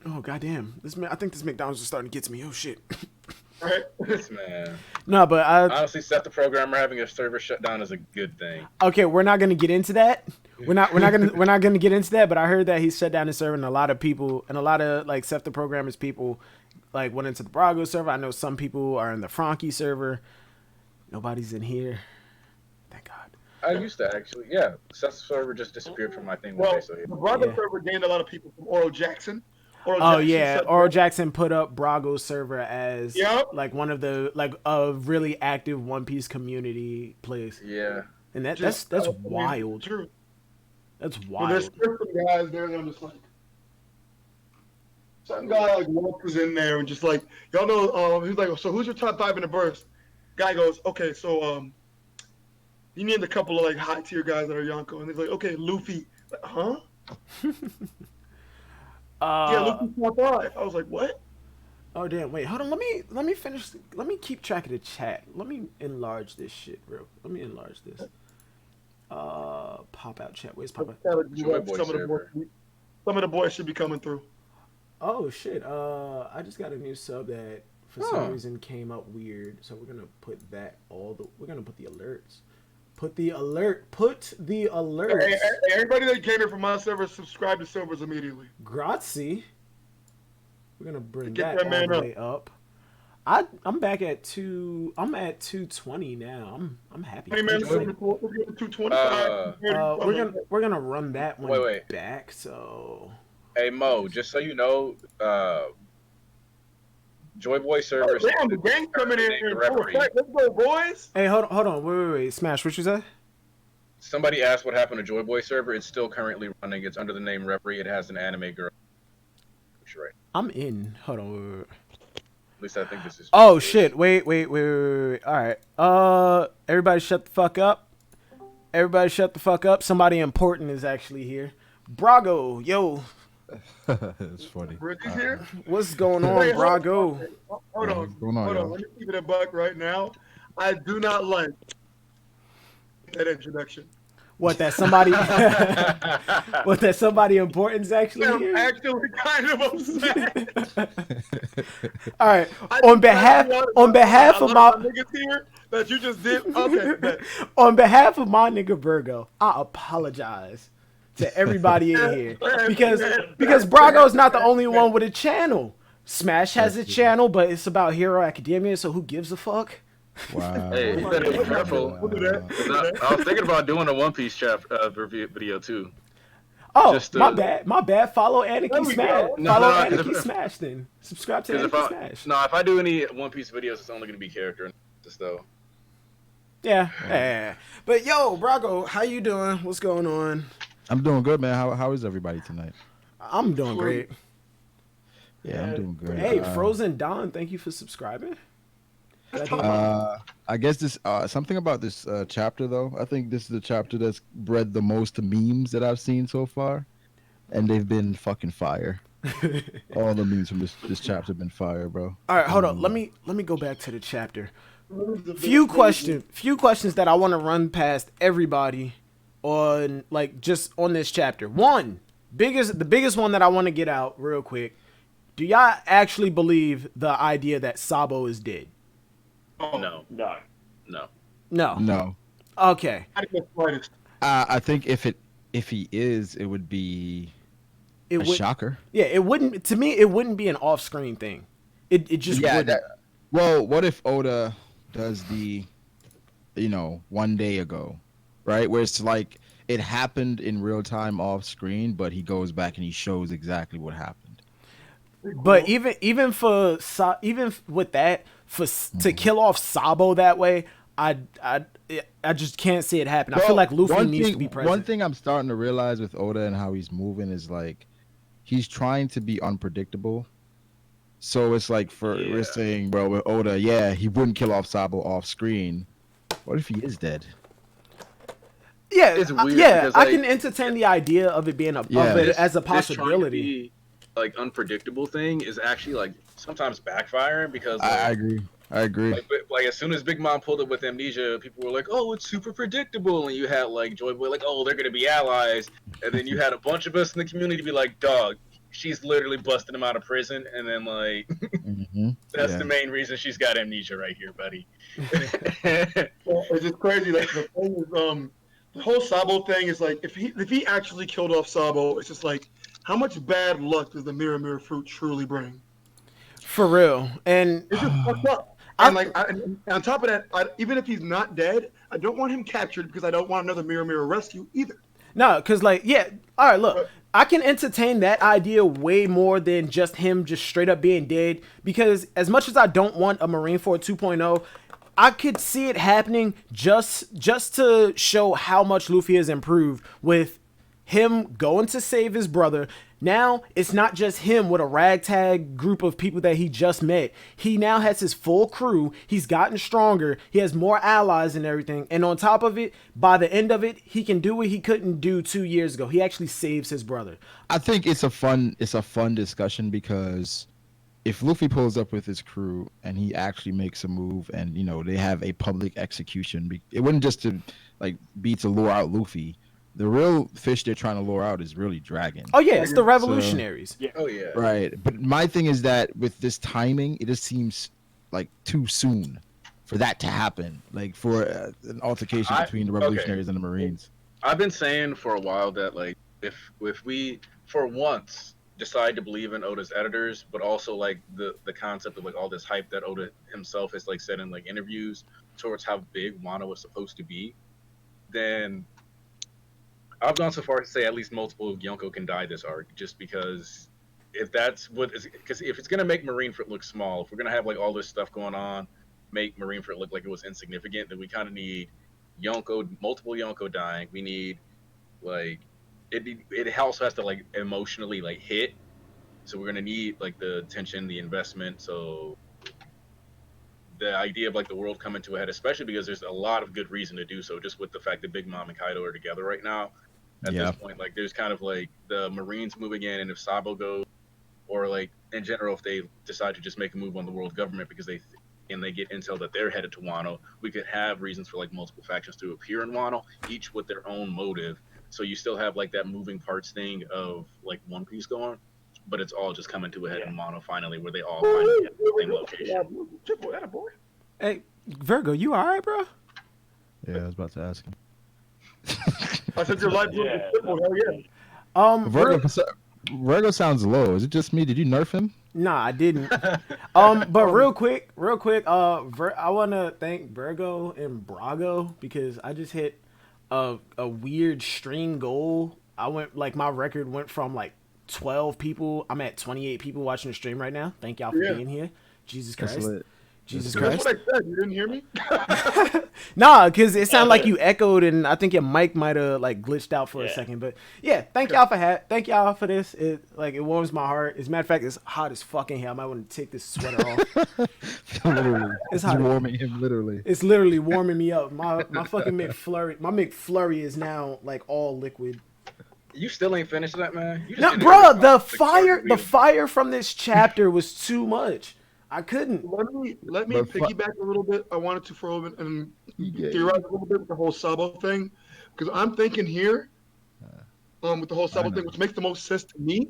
oh goddamn, I think this McDonald's is starting to get to me. Oh shit. Right. This man. No, but honestly, Seth the programmer having a server shut down is a good thing. Okay, we're not gonna get into that. We're not gonna get into that. But I heard that he shut down his server, and a lot of people, and a lot of Seth the programmer's people, went into the Brago server. I know some people are in the Frankie server. Nobody's in here. Thank God. I used to actually, Seth's server just disappeared from my thing. Well, the Brago server gained a lot of people from Oral Jackson. Oh yeah, Oral Jackson put up Brago's server as Yep. like one of the like a really active One Piece community place. Yeah. And Just, that's I mean, wild. true. That's When there's wild. some guys there, and I'm just like, some guy like walks in there and just like, y'all know, he's like, so who's your top 5 in the burst? Guy goes, okay, so you named a couple of like high tier guys that are Yonko, and he's like, okay, Luffy, like, huh? Yeah, Luffy's top 5. I was like, what? Oh damn! Wait, hold on. Let me finish. Let me keep track of the chat. Let me enlarge this shit, real. Let me enlarge this. Pop out chat. Where's pop out? Some of the boys should be coming through. Oh shit! I just got a new sub that for some reason came up weird. So we're gonna put that we're gonna put the alerts. Put the alerts. Hey, everybody that came in from my server, subscribe to servers immediately. Grazie. We're gonna bring Get that all man the way up. I'm back at 2. I'm at 220 now. I'm happy. Hey man, 225. We're gonna run that one Wait. back. So. Hey Mo, just so you know, Joy Boy server. Damn, the gang's coming in here. Let's go, boys. Hey, hold on. Wait. Smash, what you say? Somebody asked what happened to Joy Boy server. It's still currently running. It's under the name Reverie. It has an anime girl. Right. I'm in. Hold on. Wait. At least I think this is. Oh shit! Wait. All right. Everybody, shut the fuck up. Everybody, shut the fuck up. Somebody important is actually here. Brago, yo. It's funny. Bridget's here. What's going on, Brago? Hold on. Let me keep it a buck right now. I do not like that introduction. What, that somebody? What, that somebody important is actually here? I'm actually kind of upset. All right. On behalf of my niggas here that you just did. Okay. On behalf of my nigga Vergo, I apologize to everybody in here because Brago is not the only one with a channel. Smash has a channel, but it's about Hero Academia, so who gives a fuck? Wow. Hey, you better be careful. I was thinking about doing a One Piece review video too. Oh, my bad. Follow Anarchy Smash. Follow Anarchy Smash then. Subscribe to Anarchy Smash. No, if I do any One Piece videos, it's only going to be character analysis though. Yeah. But yo, Brago, how you doing? What's going on? I'm doing good, man. How is everybody tonight? I'm doing great. Yeah, I'm doing good. Hey, Frozen Dawn, thank you for subscribing. I guess this something about this chapter though. I think this is the chapter that's bred the most memes that I've seen so far, and they've been fucking fire. All the memes from this chapter have been fire, bro. All right, hold on. Let me go back to the chapter. Few questions that I want to run past everybody on just on this chapter. The biggest one that I want to get out real quick. Do y'all actually believe the idea that Sabo is dead? No. Okay. I think if he is, it would be a shocker. Yeah, it wouldn't. To me, it wouldn't be an off-screen thing. It just wouldn't. Well, what if Oda does the, 1 day ago, right? Where it's like it happened in real time off screen, but he goes back and he shows exactly what happened. But even with that, to kill off Sabo that way, I just can't see it happen. I feel like Luffy needs to be present. One thing I'm starting to realize with Oda and how he's moving is like he's trying to be unpredictable. So it's like we're saying, bro, with Oda, he wouldn't kill off Sabo off screen. What if he is dead? Yeah, it's weird I can entertain the idea of it being as a possibility. Unpredictable thing is actually sometimes backfiring because I agree. Like as soon as Big Mom pulled up with amnesia, people were like, "Oh, it's super predictable," and you had Joy Boy "Oh, they're gonna be allies," and then you had a bunch of us in the community be like, "Dog, she's literally busting him out of prison," and then that's the main reason she's got amnesia right here, buddy. It's just crazy. Like the thing is, the whole Sabo thing is like if he actually killed off Sabo, it's just like how much bad luck does the mirror fruit truly bring? For real, and it's just fucked up. And on top of that, even if he's not dead, I don't want him captured because I don't want another mirror rescue either. No, because all right, look, I can entertain that idea way more than just him just straight up being dead, because as much as I don't want a Marineford 2.0, I could see it happening just to show how much Luffy has improved with him going to save his brother. Now it's not just him with a ragtag group of people that he just met. He now has his full crew. He's gotten stronger. He has more allies and everything. And on top of it, by the end of it, he can do what he couldn't do 2 years ago. He actually saves his brother. I think it's a fun discussion, because if Luffy pulls up with his crew and he actually makes a move, and you know they have a public execution, it wouldn't just be to lure out Luffy. The real fish they're trying to lure out is really Dragon. Oh yeah, it's the revolutionaries. Yeah. Oh yeah. Right. But my thing is that with this timing, it just seems like too soon for that to happen. Like for an altercation between the revolutionaries and the Marines. I've been saying for a while that like if we for once decide to believe in Oda's editors, but also like the concept of like all this hype that Oda himself has like said in like interviews towards how big Wano was supposed to be, then I've gone so far to say at least multiple Yonko can die this arc, just because if that's what is, because if it's gonna make Marineford look small, if we're gonna have like all this stuff going on, make Marineford look like it was insignificant, then we kind of need multiple Yonko dying. We need like it also has to like emotionally like hit, so we're gonna need like the tension, the investment. So the idea of like the world coming to a head, especially because there's a lot of good reason to do so, just with the fact that Big Mom and Kaido are together right now. At this point, like there's kind of like the Marines moving in, and if Sabo goes, or like in general, if they decide to just make a move on the world government because they get intel that they're headed to Wano, we could have reasons for like multiple factions to appear in Wano, each with their own motive. So you still have like that moving parts thing of like One Piece going, but it's all just coming to a head in Wano finally, where they all finally get the same location. Hey, Vergo, you all right, bro? Yeah, I was about to ask him. I said your life was triple. Hell yeah. Vergo sounds low. Is it just me? Did you nerf him? Nah, I didn't. But real quick, I want to thank Virgo and Brago, because I just hit a weird stream goal. My record went from like 12 people. I'm at 28 people watching the stream right now. Thank y'all for being here. Jesus Christ. Jesus Christ. That's what I said. You didn't hear me? Nah, because it sounded like you echoed, and I think your mic might have like glitched out for a second. But yeah, thank y'all for this. It warms my heart. As a matter of fact, it's hot as fucking here. I might want to take this sweater off. Literally. It's hot. Warming him, literally. It's literally warming me up. My fucking McFlurry is now like all liquid. You still ain't finished that, man? No, bro, the fire from this chapter was too much. I couldn't. Let me piggyback a little bit. I wanted to throw in and theorize a little bit with the whole Sabo thing, because I'm thinking here, with the whole Sabo thing, which makes the most sense to me,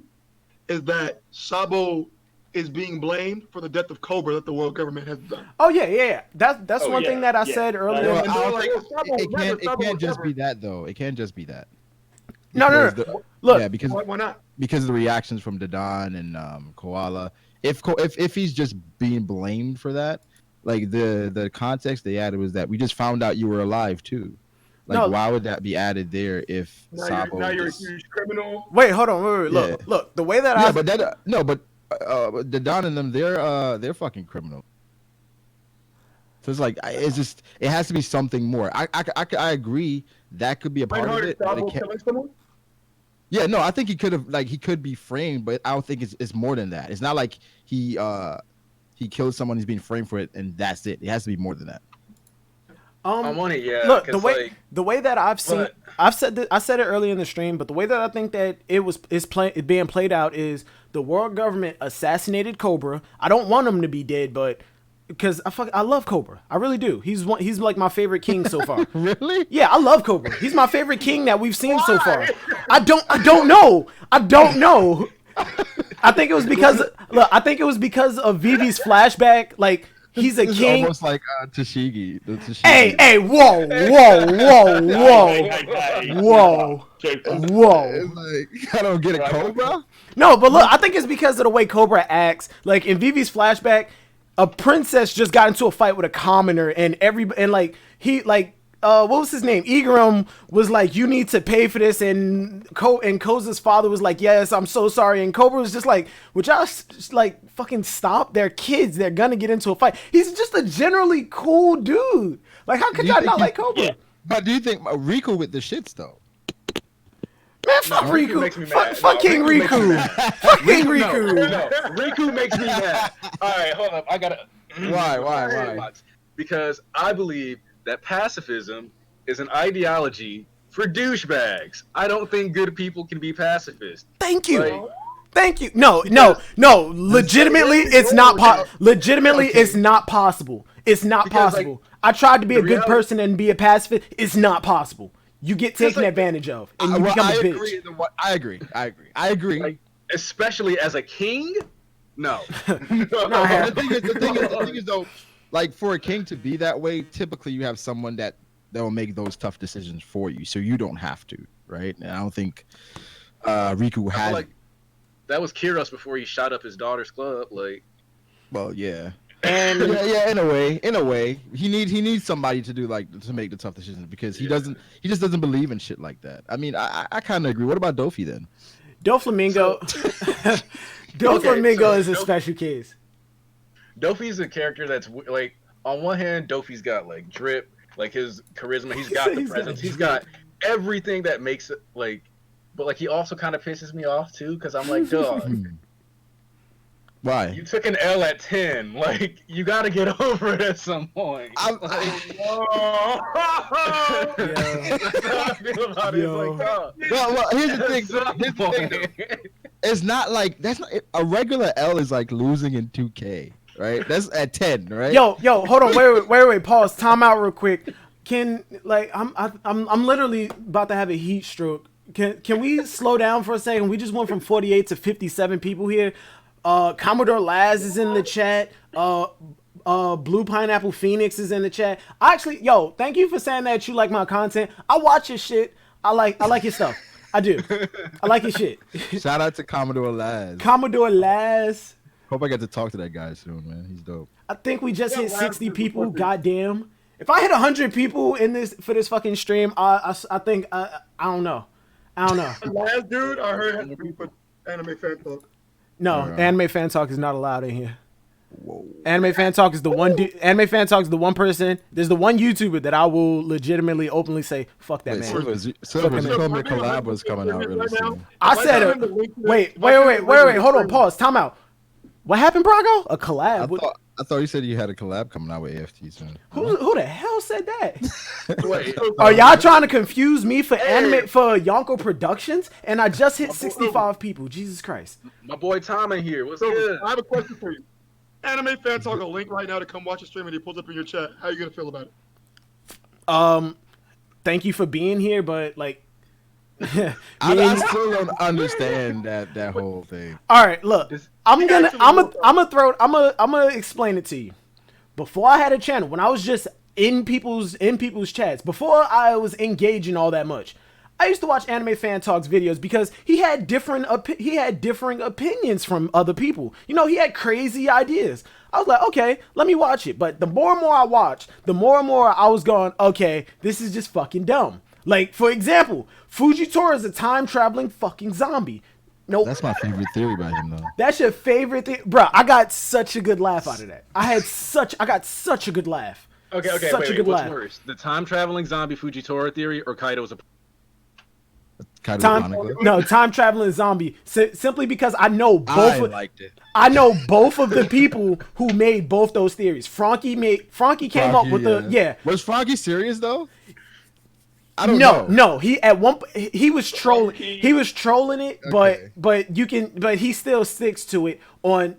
is that Sabo is being blamed for the death of Cobra that the world government has done. Oh yeah. That's one thing that I said earlier. It can't just be that though. It can't just be that. No. Look, yeah, because why not? Because of the reactions from Dadan and Koala. If he's just being blamed for that, like the context they added was that we just found out you were alive too. Like, why would that be added there if Sabo? Now you're a huge criminal. Wait, hold on. Wait. Look. The way that but Dadan and them, they're fucking criminal. So it's like it has to be something more. I agree that could be a part of it. Yeah, no, I think he could be framed, but I don't think it's more than that. It's not like he killed someone, he's being framed for it, and that's it. It has to be more than that. I want it, yeah. Look, the way that I said it earlier in the stream, but the way that I think that it's being played out is the world government assassinated Cobra. I don't want him to be dead, but because I love Cobra. I really do. He's like my favorite king so far. Really? Yeah, I love Cobra. He's my favorite king that we've seen so far. I don't know. I think it was because of Vivi's flashback. Like, he's a king. Almost like Tashigi. Hey, whoa. It's like, I don't get it, Cobra? No, but look, I think it's because of the way Cobra acts. Like, in Vivi's flashback, a princess just got into a fight with a commoner, and what was his name? Igaram was like, you need to pay for this, and Koza's father was like, yes, I'm so sorry, and Cobra was just like, would y'all just like fucking stop? They're kids, they're gonna get into a fight. He's just a generally cool dude. Like, how could y'all not like Cobra? Yeah. But do you think Riku with the shits though? Man, fuck Riku. makes me Fuck mad. King Riku. Fuck King Riku. No, Riku makes me mad. All right, hold up. I gotta. Why? Because I believe that pacifism is an ideology for douchebags. I don't think good people can be pacifists. Thank you. Like, Thank you. No. Legitimately, it's not. Legitimately, it's not possible. It's not Because, possible. like, I tried to be a good reality- person and be a pacifist. It's not possible. You get taken advantage of, and you become a bitch. I agree. Like, especially as a king. No. The thing is though, like for a king to be that way, typically you have someone that will make those tough decisions for you, so you don't have to, right? And I don't think Riku had. Like, that was Kiros before he shot up his daughter's club. Like, Well, yeah. And Yeah, in a way, he needs somebody to do to make the tough decisions because he just doesn't believe in shit like that. I mean, I kind of agree. What about Dofi then? Doflamingo, Doflamingo is a special case. Dofi's a character that's like, on one hand, Dofi's got like drip, like his charisma. He's got the presence. He's got everything that makes it like, but like he also kind of pisses me off too because I'm like, dog. Why? You took an L at 10. Like, you got to get over it at some point. That's how I feel about it. It's like, dog. Well, here's the thing. It's not like a regular L is like losing in 2K, right? That's at 10, right? Yo, hold on, wait, pause, time out real quick. I'm literally about to have a heat stroke. Can we slow down for a second? We just went from 48 to 57 people here. Commodore Laz is in the chat. Blue Pineapple Phoenix is in the chat. Actually, thank you for saying that you like my content. I watch your shit. I like your stuff. I do. I like your shit. Shout out to Commodore Laz. Commodore Laz. Hope I get to talk to that guy soon, man. He's dope. I think we just hit 60 people. Goddamn. If I hit 100 people in this fucking stream, I think I don't know. Last dude I heard had to be put anime fan talk. No, Anime Fan Talk is not allowed in here. Whoa. Anime Fan Talk is the one. Anime Fan Talk is the one person. There's the one YouTuber that I will legitimately, openly say, "Fuck that man." Silver, you told me a collab was coming out really soon. I said it. Wait. Hold on. Pause. Time out. What happened, Brago? A collab? I thought you said you had a collab coming out with AFT soon. Who the hell said that? Wait. Are y'all trying to confuse me for Yonko Productions? And I just hit 65 people. Jesus Christ. My boy Tom in here. What's So, good? I have a question for you. Anime Fan Talk, a link right now to come watch a stream and he pulls up in your chat. How are you gonna feel about it? Thank you for being here, but like I still don't understand that whole thing. All right, look. I'm gonna explain it to you. Before I had a channel, when I was just in people's chats, before I was engaging all that much, I used to watch Anime Fan Talk's videos because he had differing opinions from other people. You know, he had crazy ideas. I was like, okay, let me watch it. But the more and more I watched, the more and more I was going, okay, this is just fucking dumb. Like, for example, Fujitora is a time-traveling fucking zombie. Nope. That's my favorite theory by him, though. That's your favorite thing? Bro, I got such a good laugh out of that. I got such a good laugh. Okay, wait, what's worse? The time-traveling zombie Fujitora theory or Kaido's time-traveling zombie. Simply because I know both. I liked it. I know both of the people who made both those theories. Frankie came up with Was Frankie serious though? I don't know. No, he was trolling. He was trolling it, okay. but he still sticks to it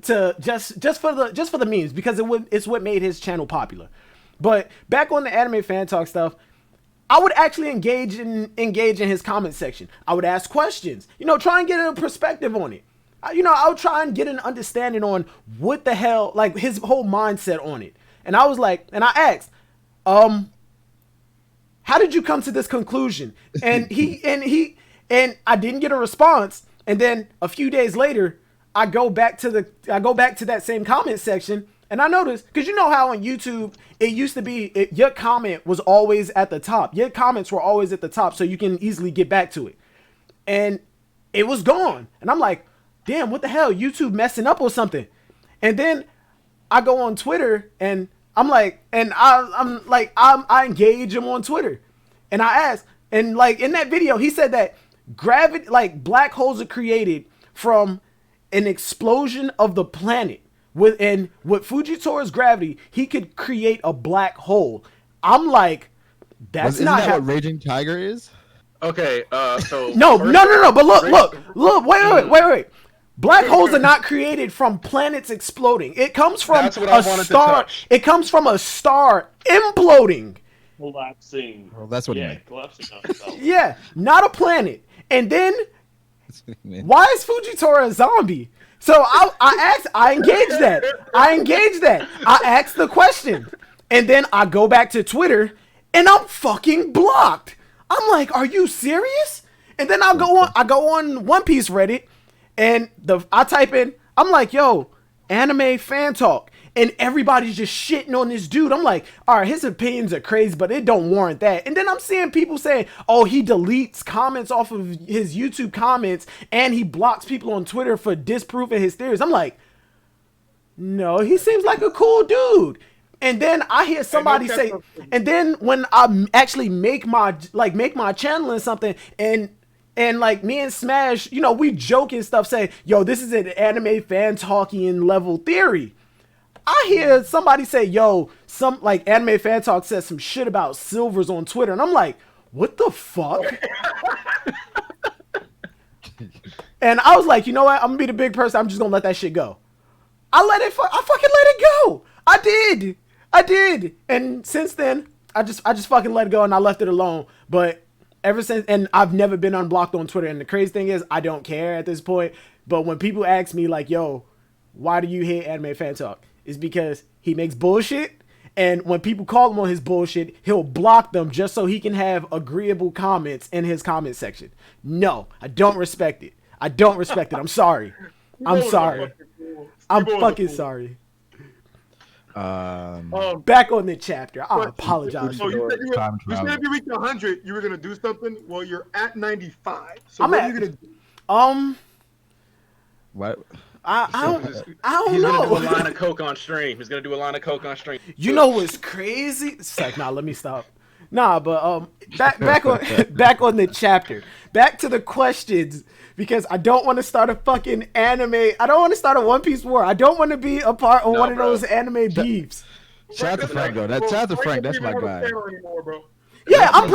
just for the memes because it's what made his channel popular. But back on the Anime Fan Talk stuff, I would actually engage in his comment section. I would ask questions, try and get a perspective on it. I would try and get an understanding on what the hell, like his whole mindset on it. And I was like, and I asked, how did you come to this conclusion? And I didn't get a response. And then a few days later, I go back to that same comment section And I noticed, because you know how on YouTube, it used to be, your comment was always at the top. Your comments were always at the top so you can easily get back to it. And it was gone. And I'm like, damn, what the hell? YouTube messing up or something. And then I go on Twitter and I'm like, and I engage him on Twitter. And I ask, and like in that video, he said that gravity, like black holes are created from an explosion of the planet. With Fujitora's gravity, he could create a black hole. I'm like, that's not what Raging Tiger is. Okay, so no. But look, wait. Black holes are not created from planets exploding. It comes from a star. It comes from a star imploding. Collapsing. Well, that's what he yeah, meant. collapsing on itself. Yeah, not a planet. And then, why is Fujitora a zombie? So I engage that. I asked the question. And then I go back to Twitter and I'm fucking blocked. I'm like, are you serious? And then I go on One Piece Reddit and I type in, I'm like, yo, anime fan talk. And everybody's just shitting on this dude. I'm like, all right, his opinions are crazy, but it don't warrant that. And then I'm seeing people saying, oh, he deletes comments off of his YouTube comments and he blocks people on Twitter for disproving his theories. I'm like, no, he seems like a cool dude. And then I hear somebody say, and then when I actually make my channel and something, and like me and Smash, you know, we joke and stuff, say, yo, this is an anime fan talking level theory. I hear somebody say, yo, some like anime fan talk says some shit about silvers on Twitter. And I'm like, what the fuck? And I was like, you know what? I'm gonna be the big person. I'm just gonna let that shit go. I fucking let it go. I did. And since then, I just fucking let it go and I left it alone. But ever since, and I've never been unblocked on Twitter. And the crazy thing is, I don't care at this point. But when people ask me like, yo, why do you hate anime fan talk? It's because he makes bullshit. And when people call him on his bullshit, he'll block them just so he can have agreeable comments in his comment section. No, I don't respect it. I'm sorry. I'm fucking sorry. Back on the chapter. I apologize. So you said if you reach 100, you were gonna do something. Well, you're at 95. So what are you gonna do? What? I don't He's know. gonna do a line of coke on stream. You know what's crazy? It's like, nah, let me stop. Nah, but back on the chapter. Back to the questions, because I don't want to start a fucking anime. I don't want to start a One Piece war. I don't want to be a part of one of those anime beefs. Shout out to Frank though. Shout out to Frank. That's my guy. Yeah, I'm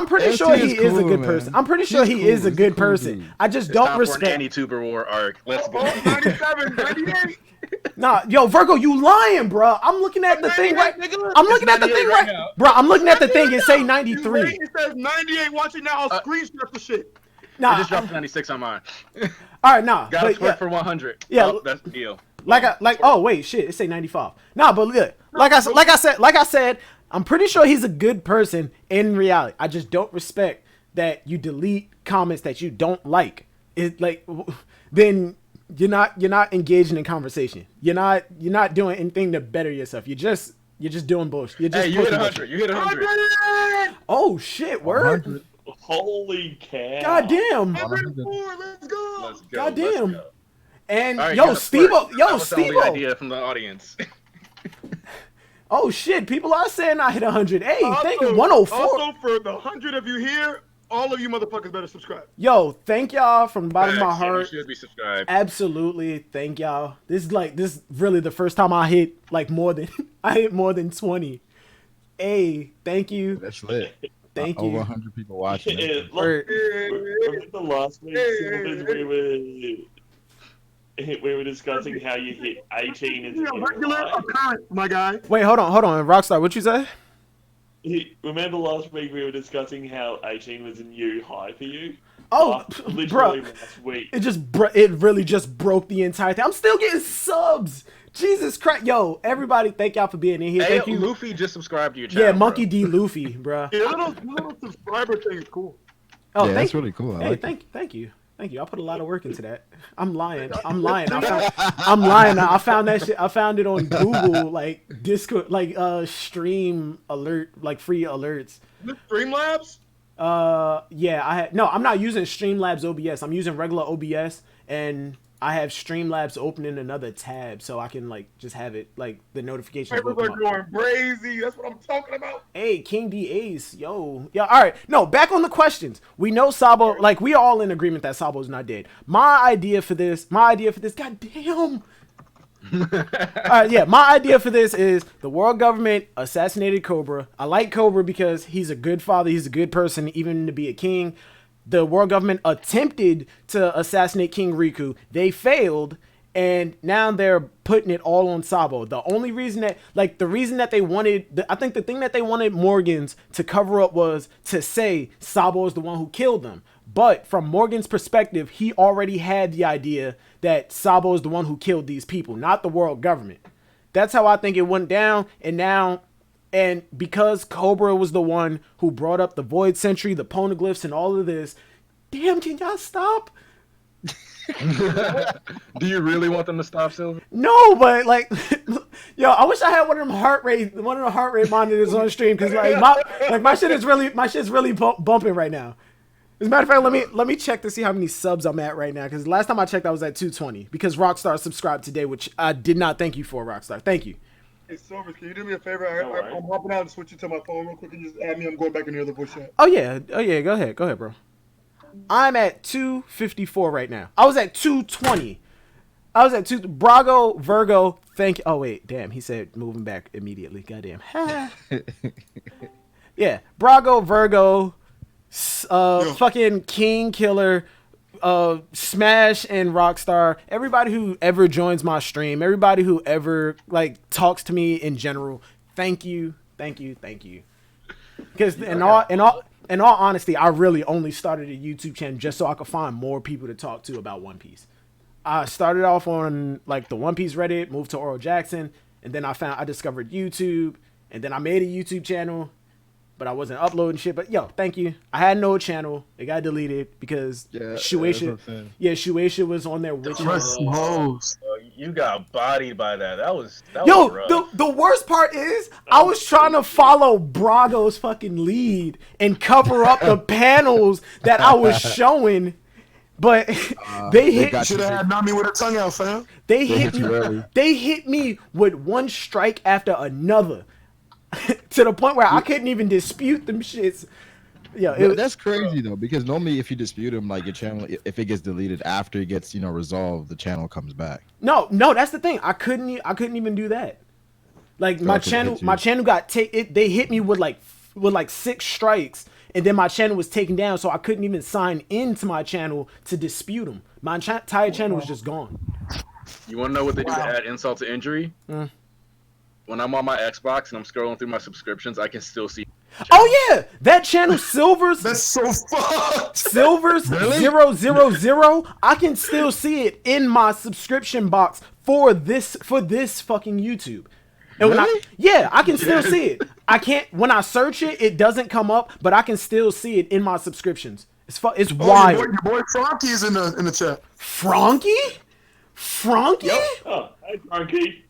pretty sure he is a good person. I'm pretty sure he is a good person. I just don't respect. It's time for an anti-tuber war arc. Let's go. 97, 98. Nah, yo, Vergo, you lying, bro. I'm looking at the thing right. I'm looking at the thing right, bro. I'm looking at the thing. It say 93. It says 98. Watching now. I'll screenshot the shit. Nah, I just dropped 96 on mine. All right, nah. Got to split for 100. Yeah, oh, that's the deal. Oh wait, shit. It say 95. Nah, but look, like I said, I'm pretty sure he's a good person in reality. I just don't respect that you delete comments that you don't like. It like then you're not engaging in conversation. You're not doing anything to better yourself. You're just doing bullshit. You're just you hit 100. You hit 100. Oh shit, word. 100. Holy cow. God damn. Let's go. God damn. And right, yo, Steve-O, the idea from the audience. Oh shit, people are saying I hit 100. Hey, Also, thank you. 104. Also, for the 100 of you here, all of you motherfuckers better subscribe. Yo, thank y'all from the bottom of my You heart. should be subscribed. Absolutely, thank y'all. This is really the first time I hit like more than 20. Hey, thank you. That's lit. Thank you. Over 100 people watching. Remember the last week we were discussing how you hit 18 as a regular occurrence, my guy. Wait, hold on, Rockstar. What you say? Remember last week we were discussing how 18 was a new high for you? Oh, literally bro, last week. it really just broke the entire thing. I'm still getting subs. Jesus Christ, yo, everybody, thank y'all for being in here. Hey, thank you. Luffy just subscribed to your channel. Yeah, Monkey D. Luffy, bro. Yeah, little subscriber thing is cool. Oh, yeah, that's really cool. I hey, like thank you. Thank you. I put a lot of work into that. I'm lying. I'm lying. I'm lying. I found that shit. I found it on Google, like Discord, like stream alert, like free alerts. Streamlabs? Yeah. I'm not using Streamlabs OBS. I'm using regular OBS, and I have Streamlabs open in another tab, so I can like just have it like the notifications. Papers are going crazy. That's what I'm talking about. Hey, King D Ace, yo, yeah. All right, no, back on the questions. We know Sabo, like we all in agreement that Sabo's not dead. My idea for this, god damn. Yeah, my idea for this is the world government assassinated Cobra. I like Cobra because he's a good father, he's a good person, even to be a king. The world government attempted to assassinate King Riku. They failed, and now they're putting it all on Sabo. The only reason that, like, the reason that they wanted, I think the thing that they wanted Morgan's to cover up was to say Sabo is the one who killed them. But from Morgan's perspective, he already had the idea that Sabo is the one who killed these people, not the world government. That's how I think it went down, and because Cobra was the one who brought up the Void Sentry, the Poneglyphs, and all of this, damn, can y'all stop? Do you really want them to stop, Silver? No, but like, yo, I wish I had one of the heart rate monitors on stream, because like my shit's really bumping right now. As a matter of fact, let me check to see how many subs I'm at right now, because last time I checked I was at 220, because Rockstar subscribed today, which I did not thank you for, Rockstar. Thank you. Hey, Silvers, can you do me a favor? I'm hopping out and switching to my phone real quick and just add me. I'm going back into the other voice chat. Oh yeah. Go ahead, bro. I'm at 254 right now. I was at 220. Brago, Vergo. Thank you. Oh wait, damn. He said moving back immediately. Goddamn. Yeah, Brago, Vergo, fucking King Killer, Smash, and Rockstar. Everybody who ever joins my stream, everybody who ever like talks to me in general, thank you. Because in all honesty, I really only started a YouTube channel just so I could find more people to talk to about One Piece. I started off on like the One Piece Reddit, moved to Oral Jackson, and then I discovered YouTube, and then I made a YouTube channel, but I wasn't uploading shit. But yo, thank you. I had no channel. It got deleted because Shueisha was on there with you got bodied by that. That was rough. The worst part is I was trying to follow Brago's fucking lead and cover up the panels that I was showing, but they hit. Should have had Nami with her tongue out, fam. They hit me with one strike after another, to the point where I couldn't even dispute them shits. Yeah, that's crazy though, because normally if you dispute them, like your channel, if it gets deleted after it gets resolved, the channel comes back. No, that's the thing. I couldn't even do that. Like my channel got they hit me with like 6 strikes, and then my channel was taken down, so I couldn't even sign into my channel to dispute them. My entire channel was just gone. You want to know what they do to add insult to injury? When I'm on my Xbox and I'm scrolling through my subscriptions, I can still see. Oh yeah, that channel Silvers. That's so fucked. Silvers really? 000. I can still see it in my subscription box for this fucking YouTube. And really? I can still see it. I can't when I search it, it doesn't come up, but I can still see it in my subscriptions. It's wild. Your boy Frankie is in the chat. Frankie? Yep. Oh, hey Frankie.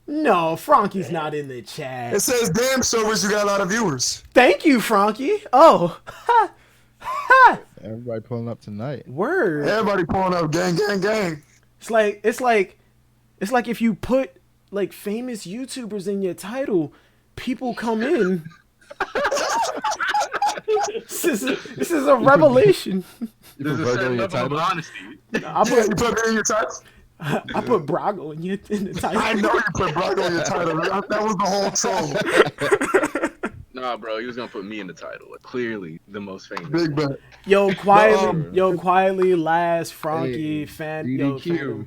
No, Frankie's not in the chat. It says, damn, Silvers, you got a lot of viewers. Thank you, Frankie. Oh. Everybody pulling up tonight. Word. Everybody pulling up. Gang, gang, gang. It's like if you put like famous YouTubers in your title, people come in. This is a revelation. This is a level of honesty. You put me in your title? I put Brago in the title. I know you put Brago in your title. That was the whole troll. Nah, bro, he was gonna put me in the title. Clearly, the most famous. Big bet. Yo, quietly, last Frankie fan. DDQ.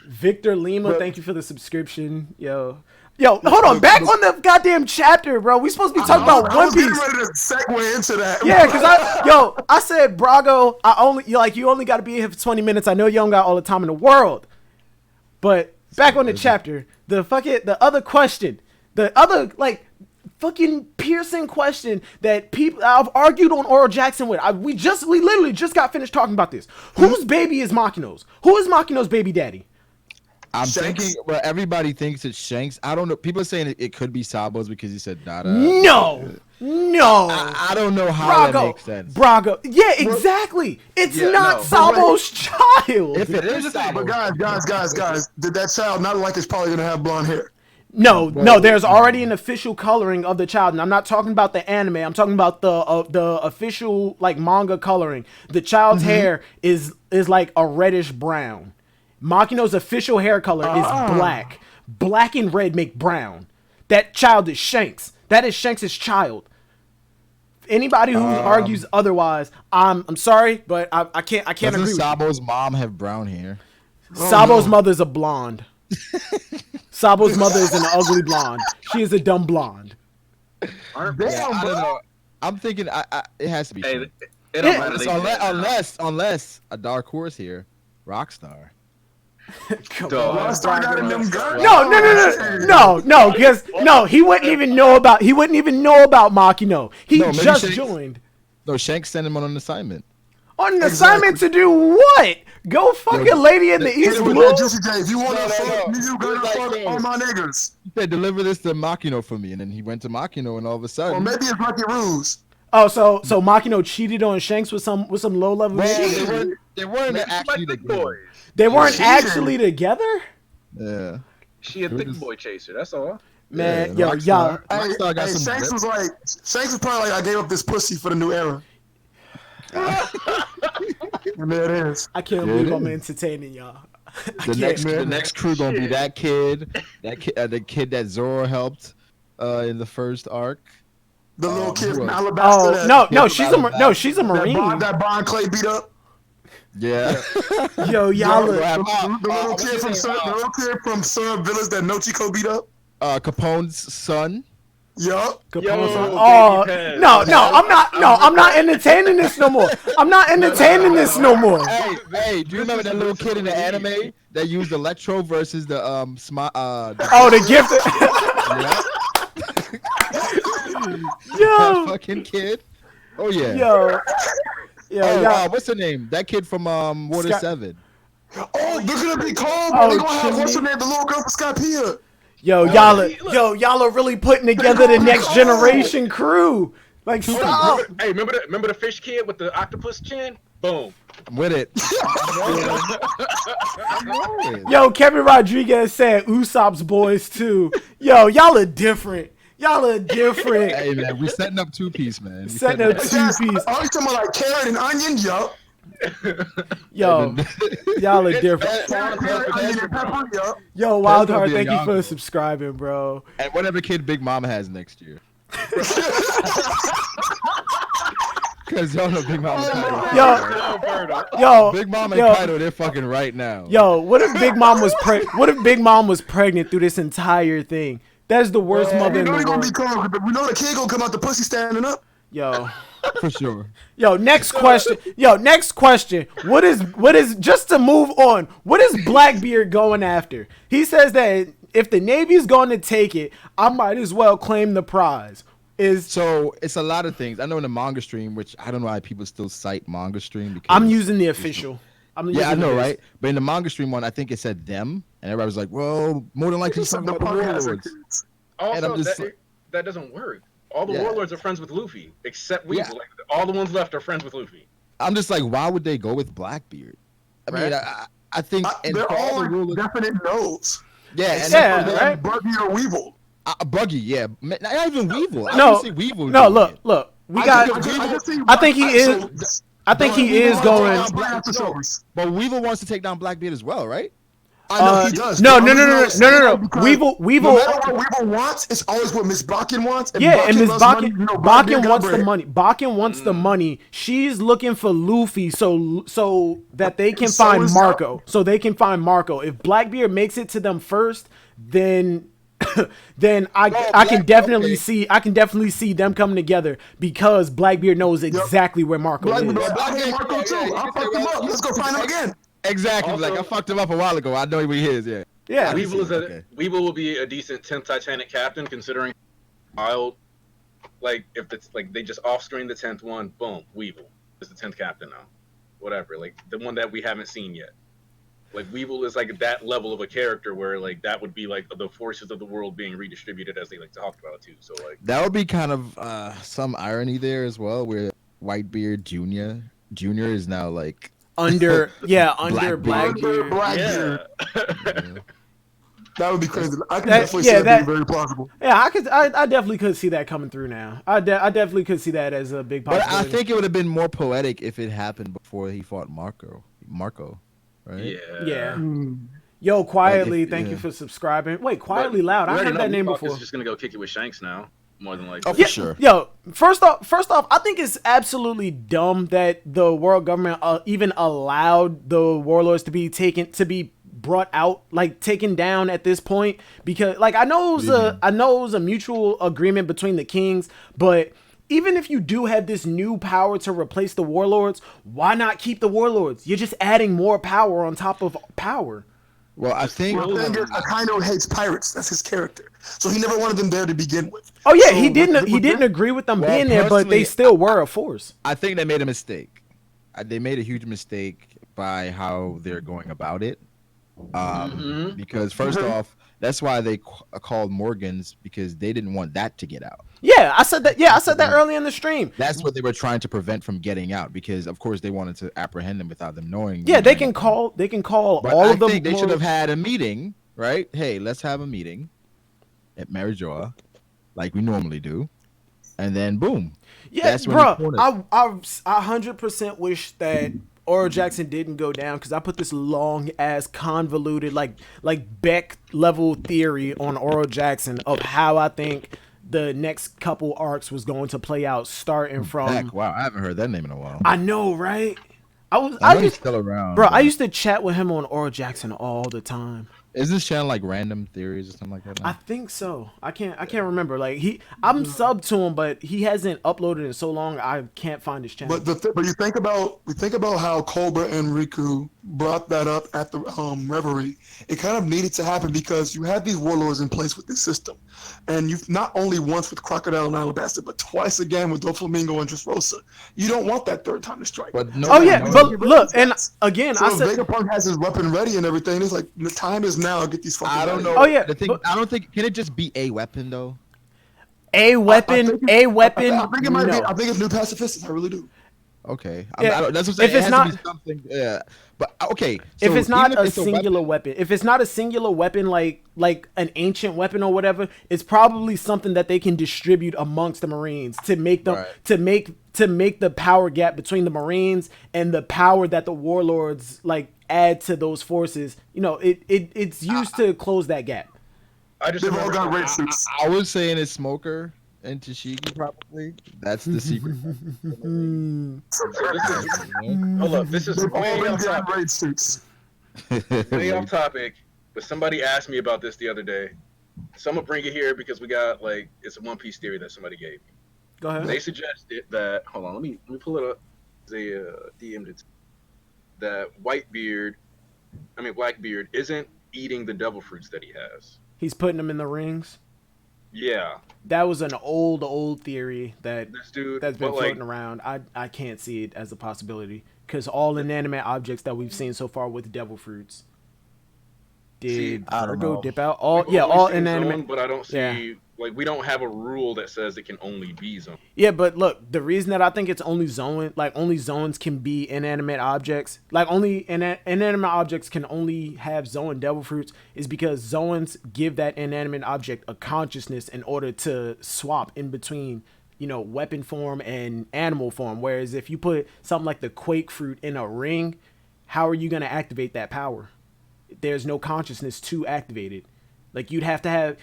Victor Lima, thank you for the subscription. Yo, hold on. Back on the goddamn chapter, bro. We supposed to be talking about One Piece. I was getting ready to segue into that. Yeah, because I said, Brago, you only got to be here for 20 minutes. I know you don't got all the time in the world. But back on the chapter, the other question, fucking piercing question that people I've argued on Oral Jackson with. We literally just got finished talking about this. Whose baby is Makino's? Who is Makino's baby daddy? I'm Shanks? thinking, well, everybody thinks it's Shanks. I don't know. People are saying it could be Sabo's because he said Dada. No. I don't know how that makes sense. Brago. Yeah, exactly. It's not Sabo's child. If it is But Sabo, guys, did that child not like it's probably gonna have blonde hair? No, there's already an official coloring of the child, and I'm not talking about the anime. I'm talking about the official like manga coloring. The child's hair is like a reddish brown. Makino's official hair color is black. Black and red make brown. That child is Shanks. That is Shanks' child. Anybody who argues otherwise, I'm sorry, but I can't agree with you. Sabo's mom have brown hair? Sabo's mother's a blonde. Sabo's mother is an ugly blonde. She is a dumb blonde. Damn, I don't know. I'm thinking it has to be. Hey, Shanks. it don't matter. Unless a dark horse here, Rockstar. Rockstar got in them guns. No, because he wouldn't even know about Makino. He No, maybe just Shanks- joined. No, Shanks sent him on an assignment. On an assignment to do what? Go fuck a lady in the East Blue? Juicy J, if you want to No. fuck, you gotta Like fuck this. all my niggas. He said, "Deliver this to Makino for me," and then he went to Makino, and all of a Or sudden, maybe it's Lucky Ruse. Oh, so Makino cheated on Shanks with some low level well, shit? they weren't Maybe she actually like thick together. boys. They weren't She actually together? Yeah. She a thick boy chaser. That's all. Man, Yeah, yo, Rockstar. y'all. Rockstar got some Shanks drip. was probably like, I gave up this pussy for the new era. And there it is. I can't Yeah, believe it I'm is. entertaining y'all. The next crew gonna be that kid, the kid that Zoro helped in the first arc. The little kid who from else? Alabama. No, she's a Marine. That Bond Clay beat up. Yeah. Yo, y'all. The little kid from Sun Village that Nochiko beat up. Capone's son. Yup. Oh no, I'm not entertaining this no more. Hey, do you remember that little kid in the anime that used Electro versus the Oh, the gift. that fucking kid? Oh yeah. Yo, What's her name? That kid from Water Scott- 7. Oh, they're gonna be cold, Oh, bro. They're gonna have Chimney. what's her name? The little girl from Skypea. y'all are really putting together the next generation crew. Like, stop. Hey, remember the fish kid with the octopus chin? Boom. I'm with it. Yo, Kevin Rodriguez said Usopp's boys too. Yo, y'all are different. Hey man, we setting up 2-piece, man. Setting up 2-piece. Oh, you talking about like carrot and onion? Yup. Yo, y'all are different. Carrot, onion, and pepper? Yup. Yo, That's gonna Wildheart, be a thank you for Yonko. subscribing, bro. And whatever kid Big Mama has next year. Because y'all know Big Mama Yo, Big Mama yo. and Kaido, they're fucking right now. Yo, what if Big Mom was pregnant through this entire thing? That's the worst mother We in know the he gonna be world. cold, but we know the kid gonna come out the pussy standing up. Yo. For sure. Yo, next question. What is just to move on? What is Blackbeard going after? He says that if the Navy's going to take it, I might as well claim the prize. So it's a lot of things. I know in the manga stream, which I don't know why people still cite manga stream because I'm using the official. Yeah, I know, right? But in the manga stream one, I think it said them, and everybody was like, "Well, more than likely, he's talking about the warlords." And I'm Also, just that doesn't work. All the Yeah. warlords are friends with Luffy, except Weevil. Yeah. Like, all the ones left are friends with Luffy. I'm just like, why would they go with Blackbeard? I mean, I think and They're for all all the rulers, definite no's. yeah, and Yeah, then- right? Buggy or Weevil. Buggy, yeah, not even Weevil. I No, don't see Weevil. no, doing it. look. We I got. can see I think he why- is. I think he is going. But Weevil wants to take down Blackbeard as well, right? I know he does. No. Because Weevil. No matter what Weevil wants, it's always what Miss Bakken wants. Yeah, and Miss loves money, Bakken, you know, Bakken got wants the bread. money. Bakken wants the money. She's looking for Luffy so that they can So find is Marco. So they can find Marco. If Blackbeard makes it to them first, then I can definitely see them coming together because Blackbeard knows exactly where Marco is. I hate Marco too. I'll fuck him up. Let's go find him again. Exactly. Also- Like I fucked him up a while ago. I know who he is. Yeah. Yeah. Weevil Okay. Weevil will be a decent 10th Titanic captain, considering wild. Like if it's like they just off screen the 10th one, boom, Weevil is the 10th captain now. Whatever, like the one that we haven't seen yet. Like Weevil is like that level of a character where like that would be like the forces of the world being redistributed as they like to talk about too. So like that would be kind of some irony there as well, where Whitebeard Junior is now like under Blackbeard. Blackbeard. yeah. That would be crazy. I can definitely see that being very plausible. Yeah, I definitely could see that coming through now. I definitely could see that as a big possibility. But I think it would have been more poetic if it happened before he fought Marco, right? Yeah. Yo, quietly, Like thank you for subscribing. Wait, quietly loud. I heard that name before. Is just gonna go kick it with Shanks now, more than likely. Oh, for sure. Yo, first off, I think it's absolutely dumb that the world government even allowed the warlords to be brought out, like taken down at this point, because like I know it was a mutual agreement between the kings, but even if you do have this new power to replace the warlords, why not keep the warlords? You're just adding more power on top of power. Well, I think Akainu hates pirates. That's his character, so he never wanted them there to begin with. Oh yeah, he didn't agree with them being there, but they still were a force. I think they made a mistake. They made a huge mistake by how they're going about it. Because first off, that's why they called Morgans, because they didn't want that to get out. Yeah, I said that early in the stream. That's what they were trying to prevent from getting out, because of course they wanted to apprehend them without them knowing. Yeah, they can call but all of them. I think they should have had a meeting, right? Hey, let's have a meeting at Marijoa, like we normally do, and then boom. Yeah, bro, I 100% wish that Oro Jackson didn't go down, because I put this long ass convoluted like Beck level theory on Oro Jackson of how I think the next couple arcs was going to play out, starting from Beck. Wow, I haven't heard that name in a while. I know, right? I know he's still around, bro. I used to chat with him on Oro Jackson all the time. Is this channel like Random Theories or something like that now? I think so. I can't remember. Like I'm subbed to him, but he hasn't uploaded in so long. I can't find his channel. But you think about how Cobra and Riku brought that up at the Reverie. It kind of needed to happen because you had these warlords in place with this system, and you've not only once with Crocodile and Alabasta, but twice again with Doflamingo and Dressrosa. You don't want that third time to strike. But but look, and again, so I said Vegapunk has his weapon ready and everything. It's like the time is now. Get these fucking. I don't know. Oh yeah, I don't think. Can it just be a weapon though? A weapon. I think it might be. I think it's New Pacifist. I really do. Okay. Yeah, that's what I'm saying. if it's not something, yeah. But okay. So if it's not a singular weapon, if it's not a singular weapon like an ancient weapon or whatever, it's probably something that they can distribute amongst the Marines to make them to make the power gap between the Marines and the power that the warlords like add to those forces. You know, it's used to close that gap. They've all got red suits. I was saying it's Smoker and Tashigi probably. That's the secret. Hold up, this is way off topic. Red suits. Way off topic, but somebody asked me about this the other day. So I'm gonna bring it here because we got like it's a One Piece theory that somebody gave me. Go ahead. They suggested that let me pull it up. They DM'd it that Blackbeard isn't eating the devil fruits that he has. He's putting them in the rings. Yeah. That was an old theory that's been floating around. I can't see it as a possibility because all inanimate objects that we've seen so far with devil fruits. Did Vergo dip out? All inanimate. Zone, but I don't see we don't have a rule that says it can only be zone. Yeah, but look, the reason that I think it's only zone, like only zones can be inanimate objects, like only inanimate objects can only have zone devil fruits, is because zones give that inanimate object a consciousness in order to swap in between, weapon form and animal form. Whereas if you put something like the quake fruit in a ring, how are you going to activate that power? There's no consciousness to activate it. Like you'd have to have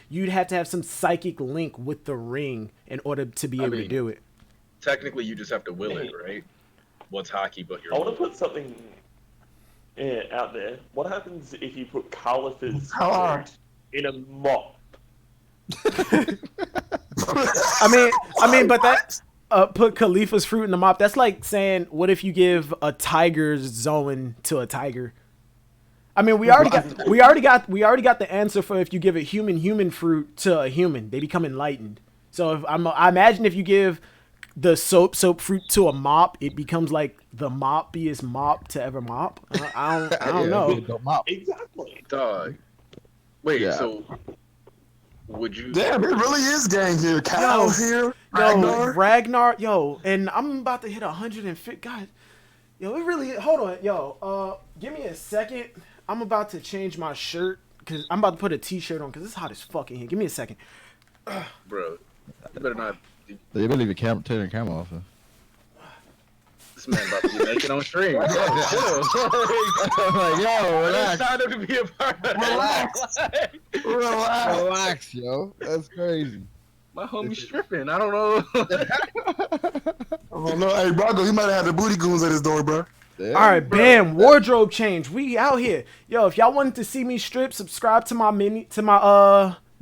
some psychic link with the ring in order to be able to do it. Technically, you just have to will it, right? What's hockey, but you're. I want to put something out there. What happens if you put Khalifa's fruit in a mop? I mean, but that put Khalifa's fruit in the mop. That's like saying, what if you give a tiger's zone to a tiger? I mean, we already got the answer for if you give a human fruit to a human, they become enlightened. So I imagine if you give the soap fruit to a mop, it becomes like the moppiest mop to ever mop. I don't know. Don't mop. Exactly. Dog. Wait, Yeah. so would you? Damn, it really is gang here. Cows here. Ragnar, and I'm about to hit 150. God, it really. Hold on, give me a second. I'm about to change my shirt because I'm about to put a t-shirt on because it's hot as fuck in here. Give me a second. Bro, you better not. They better leave the camera, turn the camera off. This man about to be naked on stream. Yo, chill. Like, yo, relax. I'm excited to be a part of that. Relax, yo. That's crazy. My homie's stripping. I don't know. Oh no, hey Brago, he might have had the booty goons at his door, bro. Yeah. All right, bam, wardrobe change. We out here, if y'all wanted to see me strip, subscribe to my mini fans.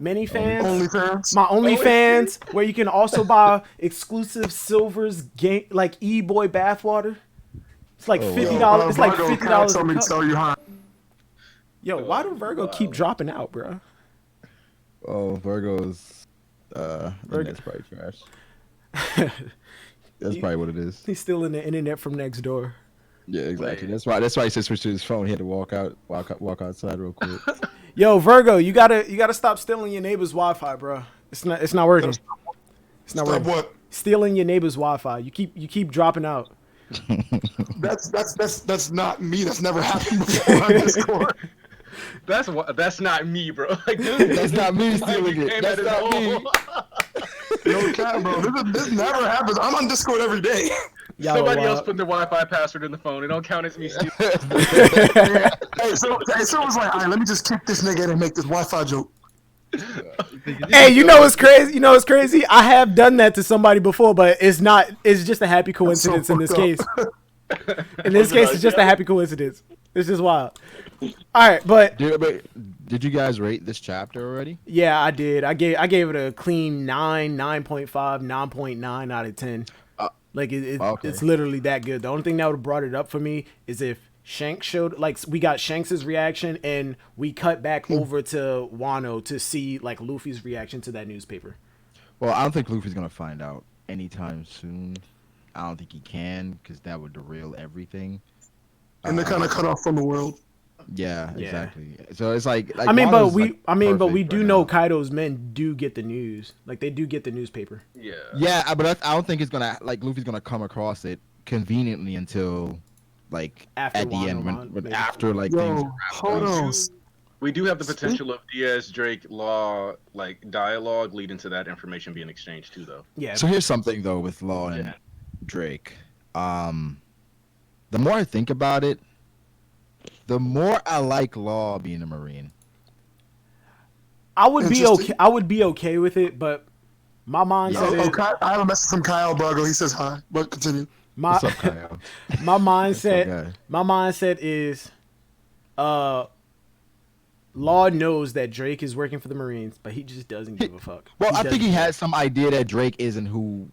OnlyFans. My OnlyFans, where you can also buy exclusive silvers, like E-boy bathwater. It's like $50. It's like $50. Tell me, tell you how. Yo, why do Vergo keep dropping out, bro? Oh, Virgo's. That's probably trash. That's probably what it is. He's still in the internet from next door. Yeah, exactly. That's why he said switch to his phone. He had to walk outside real quick. Yo, Vergo, you gotta stop stealing your neighbor's Wi-Fi, bro. It's not working. It's not working. What? Stealing your neighbor's Wi-Fi. You keep dropping out. That's not me. That's never happened before on Discord. That's not me, bro. Like, dude, That's not me stealing it. That's not me. No cap, bro. This never happens. I'm on Discord every day. Somebody else put their Wi-Fi password in the phone. It don't count as me stealing. Hey, so it was like, all right, let me just kick this nigga in and make this Wi-Fi joke. Hey, you know what's crazy? I have done that to somebody before, but it's not. It's just a happy coincidence in this case. In this case, it's just a happy coincidence. It's just wild. All right, but did you guys rate this chapter already? Yeah, I did. I gave it a clean 9.5, 9.9 out of 10. Okay. It's literally that good. The only thing that would have brought it up for me is if Shanks showed, we got Shanks's reaction and we cut back over to Wano to see Luffy's reaction to that newspaper. Well, I don't think Luffy's gonna find out anytime soon. I don't think he can because that would derail everything. And they're kind of cut off from the world. Yeah, exactly. So it's like but we perfect do right know now. Kaido's men do get the news. They do get the newspaper. Yeah. Yeah, but I don't think it's gonna Luffy's gonna come across it conveniently until After at the Wano end Wano, when maybe. after things are wrapped Hold up. on. We do have the potential of Diaz, Drake, Law, dialogue leading to that information being exchanged too, though. Yeah. So here's something though with Law and Drake. The more I think about it, the more I like Law being a Marine. I would be okay with it, but my mindset is I have a message from Kyle Brago. He says hi. But continue. What's up, Kyle? my mindset okay. my mindset is Law knows that Drake is working for the Marines, but he just doesn't give a fuck. Well, I think he has some idea that Drake isn't who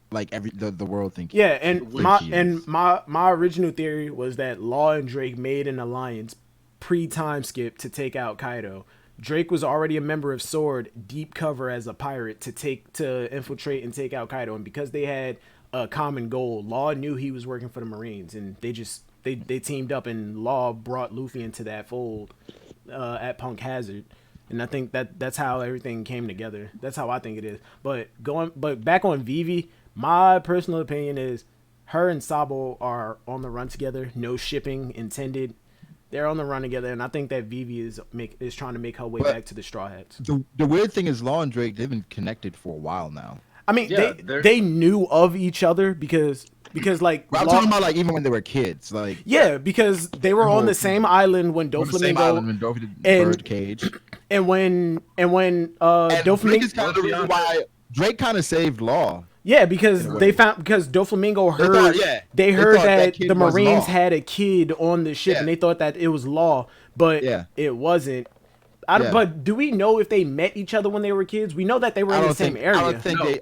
the world thinks. Yeah, and my original theory was that Law and Drake made an alliance pre-time skip to take out Kaido. Drake was already a member of Sword, deep cover as a pirate to infiltrate and take out Kaido, and because they had a common goal, Law knew he was working for the Marines, and they teamed up, and Law brought Luffy into that fold at Punk Hazard. And I think that's how everything came together. That's how I think it is. But back on Vivi, my personal opinion is her and Sabo are on the run together. No shipping intended. They're on the run together, and I think that Vivi is trying to make her way back to the Straw Hats. The weird thing is Law and Drake, they've been connected for a while now. I mean, they knew of each other because I'm talking about even when they were kids, because they were on the same island when Doflamingo Birdcage, and when Doflamingo is kind of the reason why Drake kind of saved Law. Yeah, because Doflamingo heard they heard that the Marines had a kid on the ship, and they thought that it was Law, but it wasn't. But do we know if they met each other when they were kids? We know that they were in the same area. I don't think they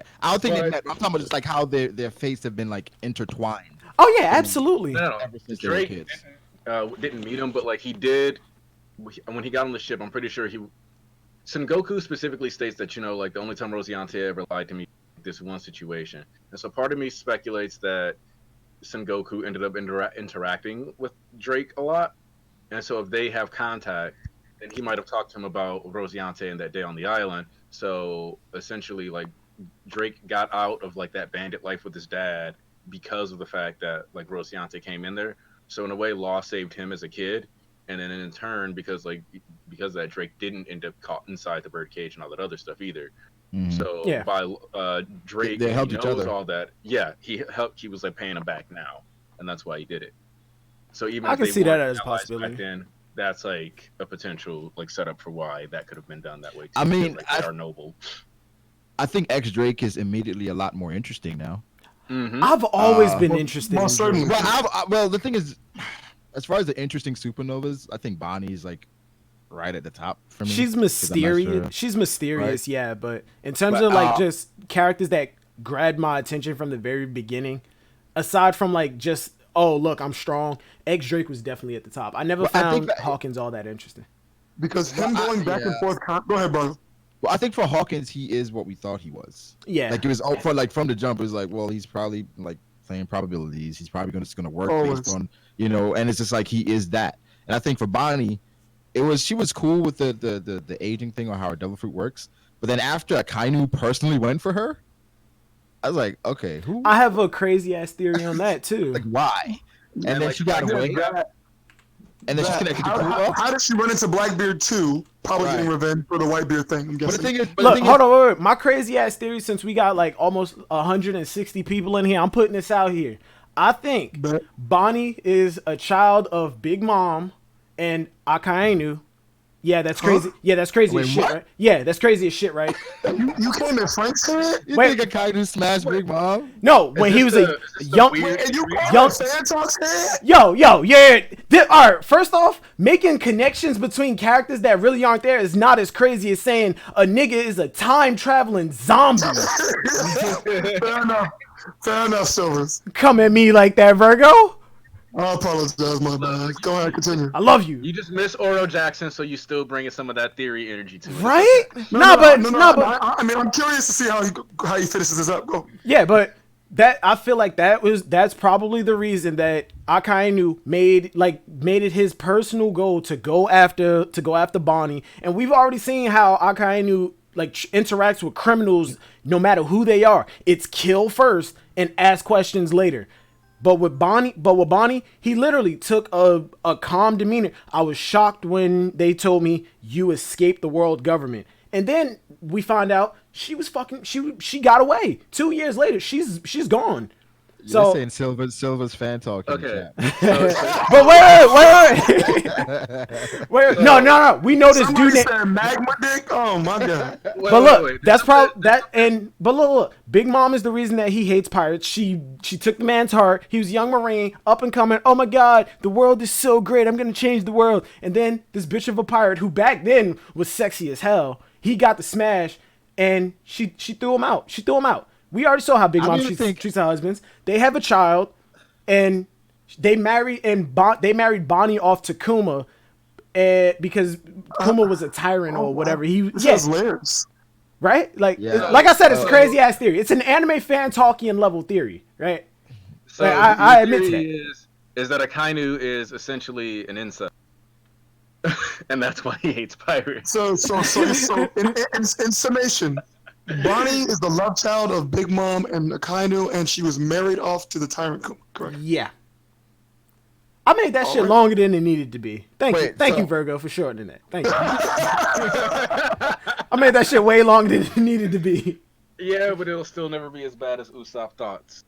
met. I'm talking about just how their fates have been intertwined. Oh yeah, absolutely. No. Drake didn't meet him, but he did when he got on the ship. I'm pretty sure Sengoku specifically states that, like, the only time Rosiante ever lied to me this one situation. And so part of me speculates that Sengoku ended up interacting with Drake a lot. And so if they have contact, then he might have talked to him about Rosiante and that day on the island. So essentially, like, Drake got out of, like, that bandit life with his dad because of the fact that, like, Rosiante came in there. So in a way, Law saved him as a kid. And then in turn, because that, Drake didn't end up caught inside the bird cage and all that other stuff either. So by Drake, they helped he each knows other. all that. Yeah, he helped. He was like paying him back now, and that's why he did it. So even I if can they see that weren't as a allies possibility. back then, that's like a potential like setup for why that could have been done that way too. I mean, like, they are noble. I think X Drake is immediately a lot more interesting now. Mm-hmm. I've always been interested in most certainly. Drake. Well, the thing is, as far as the interesting supernovas, I think Bonnie's like right at the top for me. She's 'cause I'm not mysterious. sure. She's mysterious, Right. yeah. But in terms But, of like just characters that grabbed my attention from the very beginning, aside from like just look, I'm strong, X Drake was definitely at the top. I never Well, I think found that- Hawkins all that interesting. Because him going back and forth. Go ahead, bro. Well, I think for Hawkins, he is what we thought he was. Yeah, Like it was from the jump. It was like, well, he's probably like playing probabilities. He's probably just gonna work Always. based on and it's just like he is that. And I think for Bonnie, she was cool with the aging thing or how her devil fruit works. But then after Akainu personally went for her, I was like, okay, who? I have a crazy ass theory on that too. Like why? And then like, she got away. And then she's connected to Kuma. How did she run into Blackbeard too? Probably getting revenge for the Whitebeard thing. I'm But the guessing. thing is, Look, hold on, wait. My crazy ass theory, since we got like almost 160 people in here, I'm putting this out here. I think Bet. Bonnie is a child of Big Mom and Akainu. Yeah, that's crazy. Yeah, that's crazy as shit, what? right? Yeah, that's crazy as shit, right? You came at Frank's head? You Wait. think Akainu smashed Big Mom? No, when he was a young. And you called Young- her fan talk's head? Yo, yeah. All right, first off, making connections between characters that really aren't there is not as crazy as saying a nigga is a time traveling zombie. Fair enough. Fair enough, Silvers. Come at me like that, Virgo. I apologize, my bad. Go ahead, continue. I love you. You just miss Oro Jackson, so you still bringing some of that theory energy to it. Right? No, but I mean, I'm curious to see how he finishes this up. Go. yeah, but that I feel like that's probably the reason that Akainu made it his personal goal to go after Bonnie, and we've already seen how Akainu interacts with criminals no matter who they are. It's kill first and ask questions later. But with Bonnie, he literally took a calm demeanor. I was shocked when they told me you escaped the world government. And then we find out she got away. 2 years later, she's gone. So saying Silver's fan talk. In Okay. the chat. But wait. No. We know this Somebody dude. said magma dick? Oh, my God. But look, that's probably that. But look, Big Mom is the reason that he hates pirates. She took the man's heart. He was a young Marine, up and coming. Oh my God, the world is so great. I'm gonna change the world. And then this bitch of a pirate, who back then was sexy as hell, he got the smash, and she threw him out. We already saw how Big Mom treats her husbands. They have a child, and they married Bonnie off to Kuma, because Kuma was a tyrant or whatever. This has layers. Right? Like Yeah. like I said, it's a crazy ass theory. It's an anime fan Tolkien level theory, right? So Like, I admit to theory is that Akainu is essentially an incel. And that's why he hates pirates. So in summation, Bonnie is the love child of Big Mom and Akainu, and she was married off to the tyrant Kuma, correct? Yeah. I made that shit longer than it needed to be. Thank you, Virgo, for shortening that. Thank you. I made that shit way longer than it needed to be. Yeah, but it'll still never be as bad as Usopp Thoughts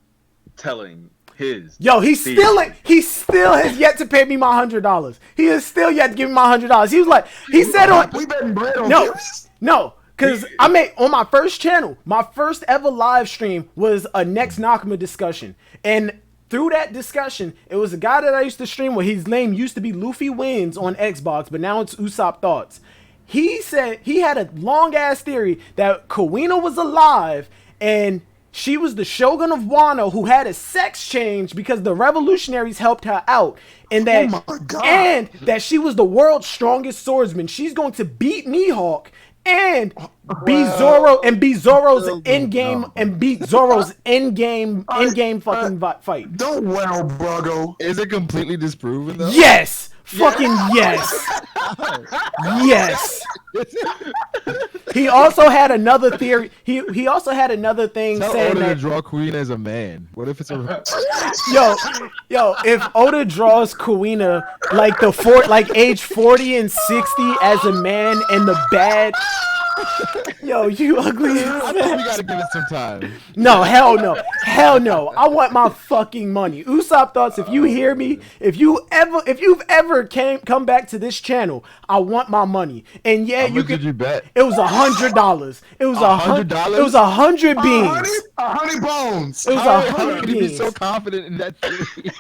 telling his. Yo, he still has yet to pay me my $100. He has still yet to give me my $100. He was like, he said on We betting bread on no, this. no, because I made on my first channel, my first ever live stream was a Next Nakama discussion, and through that discussion, it was a guy that I used to stream with. His name used to be Luffy Wins on Xbox, but now it's Usopp Thoughts. He said he had a long ass theory that Kuina was alive and she was the Shogun of Wano who had a sex change because the revolutionaries helped her out, and that Oh my God. and that she was the world's strongest swordsman. She's going to beat Mihawk, and be Zoro and be Zoro's No. in-game and beat Zoro's in-game fucking fight. Don't Brago. Is it completely disproven though? Yes, fucking yes, yes. He also had another theory. He also had another thing Tell saying Oda to that draw Queen as a man. What if it's a yo, if Oda draws Kuina like age 40 and 60 as a man and the bad. Yo, you ugly. I think we gotta give it some time. No, hell no. Hell no. I want my fucking money. Usopp Thoughts, if you hear me, if you've ever come back to this channel, I want my money. And yeah, How much did you bet? it was $100. It was $100? It was 100 beans. Honey bones. It was How 100 could he be beans. so confident in that theory?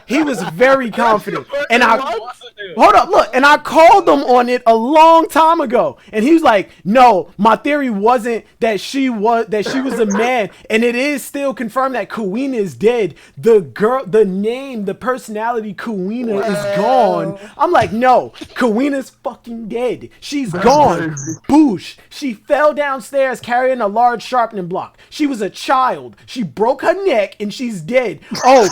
He was very confident. And hold up, look, and I called him on it a long time ago. And he was like, "No, my theory wasn't that she was a man, and it is still confirmed that Kuina is dead. The name, the personality Kuina is gone." I'm like, "No, Kuina's fucking dead. She's gone." crazy. Boosh. She fell downstairs carrying a large sharpening block. She was a child. She broke her neck and she's dead. Oh,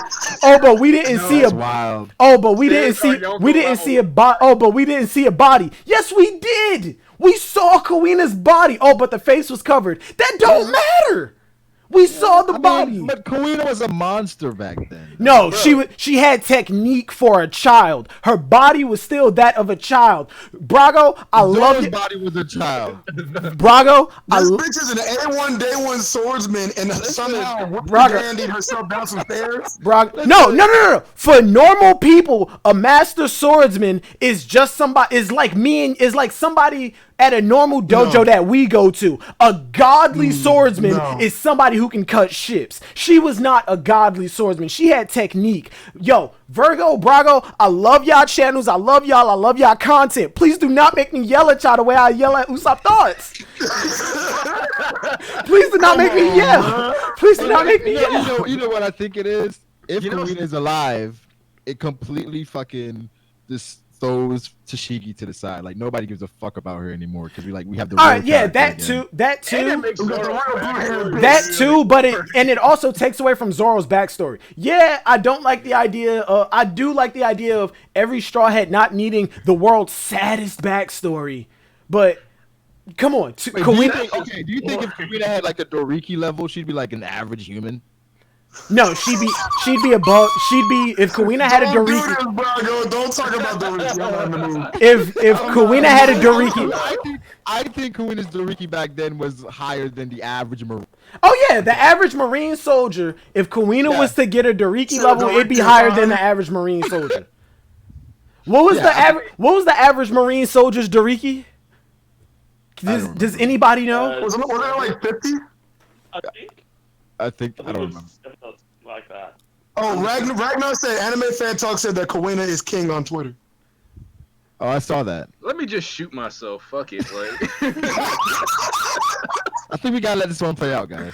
but we didn't see That's a wild. Oh, but we didn't Stairs see are we didn't level. see a body. Oh, but we didn't see a body. Yes, we did. We saw Kuina's body. Oh, but the face was covered. That don't matter. We saw the body. But Kuina was a monster back then. No, she had technique for a child. Her body was still that of a child. Brago, I love Zoro's you. body was a child. Brago, This bitch is an A1 day one swordsman and somehow Braga. dandied herself down some stairs. Brago. No. For normal people, a master swordsman is just somebody. Is like me and is like somebody at a normal dojo that we go to. A godly swordsman is somebody who can cut ships. She was not a godly swordsman. She had technique. Yo, Vergo, Brago, I love y'all channels. I love y'all. I love y'all content. Please do not make me yell at y'all the way I yell at Usopp Thoughts. Please do not make me yell. Please do not make me yell. You know what I think it is? If You know- Kuina is alive, it completely fucking just throws Tashigi to the side. Like nobody gives a fuck about her anymore because we have the All real right, yeah, character that again. too. And it makes Zoro backwards. That too, but it also takes away from Zoro's backstory. Yeah, I don't like the idea. I do like the idea of every Straw Hat not needing the world's saddest backstory. But come on, Wait, do you think if Kuina had like a Doriki level, she'd be like an average human? no, she'd be above. She'd be if Kuina had a Don't do Doriki. this, Brago. Don't talk about Doriki. I'm not in the mood. If Kuina had a Doriki. I think Kuina's Doriki back then was higher than the average Marine. Oh yeah, the average Marine soldier. If Kuina was to get a Doriki level, it'd be higher than the average Marine soldier. What was the average Marine soldier's Doriki? Does anybody know? Was it like 50? I think I don't remember. it was like that. Oh, Ragnar said, Anime Fan Talk said that Kuina is king on Twitter. Oh, I saw that. Let me just shoot myself. Fuck it. Like, I think we gotta let this one play out, guys.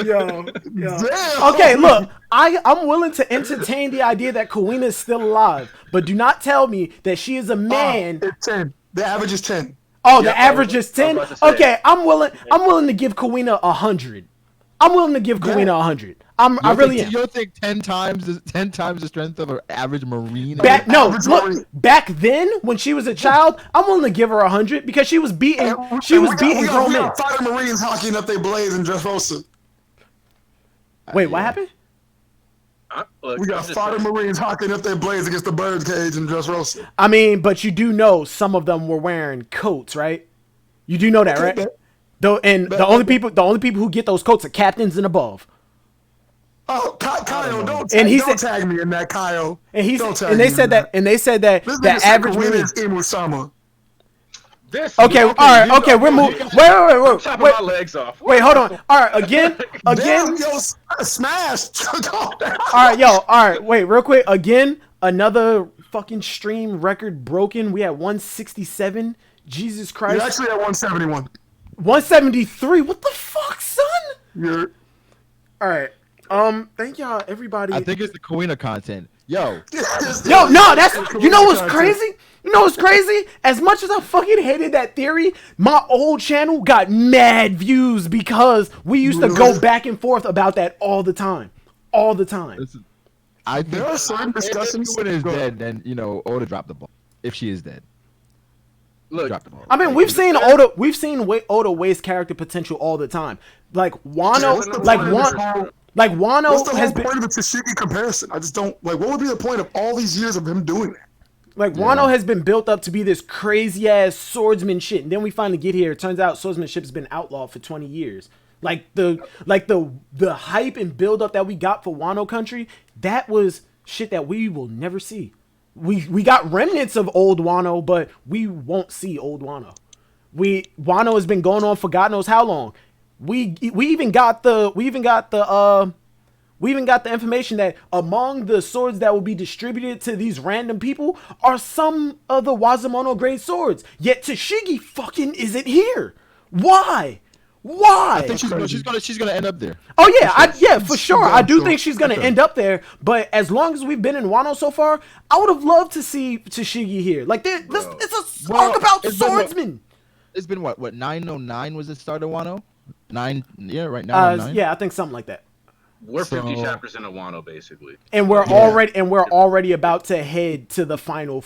Yo. Damn. Okay, look, I'm willing to entertain the idea that Kuina is still alive, but do not tell me that she is a man. It's 10. The average is 10. Oh, Yeah, the average is 10. I was about to say. Okay, I'm willing to give Kuina 100. I'm willing to give Kuina 100. I really am. You don't think 10 times the strength of an average Marine? Back Average Marine. back then when she was a child, I'm willing to give her 100 because she was beating grown men. got fighter Marines hockeying up their blades in Dressrosa. Wait, what happened? look, We got I'm just fighter saying. Marines hockeying up their blades against the bird cage in Dressrosa. I mean, but you do know some of them were wearing coats, right? You do know that, right? Though, and the only people who get those coats are captains and above. Oh, Kyle, don't And he don't said- tag me in that, Kyle. And Don't tag and they me said in that, and they said that This the nigga said average Kuina Marine. is Imusama. This, Okay, all right, okay, we're moving. Wait, chopping wait, my legs off. wait, hold on. All right, again. Damn, yo, smash. All right, yo, all right, wait, real quick. Again, another fucking stream record broken. We had 167. Jesus You're Christ. actually at 171. 173. What the fuck, son? You're All right. Thank y'all, everybody. I think it's the Kuina content. Yo, Yo, no, that's you know what's crazy? You know what's crazy? As much as I fucking hated that theory, my old channel got mad views because we used to go back and forth about that all the time. All the time. I think There are certain discussions. if Oda is dead, then Oda dropped the ball. If she is dead, Look, drop the ball. I mean, we've seen Oda waste character potential all the time. Like Wano, What's the like point of this Wano, whole- like Wano What's the has whole been point of the Tashigi comparison? I just don't like. What would be the point of all these years of him doing that? like Wano has been built up to be this crazy ass swordsman shit, and then we finally get here. It turns out swordsmanship's been outlawed for 20 years. Like the hype and build up that we got for Wano country, that was shit that we will never see. We got remnants of old Wano, but we won't see old Wano. Wano has been going on for God knows how long. We even got the information that among the swords that will be distributed to these random people are some of the Wazumono grade swords. Yet Tashigi fucking isn't here. Why? I think she's gonna end up there. Oh yeah, for sure. I do sure. think she's gonna end up there. But as long as we've been in Wano so far, I would have loved to see Tashigi here. Like it's a arc about swordsmen. It's been what 909 was the start of Wano? 9 right now. 9? Yeah, I think something like that. we're 50 So- chapters into Wano, basically. And we're already about to head to the final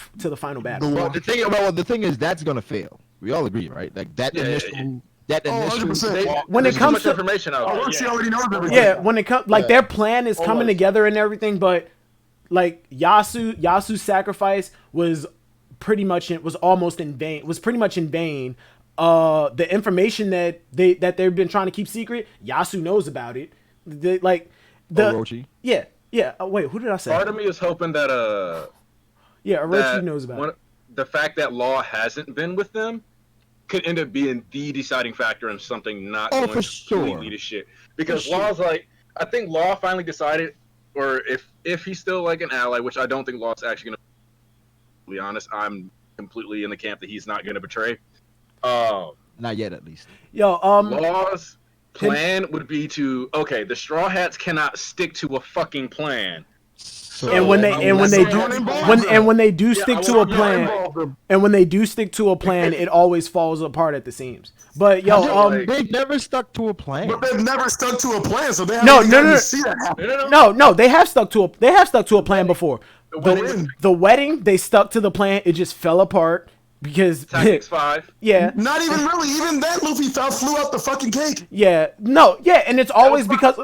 battle. Well, the thing is that's gonna fail. We all agree, right? Like that Yeah, initial. Oh, 100%. When it There's too comes much to information out there. She already knows everything. yeah, when it comes like their plan is coming together and everything, but like Yasu's sacrifice was almost in vain. Was pretty much in vain. The information that they've been trying to keep secret, Yasu knows about it. Orochi. Yeah. Wait, who did I say? Part of me is hoping that Orochi that knows about it. the fact that Law hasn't been with them could end up being the deciding factor in something not going for sure. completely to shit. Because Law's like, I think Law finally decided, or if he's still like an ally, which I don't think Law's actually going to be honest, I'm completely in the camp that he's not going to betray. Not yet, at least. Yo, Law's plan would be to, okay, the Straw Hats cannot stick to a fucking plan. So, and when they do stick to a plan, and when they do stick to a plan, it always falls apart at the seams. But they've never stuck to a plan. But they've never stuck to a plan, so they No, haven't no, gotten no. to see that happen. no, they have stuck to a plan before. wedding. The wedding, they stuck to the plan. It just fell apart because Tactics 5. yeah. Not even really. Even then, Luffy flew out the fucking cake. And it's always because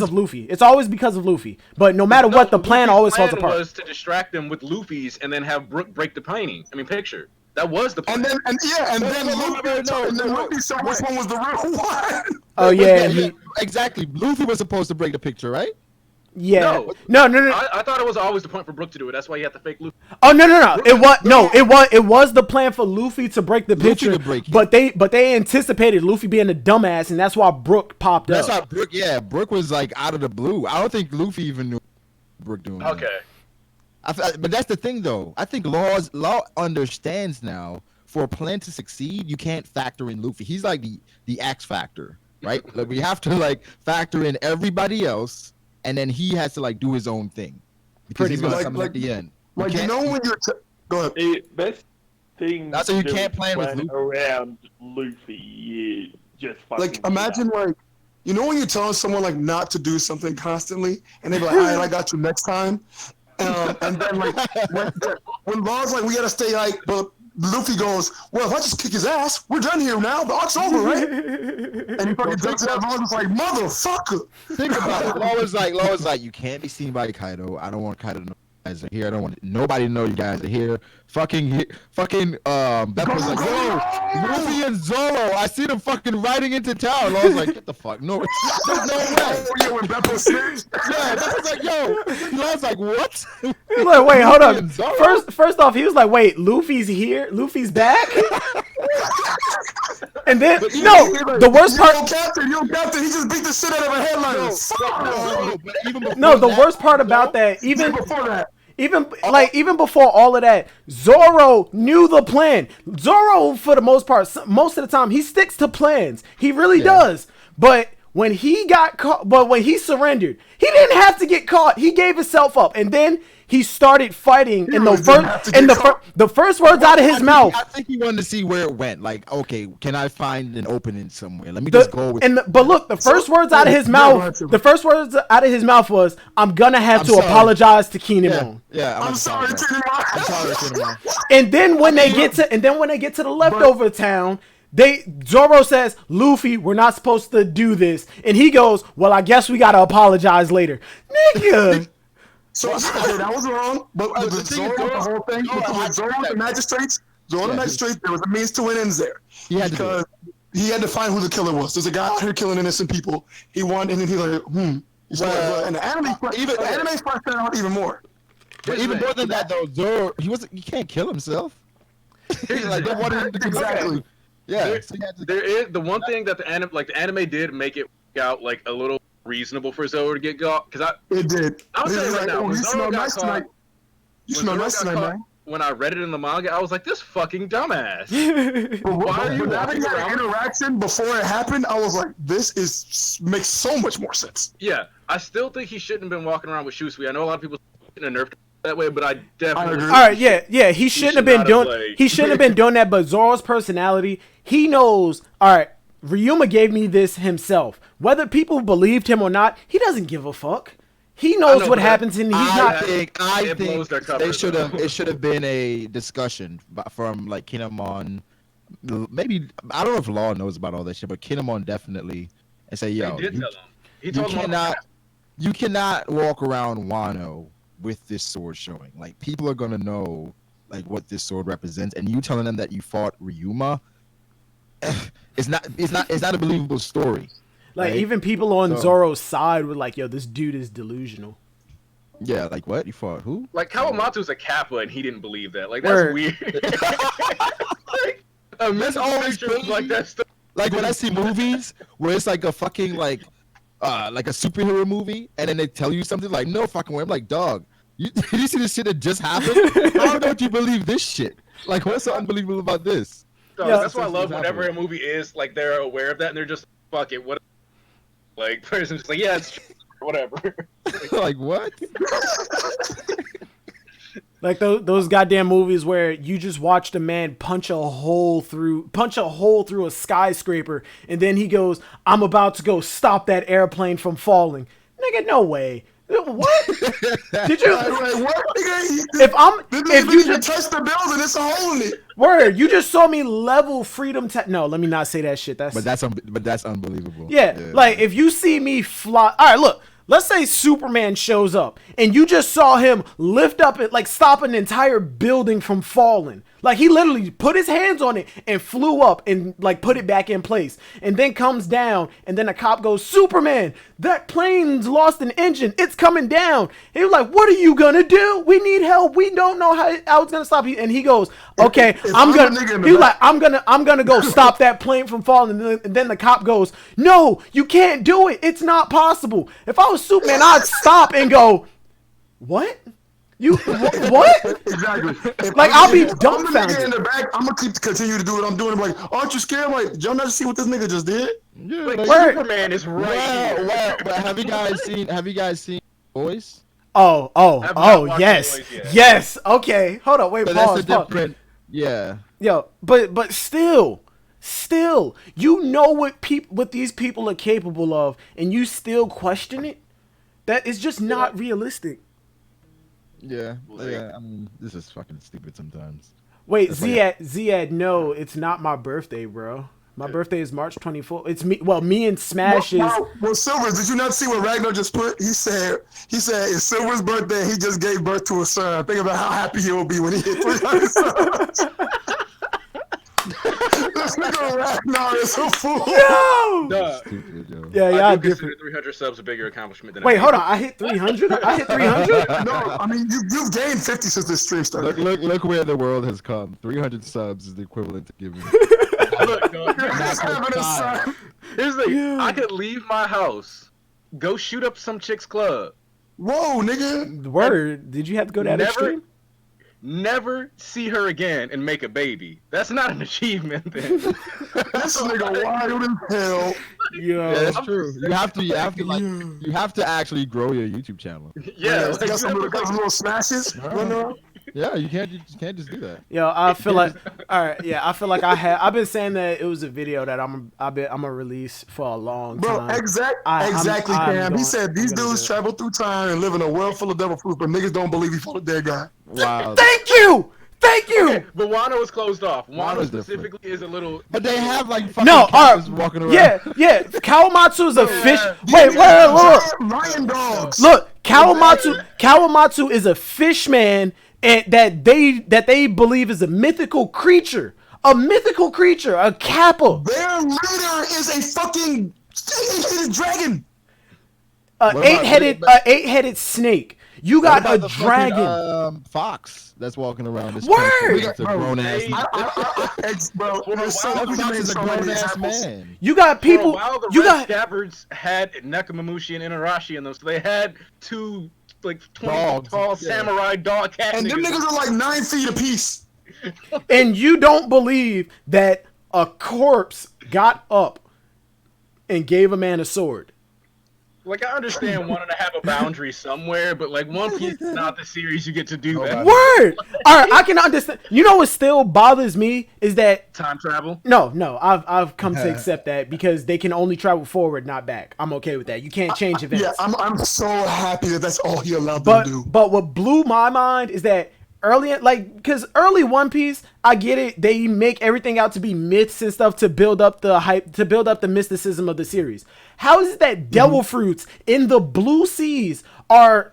of Luffy. It's always because of Luffy. But no matter what, the plan always falls plan apart. was to distract them with Luffy's and then have Brook break the picture. That was the plan. And then Luffy said which one was the real one. Oh yeah, Exactly. Luffy was supposed to break the picture, right? No. I thought it was always the point for Brook to do it. That's why you had to fake Luffy. Oh no! It was the plan for Luffy to break the picture, to break it. but they anticipated Luffy being a dumbass, and that's why Brook popped That's up. why Brook was like out of the blue. I don't think Luffy even knew Brook doing that. Okay. But that's the thing, though. I think Law understands now. For a plan to succeed, you can't factor in Luffy. He's like the X factor, right? Like we have to like factor in everybody else, and then he has to like do his own thing because he's gonna come at the end. Like when you're go ahead. The best thing That's why you to can't plan with Luffy. around Luffy is just fucking Like imagine like when you're telling someone like not to do something constantly, and they be like, "All right, I got you next time," and then like when Law's like, "We gotta stay like," but Luffy goes, "Well, if I just kick his ass, we're done here now. The arc's over, right?" And he fucking jumps out. Law is like, "Motherfucker!" Think about it. Law was like, you can't be seen by Kaido. I don't want Kaido to know you guys are here. I don't want nobody to know you guys are here. Beppo was like, yo, Luffy and Zoro, I see them fucking riding into town. Law was like, get the fuck, no, there's no way. Yeah, when Beppo snitched. Yeah, that was like, yo. Law was like, what? He's like, wait, hold Luffy up. and Zoro? First off, he was like, wait, Luffy's here? Luffy's back? And then, the worst part... Yo, Captain, he just beat the shit out of a headliner. The worst part about that, even before that. Even before all of that, Zoro knew the plan. Zoro, for the most part, most of the time, he sticks to plans. He really does. But when he got caught, but when he surrendered, he didn't have to get caught. He gave himself up, and then he started fighting. And the first words out of his mouth. I think he wanted to see where it went. Like, okay, can I find an opening somewhere? Let me just go with. But look, the first words out of his mouth. The first words out of his mouth was, "I'm gonna have to apologize to Kinemon." Yeah, I'm sorry, Kinemon. And then when they get to the leftover town. Zoro says, Luffy, we're not supposed to do this. And he goes, well, I guess we gotta apologize later. Nigga. So okay, that was wrong. But the Zoro, the whole thing, between Zoro and the magistrates, there was a means to an ends there. Because he had to find who the killer was. There's a guy out here killing innocent people. He won, and then he's like, and the anime fleshed that out even more. But even more than that, though, Zoro, he can't kill himself. Like, they wanted him to do exactly. Yeah, there is the one thing that the anime did make it out like a little reasonable for Zoro to get caught, because it did. I'll say right now, you smell nice tonight. You smell nice tonight, man. When I read it in the manga, I was like, this fucking dumbass. Why are you having that interaction before it happened? I was like, this makes so much more sense. Yeah, I still think he shouldn't have been walking around with Shusui. I know a lot of people shouldn't have nerfed that way, but I definitely. All right, yeah. He shouldn't have been doing. He shouldn't have been doing that. But Zoro's personality, he knows. All right, Ryuma gave me this himself. Whether people believed him or not, he doesn't give a fuck. He knows what happens, and he's not. I think it should have been a discussion from like Kinemon. Maybe I don't know if Law knows about all that shit, but Kinemon definitely, and say, yo, you cannot walk around Wano with this sword showing. Like, people are gonna know like what this sword represents, and you telling them that you fought Ryuma, it's not a believable story. Like, right? Even people on Zoro's side were like, yo, this dude is delusional. Yeah, like, what? You fought who? Like, Kawamatsu's a Kappa and he didn't believe that. Like, that's weird. That's always crazy. Like, that stuff. Like, when I see movies where it's like a fucking like a superhero movie, and then they tell you something like, no fucking way. I'm like, dog, you see this shit that just happened? How don't you believe this shit? Like, what's so unbelievable about this? So, yeah, that's why I love whenever a movie is like they're aware of that and they're just fuck it. What? Like, person's just like, yeah, it's true, whatever. Like, what? Like those goddamn movies where you just watched a man punch a hole through a skyscraper, and then he goes, "I'm about to go stop that airplane from falling." Nigga, no way. What? Did you? What? If you just touch the building, it's a hole in it. Word, you just saw me level freedom. No, let me not say that shit. But that's unbelievable. Yeah, like if you see me fly. All right, look. Let's say Superman shows up and you just saw him lift up and like stop an entire building from falling. Like, he literally put his hands on it and flew up and like put it back in place, and then comes down, and then a cop goes, Superman, that plane's lost an engine. It's coming down. He was like, what are you gonna do? We need help. We don't know how it's gonna stop you. And he goes, okay, I'm gonna go stop that plane from falling. And then the cop goes, no, you can't do it. It's not possible. If I was Superman, I'd stop and go, what? You what? Exactly. Like, I'll be dumbfounded. In the back, I'm gonna continue to do what I'm doing. I'm like, aren't you scared? Like, y'all not see what this nigga just did? Yeah, like, Superman is right here. Well, have you guys seen Boys? Oh, yes. Yes. Okay. Hold on. Wait, pause. Yeah. Yo, but still, you know what these people are capable of, and you still question it? That is just not realistic. Yeah, I mean, this is fucking stupid sometimes. Wait, Ziad, no, it's not my birthday, bro. My birthday is March 24th. It's me. Well, me and Smash is. Well, Silver, did you not see what Ragnar just put? He said it's Silver's birthday. He just gave birth to a son. Think about how happy he will be when he hit 300 subs. This nigga Ragnar is a fool. Yo! Stupid, yo. Yeah, I consider 300 subs a bigger accomplishment than. Wait, hold on. I hit 300. I hit 300. No, I mean you've gained 50 since this stream started. Look where the world has come. 300 subs is the equivalent to giving. Look, here's the thing. I could leave my house, go shoot up some chick's club. Whoa, nigga. Word. Did you have to go that extreme? never see her again and make a baby. That's not an achievement then. This nigga wild as hell. Yeah, that's true. You have to actually grow your YouTube channel. Yeah, Got some little smashes. Run around. Yeah, you can't just do that. Yo, I feel like, all right, yeah, I feel like I've been saying that it was a video that I'm gonna release for a long time. Bro, exactly, Cam. He said these dudes travel through time and live in a world full of devil fruit, but niggas don't believe he fought a dead guy. Wow. Thank you. Okay, but Wano is closed off. Wano Wano's specifically is a little. But they have like fucking No, cows walking around. yeah. Kawamatsu is a fish. Yeah, Wait. lion dogs. Look, Kawamatsu is a fish man, and that they believe is a mythical creature, a kappa, Their leader is a fucking eight-headed dragon. eight-headed snake. You What got about a the dragon. fucking, fox that's walking around. This Word! It's a grown ass. Bro, there's so That many fox is a grown ass examples. man. You got For a people. while, the You Red got Scabbards had Nekomamushi and Inarashi in them, so they had two like 20 Dogs, tall yeah. samurai dog cat And them niggas are like 9 feet apiece. and you don't believe that a corpse got up and gave a man a sword. Like, I understand wanting to have a boundary somewhere, but like One Piece is not the series you get to do that. Word. All right, I can understand. You know what still bothers me is that Time travel. no, I've come to accept that because they can only travel forward, not back. I'm okay with that. You can't change events. Yeah, I'm so happy that that's all he allowed them to do. But what blew my mind is that because early One Piece, I get it. They make everything out to be myths and stuff to build up the hype, to build up the mysticism of the series. How is it that devil fruits in the blue seas are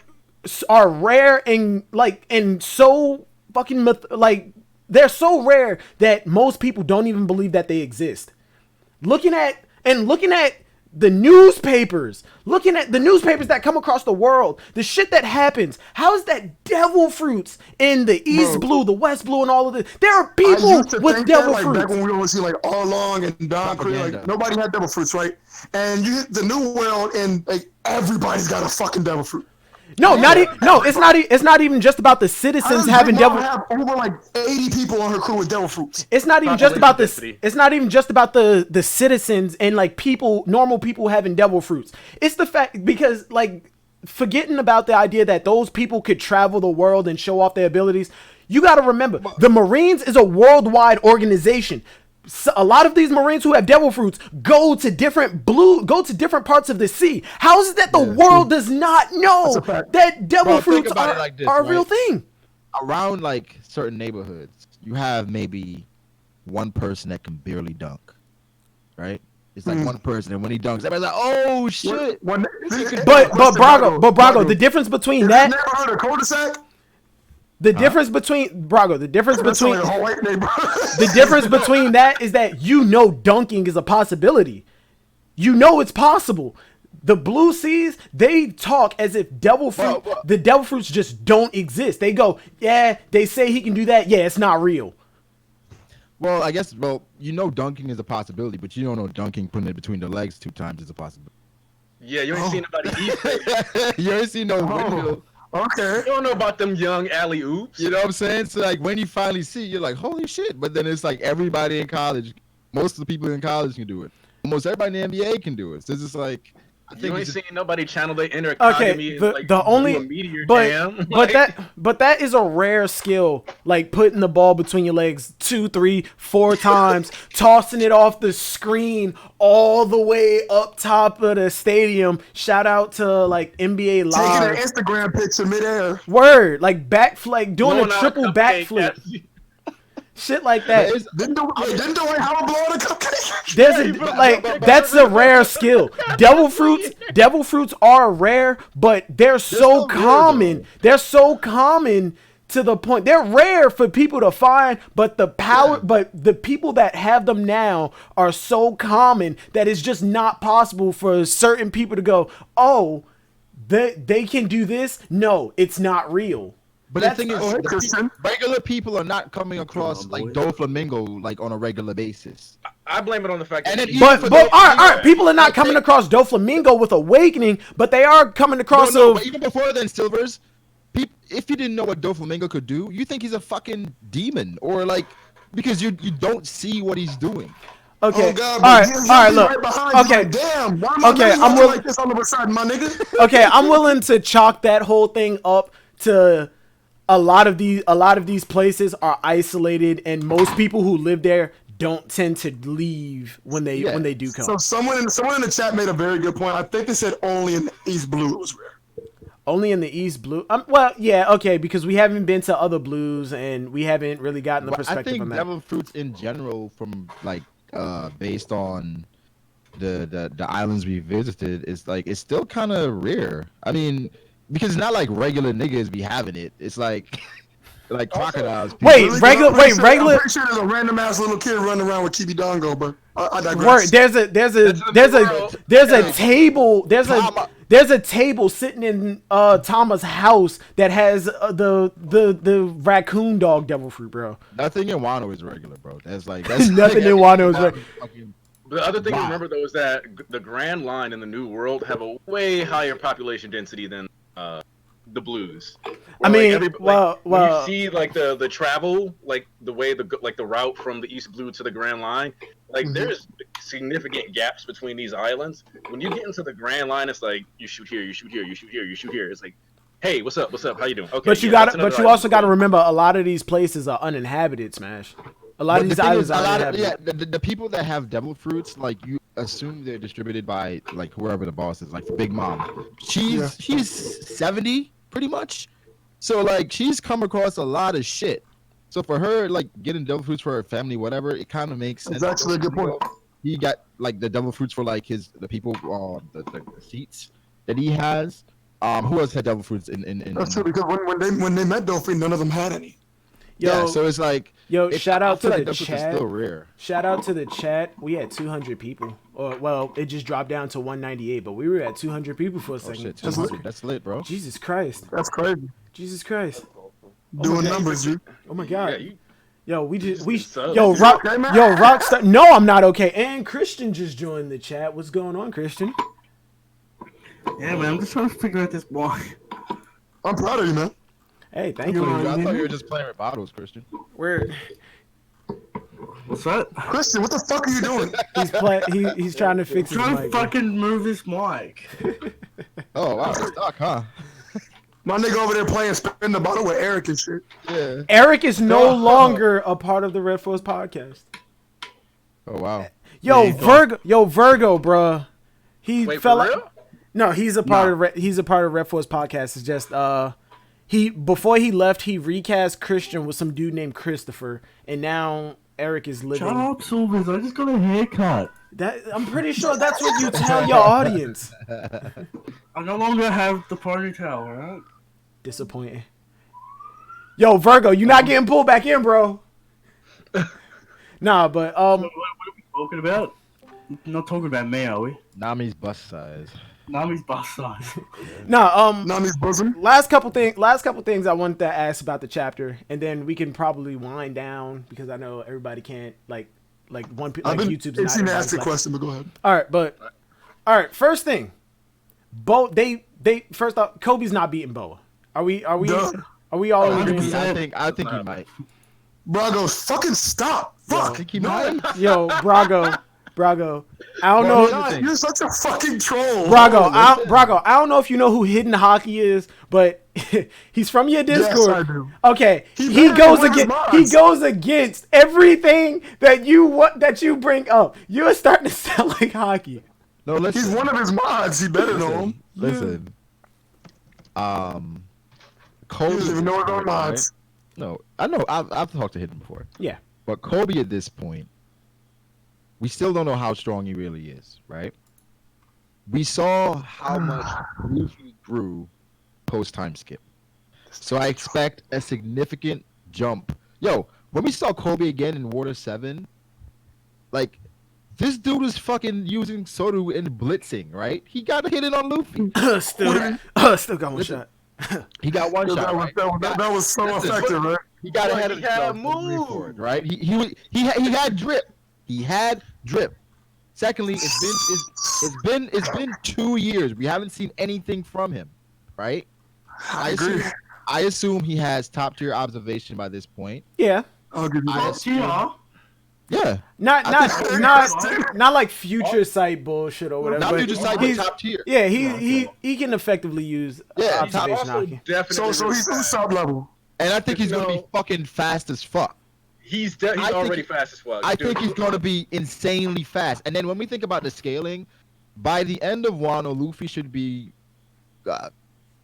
rare and so fucking they're so rare that most people don't even believe that they exist? Looking at the newspapers, that come across the world, the shit that happens. How is that devil fruits in the East Blue, the West Blue, and all of this? There are people with devil fruits. Back when we only see like All Long and Don Cree, like nobody had devil fruits, right? And you hit the new world and like everybody's got a fucking devil fruit. No, it's not even just about the citizens having devil. Have over like 80 people on her crew with devil fruits. It's not even just about this. It's not even just about the citizens and like normal people having devil fruits. It's the fact because like forgetting about the idea that those people could travel the world and show off their abilities. You got to remember, the Marines is a worldwide organization. So a lot of these Marines who have devil fruits go to different parts of the sea. How is it that the world does not know that devil fruits are a real thing? Around like certain neighborhoods, you have maybe one person that can barely dunk, right? It's like one person, and when he dunks, everybody's like, "Oh shit!" But Brago, the difference between that. Never heard of cul-de-sac? The difference between Brago, the difference between that is that dunking is a possibility. You know it's possible. The Blue Seas, they talk as if the devil fruits just don't exist. They go, yeah, they say he can do that. Yeah, it's not real. Well, I guess, dunking is a possibility, but you don't know dunking, putting it between the legs 2 times is a possibility. Yeah, you ain't seen nobody eat. You ain't seen no windmill. Okay. You don't know about them young alley oops. You know what I'm saying? So like when you finally see, you're like, holy shit! But then it's like everybody in college, most of the people in college can do it. Almost everybody in the NBA can do it. So it's just like you ain't seen nobody channel their inner Akagami but that is a rare skill, like putting the ball between your legs 2, 3, 4 times, tossing it off the screen all the way up top of the stadium. Shout out to like NBA Live. Taking an Instagram picture midair. Word, like backflip, doing a triple backflip. Shit like that. Didn't do it how to blow on a cupcake. That's a rare skill. Devil fruits are rare, but they're so common. They're so common to the point they're rare for people to find, but but the people that have them now are so common that it's just not possible for certain people to go, oh, they can do this. No, it's not real. But the thing is, regular people are not coming across like Doflamingo like on a regular basis. I blame it on the fact that. But all right, people are not coming across Doflamingo with Awakening, but they are coming across. But even before then, Silvers, if you didn't know what Doflamingo could do, you think he's a fucking demon or like because you don't see what he's doing. Okay. Oh God, all right. he'll All be right. Look. right behind you, Okay. like, damn. Why am I Okay, really I'm looking like this all of a sudden, my nigga? Okay, I'm willing to chalk that whole thing up to a lot of these places are isolated, and most people who live there don't tend to leave when they do come. So someone in the chat made a very good point. I think they said only in the East Blue it was rare. Only in the East Blue. Well, yeah, okay, because we haven't been to other blues and we haven't really gotten the perspective on that. I think devil fruits in general, from like based on the islands we visited, is like it's still kind of rare. I mean, because it's not like regular niggas be having it. It's like crocodiles. Wait, I'm regular. pretty sure there's a random ass little kid running around with Kibi Dongo, but I digress. There's a table. There's a table sitting in Tama's house that has the raccoon dog devil fruit, bro. Nothing in Wano is regular, bro. That's nothing in Wano is regular. The other thing to remember though is that the Grand Line and the New World have a way higher population density than the Blues. I mean, when you see like the travel, like the way the route from the East Blue to the Grand Line, like there's significant gaps between these islands. When you get into the Grand Line, it's like you shoot here, you shoot here, you shoot here, you shoot here. It's like, hey, what's up? How you doing? Okay, but you also got to remember a lot of these places are uninhabited, Smash. A lot of these islands are uninhabited. The people that have devil fruits, like you assume they're distributed by like whoever the boss is, like Big Mom. She's 70 pretty much, so like she's come across a lot of shit. So for her, like getting devil fruits for her family, whatever, it kind of makes sense. That's actually a good point. He got like the devil fruits for like the people the seats that he has. Who else had devil fruits in That's true, because when they met Dolphin, none of them had any. Yeah, so it's like shout out to the chat. Still rare. Shout out to the chat. We had 200 people. Well, it just dropped down to 198, but we were at 200 people for a second. Shit, that's lit, bro. Jesus Christ. That's crazy. Jesus Christ. Doing numbers, dude. Oh my God. Yeah, Rockstar. No, I'm not okay. And Christian just joined the chat. What's going on, Christian? Yeah, man, I'm just trying to figure out this block. I'm proud of you, man. Hey, thank you. I thought you were just playing with bottles, Christian. What's that? Christian, what the fuck are you doing? He's trying to fix his mic. Trying to fucking move this mic. Oh wow, it's stuck, huh? My nigga over there playing spin the bottle with Eric and shit. Yeah. Eric is no longer a part of the Red Force podcast. Oh wow. Yo, Vergo, bruh. Wait, for real? No, he's a part of Red Force podcast. It's just before he left, he recast Christian with some dude named Christopher, and now Eric is living. Shut up, Silvers. I just got a haircut. I'm pretty sure that's what you tell your audience. I no longer have the ponytail, right? Disappointing. Yo, Vergo, you not getting pulled back in, bro. Nah, but What are we talking about? Not talking about me, are we? Nami's bust size. Nami's bust size. Nami's bosom. Last couple things I wanted to ask about the chapter, and then we can probably wind down because I know everybody can't like YouTube's not. It's an ask the question, but go ahead. All right. First thing, first off, Kobe's not beating Boa. Are we all? I think he might. Brago, fucking stop! Fuck! Yo, Brago, I don't know. God, you're such a fucking troll. Brago, I don't know if you know who Hidden Hockey is, but he's from your Discord. Yes, I do. Okay, he goes against everything that you bring up. You're starting to sound like Hockey. No, listen. He's one of his mods. He better know him. Listen. Kobe doesn't even know his own mods. No, I know. I've talked to Hidden before. Yeah, but Kobe at this point, we still don't know how strong he really is, right? We saw how much Luffy grew post time skip, so I expect a significant jump. Yo, when we saw Kobe again in Water 7, like this dude was fucking using Soru and blitzing, right? He got hit on Luffy. still got one shot. He got one shot. Right? That was so effective, right? He got ahead of himself. Move, right? He had drip. He had drip. Secondly, it's been 2 years. We haven't seen anything from him, right? I agree. I assume he has top tier observation by this point. Yeah. I'll give you I that. assume- Yeah. Yeah. Not like future sight bullshit or whatever. Not but future sight, but he's- top tier. Yeah, he can effectively use Yeah, He's observation also hockey. definitely. So he's sub level. And I think he's gonna be No. fucking fast as fuck. He's I think already he- fast as fuck. I Dude. think he's gonna be insanely fast. And then when we think about the scaling, by the end of Wano, Luffy should be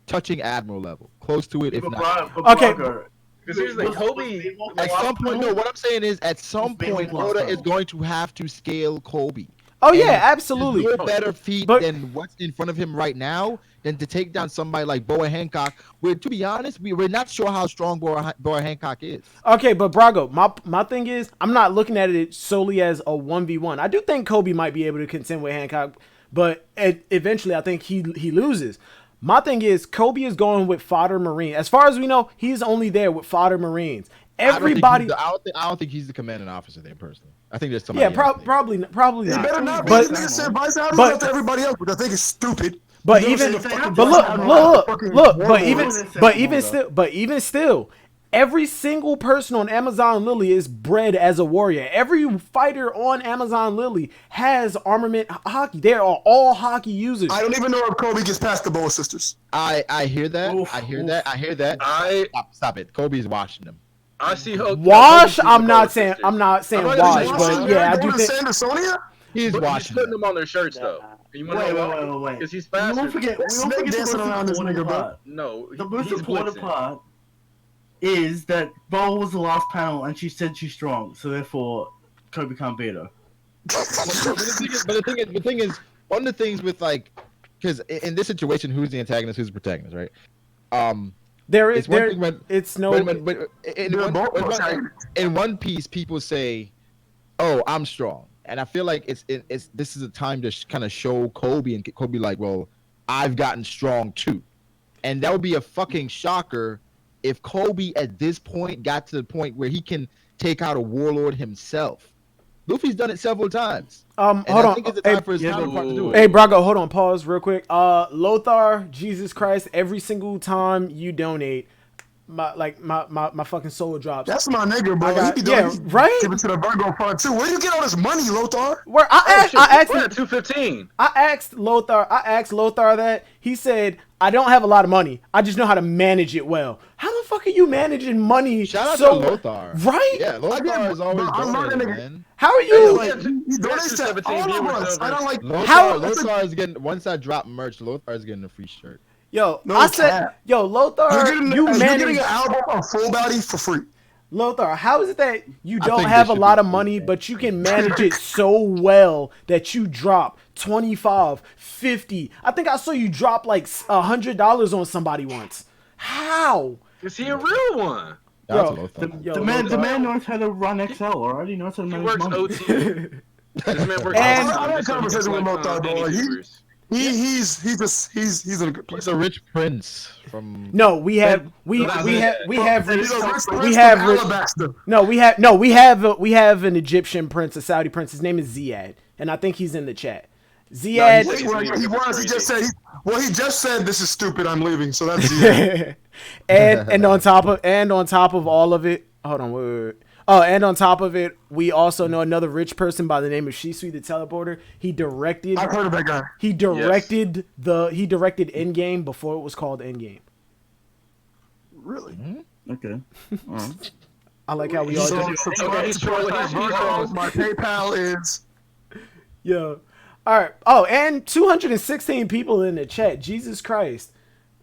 touching Admiral level, close to it, if not. Okay. Because seriously, Kobe. At some point, no. What I'm saying is, at some point, Oda is going to have to scale Kobe. Oh And yeah, absolutely. There's no better feat But- than what's in front of him right now than to take down somebody like Boa Hancock. Where, to be honest, we're not sure how strong Boa Hancock is. Okay, but Brago, my thing is, I'm not looking at it solely as a 1v1. I do think Kobe might be able to contend with Hancock, but eventually I think he loses. My thing is, Kobe is going with fodder Marine. As far as we know, he's only there with fodder Marines. Everybody. I don't think he's the commanding officer there personally. I think there's somebody. Yeah, probably He not. better not be. But- This nigga said vice admiral but- after everybody else, which I think is stupid. But You never even, seen the fucking but vice look, admiral look, fucking look, Warlords. but even still, every single person on Amazon Lily is bred as a warrior. Every fighter on Amazon Lily has armament hockey. They are all hockey users. I don't even know if Kobe gets past the Boa sisters. I hear that. Oof, I hear oof. that. I hear that. Stop it. Kobe's watching them. I see how Wash, I'm not saying wash, I'm but yeah, I do Going to think. Sandersonia? He's He's watching putting them. them on their shirts though. You wanna Wait, know why? wait. Because he's We faster. won't forget. We won't Snake forget the dancing most around this important nigga, bro. part. No, The most he's important blitzing. part is that Bo was the last panel, and she said she's strong, so therefore Kobe can't beat her. But the thing is, one of the things with like, because in this situation, who's the antagonist, who's the protagonist, right? There is It's one there. thing when- It's no. In One Piece, people say, "Oh, I'm strong," and I feel like this is a time to kind of show Kobe and Kobe like, "Well, I've gotten strong too," and that would be a fucking shocker if Kobe at this point got to the point where he can take out a warlord himself. Luffy's done it several times. Hold And I on. think it's a Hey, time for his counterpart to do it. Hey, Brago, hold on. Pause real quick. Lothar, Jesus Christ, every single time you donate, my fucking soul drops. That's my nigga, bro. got- He be doing, yeah, right? Give it to the Vergo fund too. Where you get all this money, Lothar? Where We're at I 215. asked Lothar that. He said, I don't have a lot of money. I just know how to manage it well. How the fuck are you managing money? Shout out so to Lothar. Right? Yeah, Lothar is always I'm not donating, gonna- man. How are Hey, you? like, he donates to 17 all of viewers us. over. I don't like. Lothar is getting, once I drop merch, Lothar is getting a free shirt. Yo, No I said, cap. yo, Lothar, You're getting, you you're manage. getting an album of Full Body for free. Lothar, how is it that you I don't think have this a should lot be of free, money, man. but you can manage it so well that you drop 25, 50? I think I saw you drop like $100 on somebody once. How? Is he a real one? Shout out Yo, to Lothar. Yo, The man knows how to run XL, alright? He knows how to He manage works money. OT. This man works And- OT. I had a conversation with Lothar, bro. Like, YouTubers. He's in a good place. He's a rich prince from. No, we have rich, He's a rich we prince have from rich, Alabaster. we have an Egyptian prince, a Saudi prince. His name is Ziad, and I think he's in the chat. Ziad, he's- Well, he was. He just said. He just said this is stupid. I'm leaving. So that's the and on top of all of it, hold on, wait. Oh, and on top of it, we also know another rich person by the name of Shisui the Teleporter. He directed I've heard of that guy. directed Endgame before it was called Endgame. Really? Okay. Alright. I like how we all So, just Okay, he's trolling. He's trolling. my PayPal is. yeah. All right. Oh, and 216 people in the chat. Jesus Christ.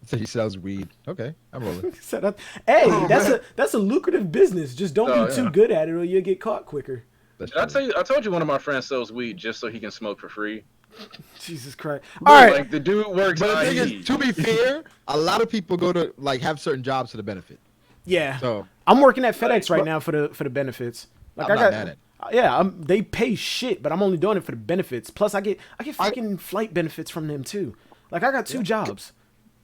So he sells weed. Okay, I'm rolling. Set up. Hey, Oh, man. that's a lucrative business. Just don't Oh, be too yeah. good at it, or you'll get caught quicker. That's Did I true. tell you? I told you one of my friends sells weed just so he can smoke for free. Jesus Christ. All right. Like the dude works. But the thing IE. is, to be fair, a lot of people go to like have certain jobs for the benefit. Yeah. So I'm working at FedEx right now for the benefits. Like I'm I not got. mad at Yeah, they pay shit, but I'm only doing it for the benefits. Plus, I get fucking flight benefits from them too. Like I got two jobs.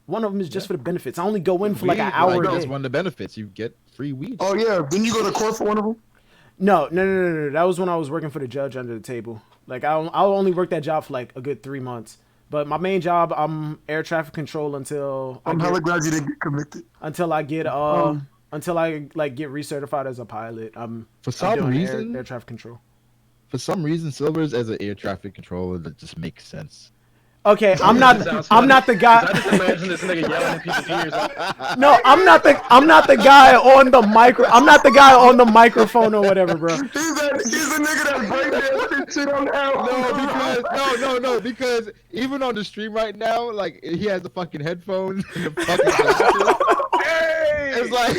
One of them is just for the benefits. I only go in for like an weed, hour a that's day. one of the benefits. You get free weed. Oh yeah. Didn't you go to court for one of them? No. That was when I was working for the judge under the table. Like I'll only work that job for like a good 3 months But my main job, I'm air traffic control until I'm hella glad you didn't get convicted. until I get until I like get recertified as a pilot. I'm some doing reason- air traffic control. For some reason, Silver's as an air traffic controller that just makes sense. Okay, I'm not the I guy. just imagine this nigga yelling in people's ears. Like, No, I'm not the guy on the micro. I'm not the guy on the microphone or whatever, bro. He's a nigga that breakdancing shit on the album. No, because even on the stream right now, like he has the fucking headphones and the fucking glasses. It's like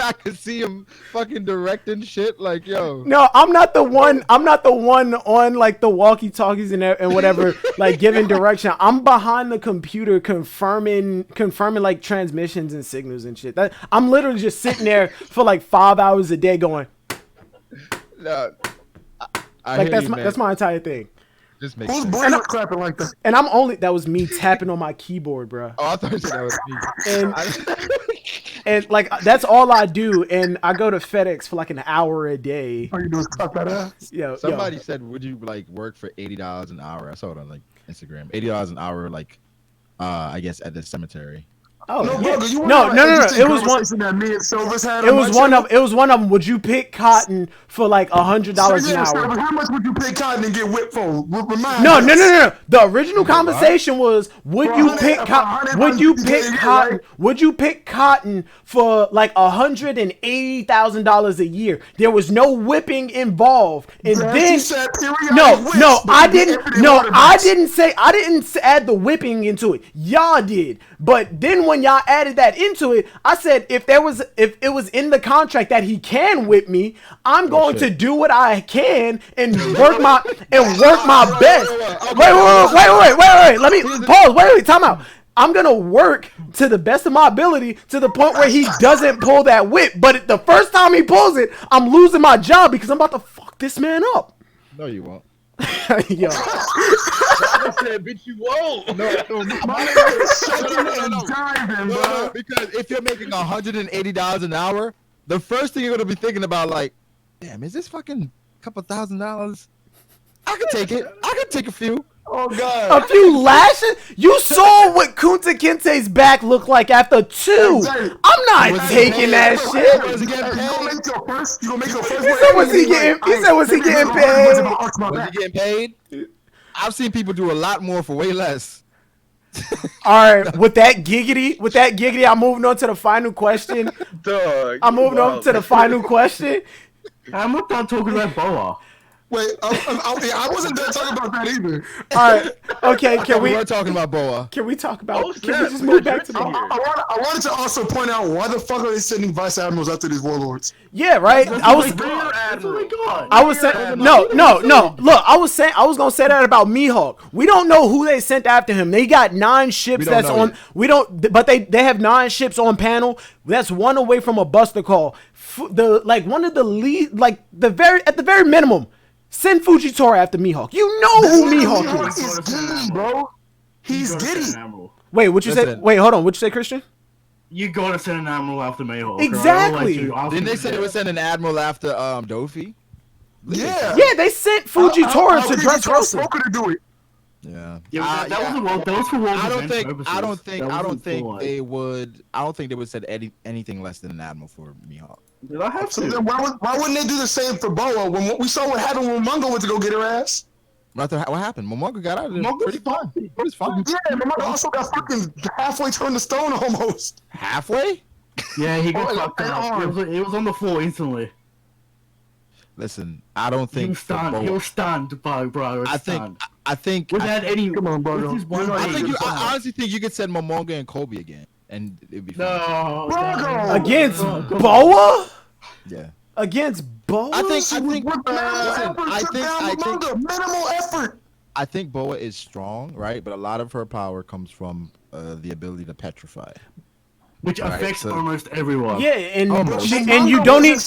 I can see him fucking directing shit. Like, yo. No, I'm not the one on like the walkie-talkies and whatever, like giving direction. I'm behind the computer confirming like transmissions and signals and shit. I'm literally just sitting there for like 5 hours a day going. No, I Like hear that's my entire thing. Just makes Who's sense. brain was clapping like that? And that was me tapping on my keyboard, bro. Oh, I thought you said that was me. And like that's all I do. And I go to FedEx for like an hour a day. All you do is clap that ass. Somebody said, "Would you like work for $80 an hour?" I saw it on like Instagram. $80 an hour, like I guess at the cemetery. Oh No, yeah. Brago, you No. wanna know that It was one. conversation that me and Silvers had It on was my one channel? of. It was one of them. Would you pick cotton for like $100 an Yeah, hour? Silvers, how much would you pay cotton and get whipped for? Remind No. us. The original conversation was, would For you 100 pick for cotton? 100 Would you bucks, pick yeah, cotton? right. Would you pick cotton for like $180,000 a year? There was no whipping involved, and Yes, then you said periodic no, whips, no, but I you did didn't. infinite No, water I backs. didn't add the whipping into it. Y'all did, but then when y'all added that into it, I said if it was in the contract that he can whip me, I'm going to do what I can and work my best. Wait. Let me pause. Wait. Time out. I'm gonna work to the best of my ability to the point where he doesn't pull that whip. But the first time he pulls it, I'm losing my job because I'm about to fuck this man up. No, you won't. Yo. I said, bitch, you won't. No, Because if you're making $180 an hour, the first thing you're gonna be thinking about, like, damn, is this fucking couple $1,000? I could take it. I could take a few. Oh god. A few lashes? You saw what Kunta Kinte's back looked like after 2. I'm not taking that shit. Was he getting You gonna paid? make your first? You gonna make your first? He said, was he getting paid? Was he getting paid? I've seen people do a lot more for way less. All right, with that giggity, I'm moving on to the final question. Dog. I'm moving on to the final question. I'm not done talking about Boa. Wait, I wasn't done talking about that either. All right, okay, can We we were talking about Boa. can we talk about? Oh, Can snap, we just we move got back to Drizzt the? here. I wanted to also point out why the fuck are they sending vice admirals after these warlords? Yeah, right. I was That's what we got. I was saying no. Look, I was gonna say that about Mihawk. We don't know who they sent after him. They got 9 ships We don't that's know on. yet. We don't, but they have 9 ships on panel. That's one away from a buster call. One of the lead, like at the very minimum, send Fujitora after Mihawk. You know who Mihawk is. He's giddy, bro. He's giddy. Wait, what you say? Listen. Wait, hold on. What you say, Christian? You gotta send an admiral after Mayhawk. Exactly. Didn't they say they would send an admiral after Dofi? Yeah. Yeah, they sent Fujitora to Dressrosa. Smoker to do it. Yeah. Yeah, that was for World I don't Event think purposes. I don't That think wasn't for, like- they would. I don't think they would send anything less than an admiral for Mihawk. Did I have So to? then why wouldn't they do the same for Boa when we saw what happened when Mungo went to go get her ass? What happened? Momoga got out of there Momoga's pretty fine. It was fine. Yeah, Mungo also got fucking halfway turned to stone almost. Halfway? Yeah, he got Oh, fucked and up. arm. It was on the floor instantly. Listen, I don't He think. was stunned. for He Boa- was stunned, bro. I think. Without any. Come on, bro. This is one I way think to you. start. I honestly think you could send Momoga and Kobe again, and it'd be fine. No. Brago! Against Come on. Boa? Yeah. Against Boa? I think. Minimal effort. I think Boa is strong, right? But a lot of her power comes from the ability to petrify. Which Right, affects so- almost everyone. Yeah, and Almost. and you don't need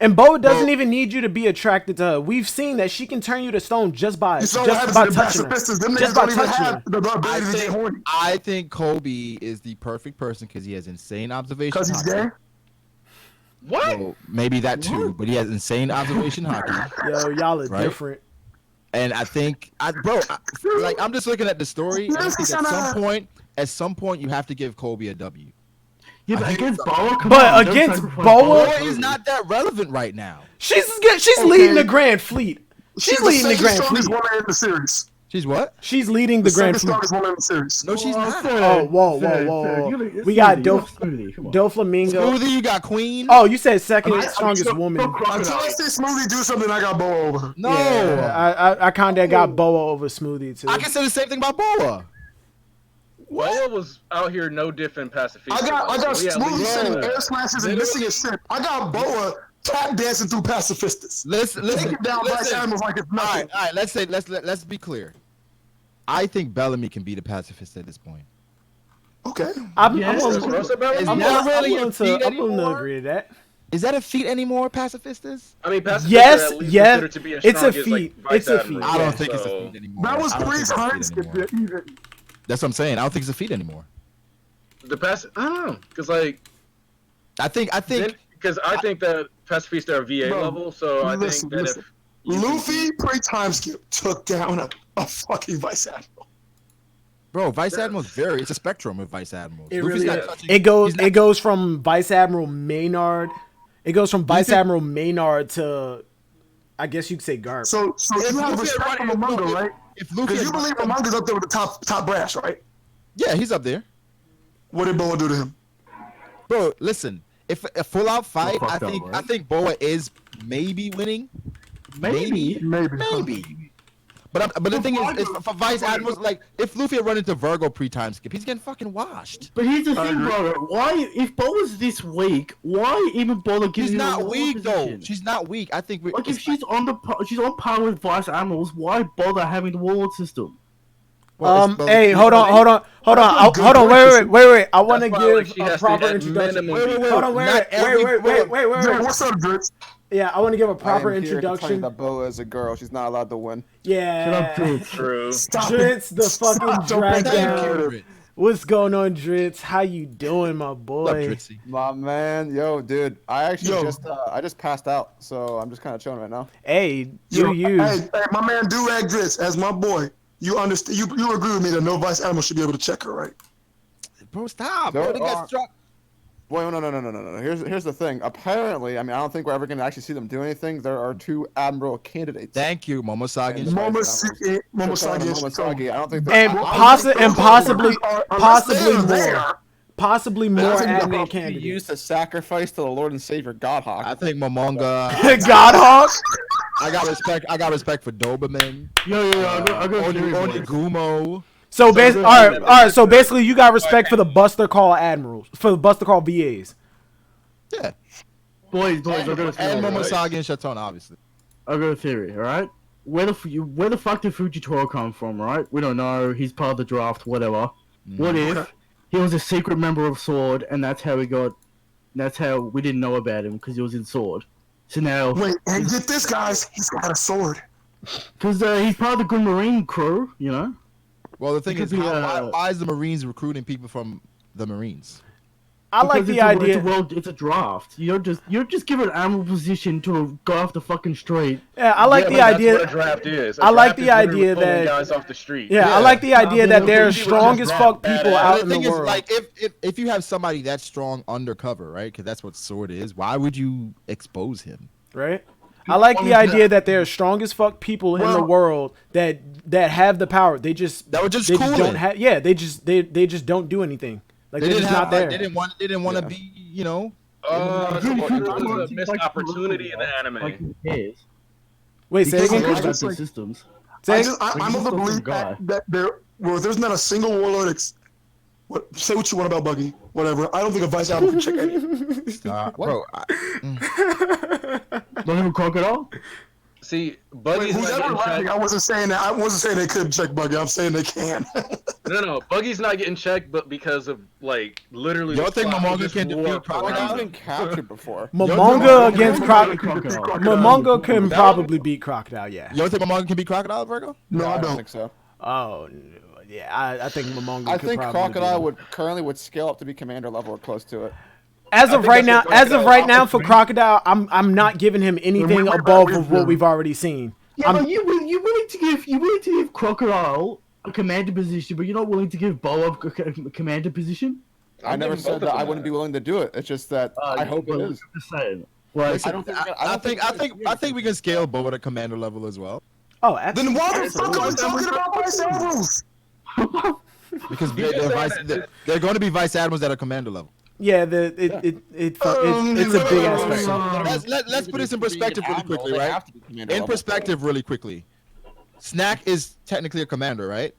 and Boa doesn't Bro. even need you to be attracted to her. We've seen that she can turn you to stone just by You saw what happens by to the touching her. pacifists. Them Just niggas by don't even touching have her. the ability to get horny. I think Kobe is the perfect person because he has insane observation. Because he's hockey. gay? What? Well, maybe that too, but he has insane observation hockey. Yo, y'all are Right? different. And I think, like I'm just looking at the story. And I think at some point, you have to give Koby a W. Yeah, but against Boa, But against Boa, Boa is not that relevant right now. She's leading the Grand Fleet. She's leading the Grand Fleet. Woman in the series. She's what? She's leading the Grand Fleet. Strongest woman in the series. No, she's not. Oh, whoa. We got Doflamingo. Smoothie, you got Queen. Oh, you said second strongest woman. Until I see Smoothie do something, I got Boa over. No. Yeah, I kind of got Boa over Smoothie too. I can say the same thing about Boa. Boa was out here no different pacifist. I got Smoothie sending air slashes and missing his ship. I got Boa tap dancing through pacifistas. Taking down vice admirals like it's nothing. All right. Let's be clear. I think Bellamy can be the pacifist at this point. Okay. I'm willing to agree to that. Is that a feat anymore, pacifistas? I mean, pacifistas yes. considered to be as It's a strong as, feat. like, It's a feat. I don't think it's a feat anymore. That was pre-time skip. That's what I'm saying. I don't think it's a feat anymore. I don't know, because like I think because I think that pacifista are VA level, so I think that if Luffy pre-time skip took down a fucking vice admiral. Bro, vice admiral's it's a spectrum of vice admirals. It really is. It goes from Vice Admiral Maynard. It goes from Vice Admiral Maynard to, I guess you could say Garp. So you have respect for Momonga, right? Because you believe Momonga's up there with the top brass, right? Yeah, he's up there. What did Boa do to him? Bro, listen. If a full-out fight, I think Boa is maybe winning. Maybe. But the thing is for Vice Admirals, like, if Luffy had run into Vergo pre-time skip, he's getting fucking washed. But here's the thing, brother. Why, if Boa's this weak, why even bother giving She's her not a weak, position? though. She's not weak. I think like, if she's on par with Vice Admirals, why bother having the Warlord system? Hey, hold on. Wait. I want to give a proper introduction. Hold on, wait. What's up, Drizzt? Yeah, I want to give a proper introduction. That Boa is a girl. She's not allowed to win. Yeah. True. Drizzt, the fucking drag down. What's going on, Drizzt? How you doing, my boy? My man, yo, dude. I actually just passed out, so I'm just kind of chilling right now. Hey, Hey, my man, Durag Drizzt, as my boy. You understand? You agree with me that no vice admiral should be able to check her, right? Bro, stop. Bro, they got struck. Wait, no. Here's the thing. Apparently, I mean, I don't think we're ever going to actually see them do anything. There are 2 admiral candidates. Thank you, Momosagi. Momosagi. I don't think. Possibly more admin candidates. Used to sacrifice to the Lord and Savior Godhawk. I think Momonga. Godhawk. I got respect for Doberman. I go Onigumo. So basically, all right. So basically, you got respect for the Buster Call admirals, for the Buster Call VAs. Yeah. Boys, I got a theory. And Momosagi and Shatona, obviously. I got a theory, all right? Where the fuck did Fujitoro come from, right? We don't know. He's part of the draft, whatever. What if he was a secret member of Sword, and that's how we didn't know about him because he was in Sword. So now, wait, and get this, guys. He's got a sword. Because he's part of the Good Marine crew, you know. Well, the thing is, why is the Marines recruiting people from the Marines? I like the idea. It's a draft. You're just given an admiral position to go off the fucking street. Yeah, I like the idea. That's what a draft is. I like the idea that guys off the street. Yeah, I like the idea that there are strong as fuck people out in the world. Is, like, if you have somebody that's strong undercover, right? Because that's what Sword is. Why would you expose him? Right. I like the idea that there are strong as fuck people in the world that have the power. They just don't have. Yeah, they just don't do anything. Like they're just not there. They didn't want to be, you know. There's a missed opportunity in the anime. Wait, say again. Systems. I'm of the belief that there's not a single warlord. Say what you want about Buggy, whatever. I don't think a vice admiral can check any. Bro, don't even Crocodile. See, Buggy's not getting checked. I wasn't saying that. I wasn't saying they couldn't check Buggy. I'm saying they can. No. Buggy's not getting checked, but because of like literally. You don't think Momonga can defeat Crocodile? He's been captured before. Momonga against Crocodile. Momonga can probably beat Crocodile. Yeah. You don't think Momonga can beat Crocodile, Vergo? No, I don't think so. Oh no. Yeah, I think Momonga. I think Crocodile would scale up to be commander level or close to it. As of right now, for Crocodile, I'm not giving him anything above of what we've already seen. Yeah, but you willing to give Crocodile a commander position, but you're not willing to give Boa a commander position? I never said that I wouldn't be willing to do it. It's just that I hope it is. Just saying. Like, I think we can scale Boa to commander level as well. Oh, Then why the fuck are we talking about vice admirals? Because they're going to be vice admirals at a commander level. Yeah, it's a big aspect. Let's put this in perspective really quickly, right? In perspective, really quickly. Snack is technically a commander, right?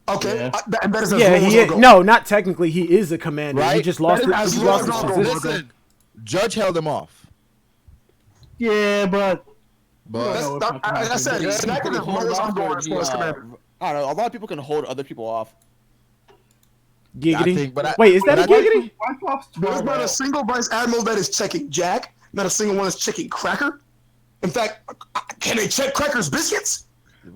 Okay, Yeah. that is as Yeah, low as he I'll is. go. No, not technically. He is a commander. He Right? just lost it. As He low lost as his I'll go. position. Listen, Judge held him off. yeah, but Like I said, Snack is as low as I'm going as far as commander. I don't know. A lot of people can hold other people off. Giggity. Wait, is that a giggity? There's not a single vice admiral that is checking Jack. Not a single one is checking Cracker. In fact, can they check Cracker's biscuits?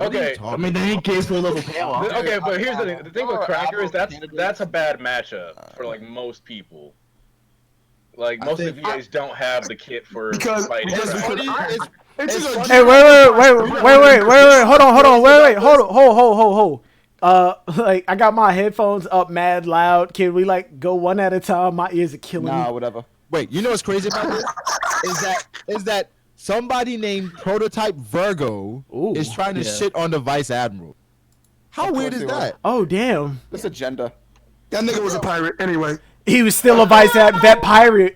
Okay. I mean, they ain't gave for a level power. Okay, but here's the thing. The thing with Cracker is that's a bad matchup for like most people. Like most of the VAs don't have the kit for fighting. Hey, wait. Hold on. Hold. Like I got my headphones up mad loud. Can we like go one at a time? My ears are killing me. Nah, whatever. Wait, you know what's crazy about this? Is that somebody named Prototype Vergo is trying to shit on the Vice Admiral. How weird is that? Oh damn. This agenda. That nigga was a pirate anyway. He was still a vice admiral. That pirate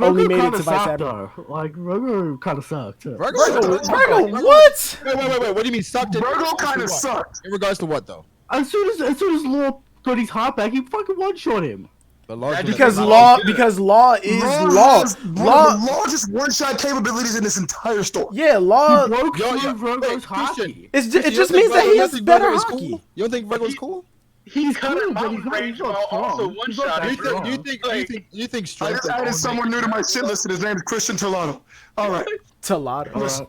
only made it to vice admiral. Like Vergo kind of sucked. Vergo, what? Wait. What do you mean sucked? Vergo kind of sucked. In regards to what though? As soon as Law got his heart back, he fucking one-shot him. Because law is law. Law just one-shot capabilities in this entire story. Yeah, law. Vergo's hockey. It just means that he has better hockey. You don't think Vergo's cool? He's cut cool, him but out he's not range while also one shot. You think I strength? just added someone new to my shit list, and his name is Christian Tolano. All right. Tolado.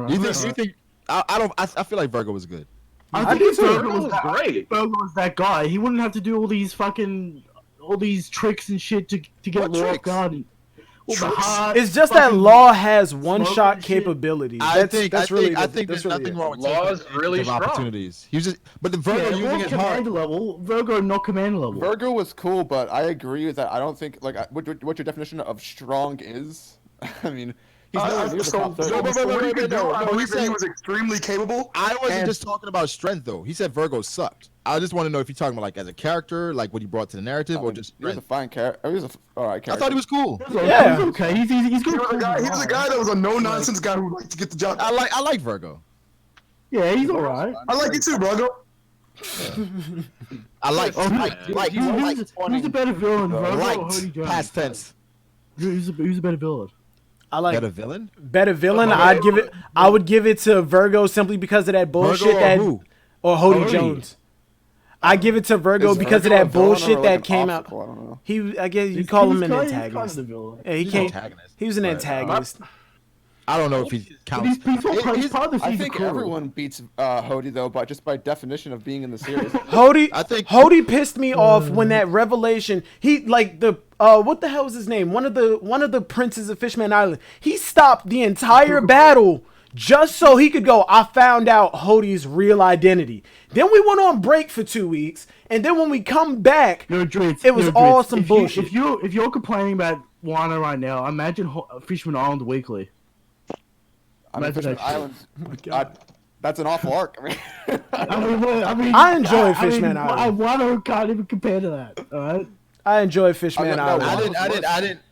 You think? I feel like Vergo was good. I think Vergo was great. Vergo was that guy. He wouldn't have to do all these tricks and shit to get Law off guard. It's just that Law has one-shot capabilities. I think there's nothing wrong with Law's really strong. Opportunities. He was just, but the Vergo using his heart. Commander level. Vergo not commander level. Vergo was cool, but I agree with that. I don't think what your definition of strong is. I mean, he's nowhere near the top 30. I believe that he was extremely capable. I wasn't just talking about strength though. He said Vergo sucked. I just want to know if you're talking about like as a character, like what he brought to the narrative, or just. He was a fine character. He was a alright character. I thought he was cool. Yeah. He's okay. He's good. He was a guy that was a no-nonsense guy who liked to get the job. I like Vergo. Yeah, he's alright. I like it too, Brago. I like. Who's a better villain, Vergo or Hody Jones? Past tense. Who's a better villain? I like better villain. Better villain. I would give it to Vergo simply because of that bullshit or Hody Jones. I give it to Vergo because of that bullshit that came out. I guess you call him an antagonist. Yeah, he was an antagonist. I don't know if he counts. I think everyone beats Hody though, but just by definition of being in the series. Hody pissed me off when that revelation. He like the what the hell was his name? One of the princes of Fishman Island. He stopped the entire battle just so he could go, I found out Hody's real identity. Then we went on break for 2 weeks, and then when we come back, it was all some bullshit. If you're complaining about Wano right now, imagine Fishman Island Weekly. I mean, Fishman Island. That's an awful arc. I enjoy Fishman Island. Wano can't even compare to that. All right. I enjoy Fishman Island.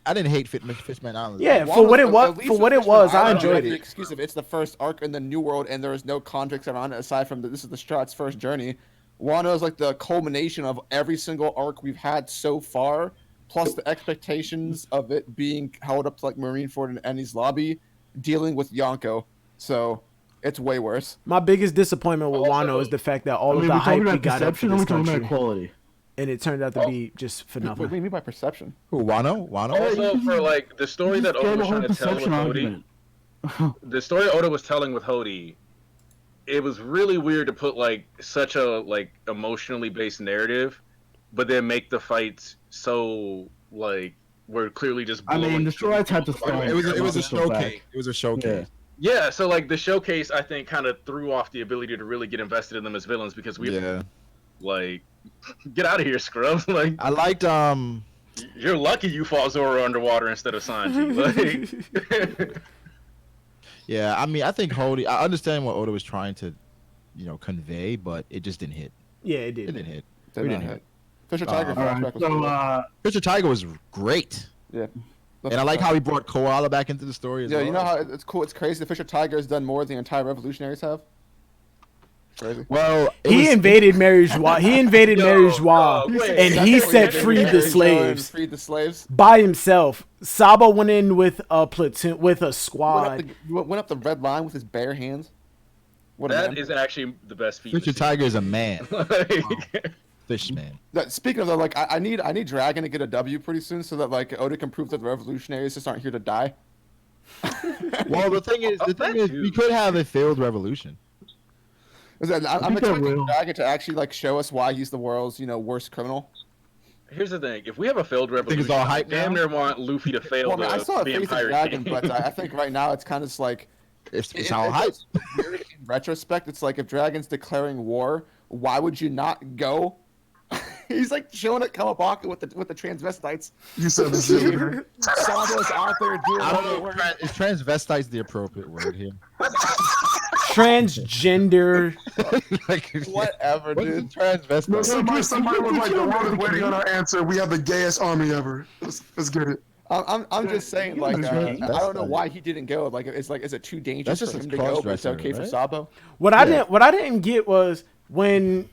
I didn't hate Fishman Island. Yeah, for what it was, I enjoyed it. Excuse me, it's the first arc in the New World, and there is no context around it aside from this is the Strat's first journey. Wano is like the culmination of every single arc we've had so far, plus the expectations of it being held up to like Marineford and Enies Lobby, dealing with Yonko. So it's way worse. My biggest disappointment with Wano is the fact that all of the hype we got up for this country, quality. And it turned out to be just for nothing. What do you mean by perception? Who, Wano? Also, for like the story that Oda was trying to tell with Hody, the story Oda was telling with Hody, it was really weird to put like such a like emotionally based narrative, but then make the fights so like we're clearly just. I mean, the stories had to start. It was a showcase. It was a showcase. Yeah, so like the showcase, I think, kind of threw off the ability to really get invested in them as villains because we like get out of here, scrubs. Like I liked you're lucky you fought Zoro underwater instead of Sanji. Like, yeah, I mean, I think I understand what Oda was trying to, convey, but it just didn't hit. Yeah, it It didn't. didn't hit. Did not hit. Fisher Tiger flashback was cool. So, Fisher Tiger was great. Yeah. And I like how he brought Koala back into the story as Yeah, well. you know how it's cool. It's crazy. The Fisher Tiger has done more than the entire revolutionaries have. Crazy. Well, He invaded Mary Joie. He invaded Mary Joie, wait, and he set free the slaves Freed the slaves. by himself. Sabo went in with a platoon, with a squad. Went up the red line with his bare hands. What a that man. is actually the best feat. in the Fisher Tiger is a man. season. Like, Fish man. Speaking of that, like I need Dragon to get a W pretty soon so that like Oda can prove that the revolutionaries just aren't here to die. Well, the thing is, we could have a failed revolution. I'm think I expecting will. Dragon to actually like show us why he's the world's worst criminal. Here's the thing: if we have a failed Think revolution, it's all hype I damn now? near want Luffy to fail Well, I mean, I saw a the face of Pirate Dragon, King. but I think right now it's kind of just like It's all hype. weird in retrospect. It's like if Dragon's declaring war, why would you not go? He's like showing at Kawabaka with the transvestites. You said this shit. Sabo's out there doing I all don't the know. work. Is transvestite's the appropriate word here? Transgender. Like, Whatever, what dude. is a transvestite? No, somebody was like, the world is waiting on our answer. We have the gayest army ever. Let's get it. I'm just saying, like, Okay. I don't know why he didn't go. Like, is it too dangerous That's for just him his to go? But it's cross-dresser, okay for right? Sabo. What I didn't get was when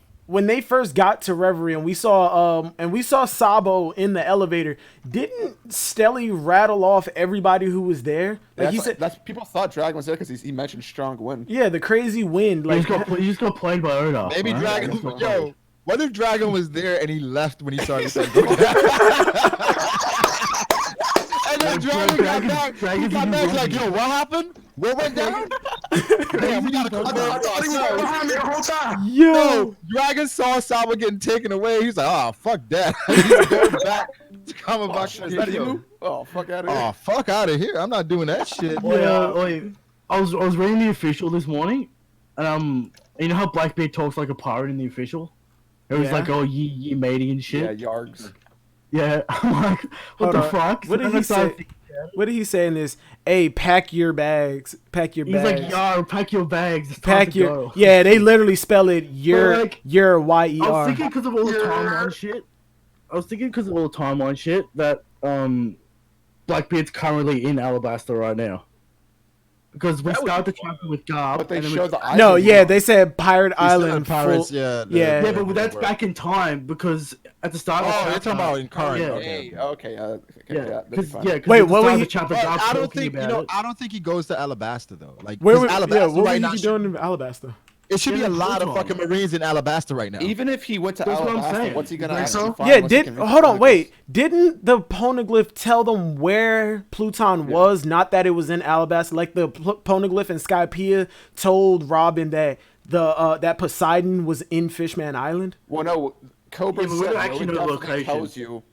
they first got to Reverie and we saw Sabo in the elevator. Didn't Stelly rattle off everybody who was there? Like he said, That's people thought Dragon was there because he mentioned strong wind. yeah, the crazy wind. he Like just got played by Oda. Maybe right? Dragon. That's what- Yo, what if Dragon was there and he left when he started saying? And then Dragon got back. He got back like, yo, what happened? What went down? Damn, we gotta come I thought he was behind me the whole time. Yo, Dragon saw Sabo getting taken away. He's like, oh, fuck that. He's going back to Kamabaka. Is that you? Oh, fuck out of here. Oh, fuck out of here. I'm not doing that shit. I was reading the official this morning, and you know how Blackbeard talks like a pirate in the official? It was Yeah. like, oh, ye matey and shit. Yeah, Yargs. Yeah, I'm like, what Hold the on. fuck? What did And he I started say? What did he say in this? Hey, pack your bags. Pack your He's bags. like, yo, pack your bags. It's time Pack to your. go. Yeah, they literally spell it your like, your I was Y-E-R. thinking because of all the timeline shit. I was thinking because of all the timeline shit that Blackbeard's currently in Alabasta right now. Because we That would start be the chapter with Garp. But they and then showed the island. No, yeah, they said Pirate Island. Pirates, full- yeah. yeah. Yeah, but that's back in time because at the start. of the Oh, you're chapter, talking about in current. Yeah. Okay. Hey, okay. Yeah, that'd be because fine. yeah, Wait, at the what start would of he- the chapter, But Garp's I don't talking think about it. I don't think he goes to Alabasta though. Like Where 'cause would, Alabasta yeah, what right would now he be doing in Alabasta? it should be Yeah, a lot of Pluton. fucking Marines in Alabasta right now. Even if he went to That's what I'm Alabasta, saying. what's he gonna think actually so? find? Yeah, once he did can reach hold the on, wait. Didn't the poneglyph tell them where Pluton was? Not that it was in Alabasta. Like the poneglyph in Skypiea told Robin that that Poseidon was in Fishman Island. Well, no, Cobra Yeah, but we said don't actually know the definitely location. tells you,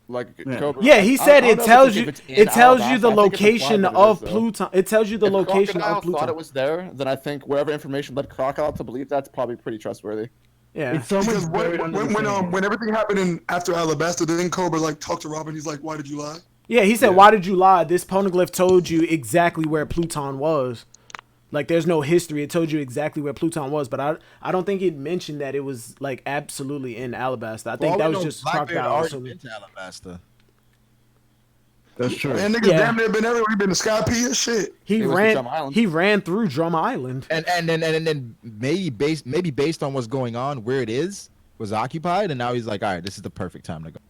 like Yeah. Cobra. Yeah, he said I it don't know tells if you it's in it tells you Alabasta. the I think it's implied location that it of is, though. Pluton. It tells you the If location Crocodile of Pluton. thought it was there, then I think whatever information led Crocodile to believe that's probably pretty trustworthy. Yeah. It's so much Because buried under the sand. when everything happened in after Alabasta, then Cobra like talked to Robin. He's like, "Why did you lie?" Yeah, he said, "Why did you lie? This poneglyph told you exactly where Pluton was. Like, there's no history. It told you exactly where Pluton was, but I don't think it mentioned that it was like absolutely in Alabasta. I think that was just Blackbeard Crocodile. already assuming. been to Alabasta. That's true. Man, niggas Yeah. damn near been everywhere. He been to Skypiea, shit. He was to Drum ran. Island. He ran through Drum Island. And then maybe based on what's going on, where it is was occupied, and now he's like, all right, this is the perfect time to go.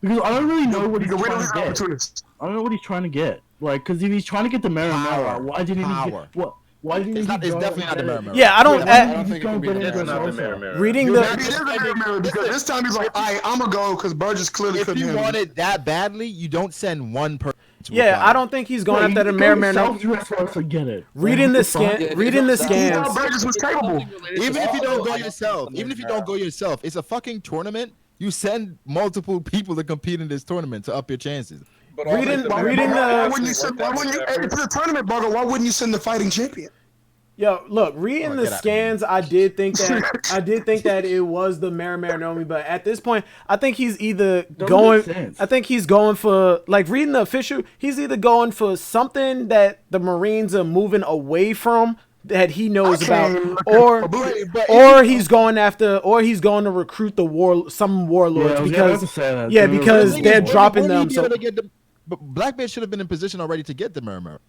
Because I don't really know what he's Because we don't trying to have a get. twist. I don't know what he's trying to get. Like, because if he's trying to get the Marinara, Power. why didn't he Power. get what? Why didn't It's he? not. It's go definitely not the and Marinara. Yeah, I don't. I don't think it He's could be going the It's Benedict not the also. Mirror. Reading You're the not- It is a mirror because this time he's like, I'm gonna go because Burgess clearly If couldn't you handle want it. it that badly, you don't send one person. to Yeah, apply. I don't think he's going Yeah, after the you Mare can Mare. go No. self-dress or forget it. Reading the What fuck? scan. Yeah, Reading the it's not- He scans. thought Burgess was capable. Even if you don't go yourself, even if you don't go yourself, it's a fucking tournament. You send multiple people to compete in this tournament to up your chances. But Reading- also, reading Why the- wouldn't you send? Why wouldn't you? If it's a tournament, Brago, why wouldn't you send the fighting champion? Yo, look, reading Oh, the get out of scans, I did think that it was the Marinomi, but at this point, I think he's either going. sense. I think he's going for, like, reading the official. He's either going for something that the Marines are moving away from that he knows about, or he's going after, or he's going to recruit the some warlords because they're dropping them. So but Blackbeard should have been in position already to get the Mirror.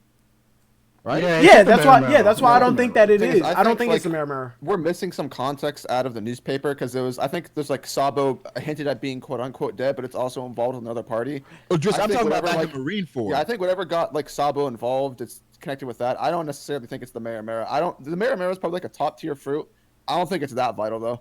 Right? yeah, that's why. Yeah, that's why I don't think that it is. I don't think, think it's like, a Mirror. We're missing some context out of the newspaper because there was, I think there's like Sabo hinted at being quote unquote dead, but it's also involved with another party. Oh, just I I'm think talking about whatever, like Marine Force. Yeah, I think whatever got like Sabo involved, it's connected with that. I don't necessarily think it's the Marimara. The Marimara is probably like a top tier fruit. I don't think it's that vital though.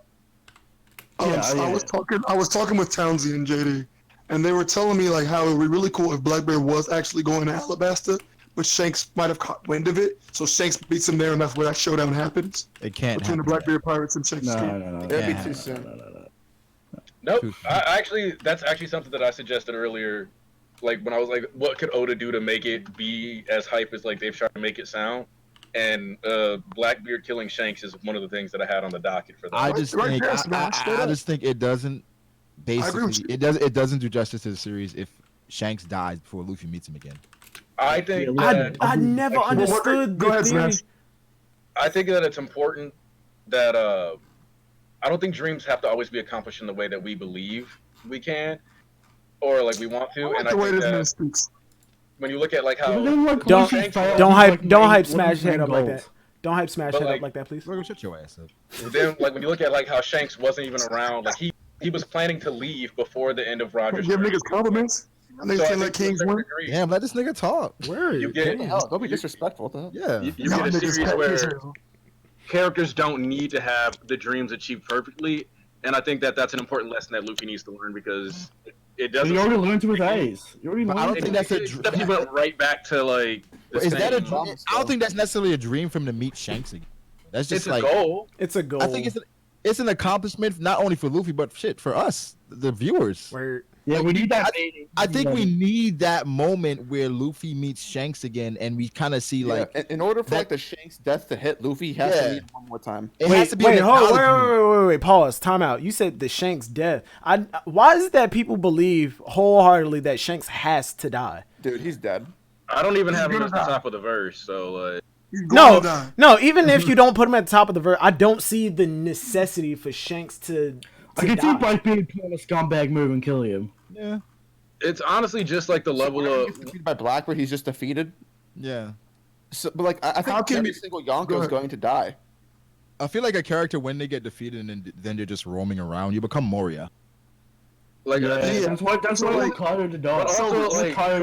I was talking with Townsy and JD, and they were telling me like how it would be really cool if Blackbeard was actually going to Alabasta, but Shanks might have caught wind of it, so Shanks beats him there, and that's where that showdown happens. It can't between the Blackbeard Pirates and Shanks. No. It'd be too soon. Nope. That's actually something that I suggested earlier. Like when I was like, what could Oda do to make it be as hype as like they've tried to make it sound? And Blackbeard killing Shanks is one of the things that I had on the docket for that. I just think it doesn't. Basically, it doesn't do justice to the series if Shanks dies before Luffy meets him again. I think I never understood the theory. I think that it's important that I don't think dreams have to always be accomplished in the way that we believe we can or like we want to. And I think that when you look at like how don't hype Smash head up like that. Don't hype Smash head up like that, please. We're shut your ass up. Then like when you look at like how Shanks wasn't even around, like he was planning to leave before the end of Roger's. Give niggas compliments. So I think King's win. Damn, let this nigga talk. Word. You get Don't be disrespectful to him. Yeah. You get a series where characters don't need to have the dreams achieved perfectly, and I think that that's an important lesson that Luffy needs to learn because it doesn't. You already learned with Ace. I don't think that's a dream. He went right back to like. Is that a dream? I don't think that's necessarily a dream for him to meet Shanks again. That's just it's like a goal. It's a goal. I think it's an accomplishment not only for Luffy but for us, the viewers. Word. Yeah, we need that. I think we need that moment where Luffy meets Shanks again, and we kind of see like. In order for like the Shanks death to hit, Luffy has to meet him one more time. Wait, pause, time out. You said the Shanks death. Why is it that people believe wholeheartedly that Shanks has to die? Dude, he's dead. I don't even have him at the top of the verse, so like. No. Even if you don't put him at the top of the verse, I don't see the necessity for Shanks to I can see Blackbeard pulling a scumbag move and killing him. Yeah. It's honestly just like the level of defeated by Blackbeard. He's just defeated. Yeah. So, but like I think every single Yonko is going to die. I feel like a character when they get defeated and then they're just roaming around, you become Moria. Like that's why like Carter to die. Also, like, I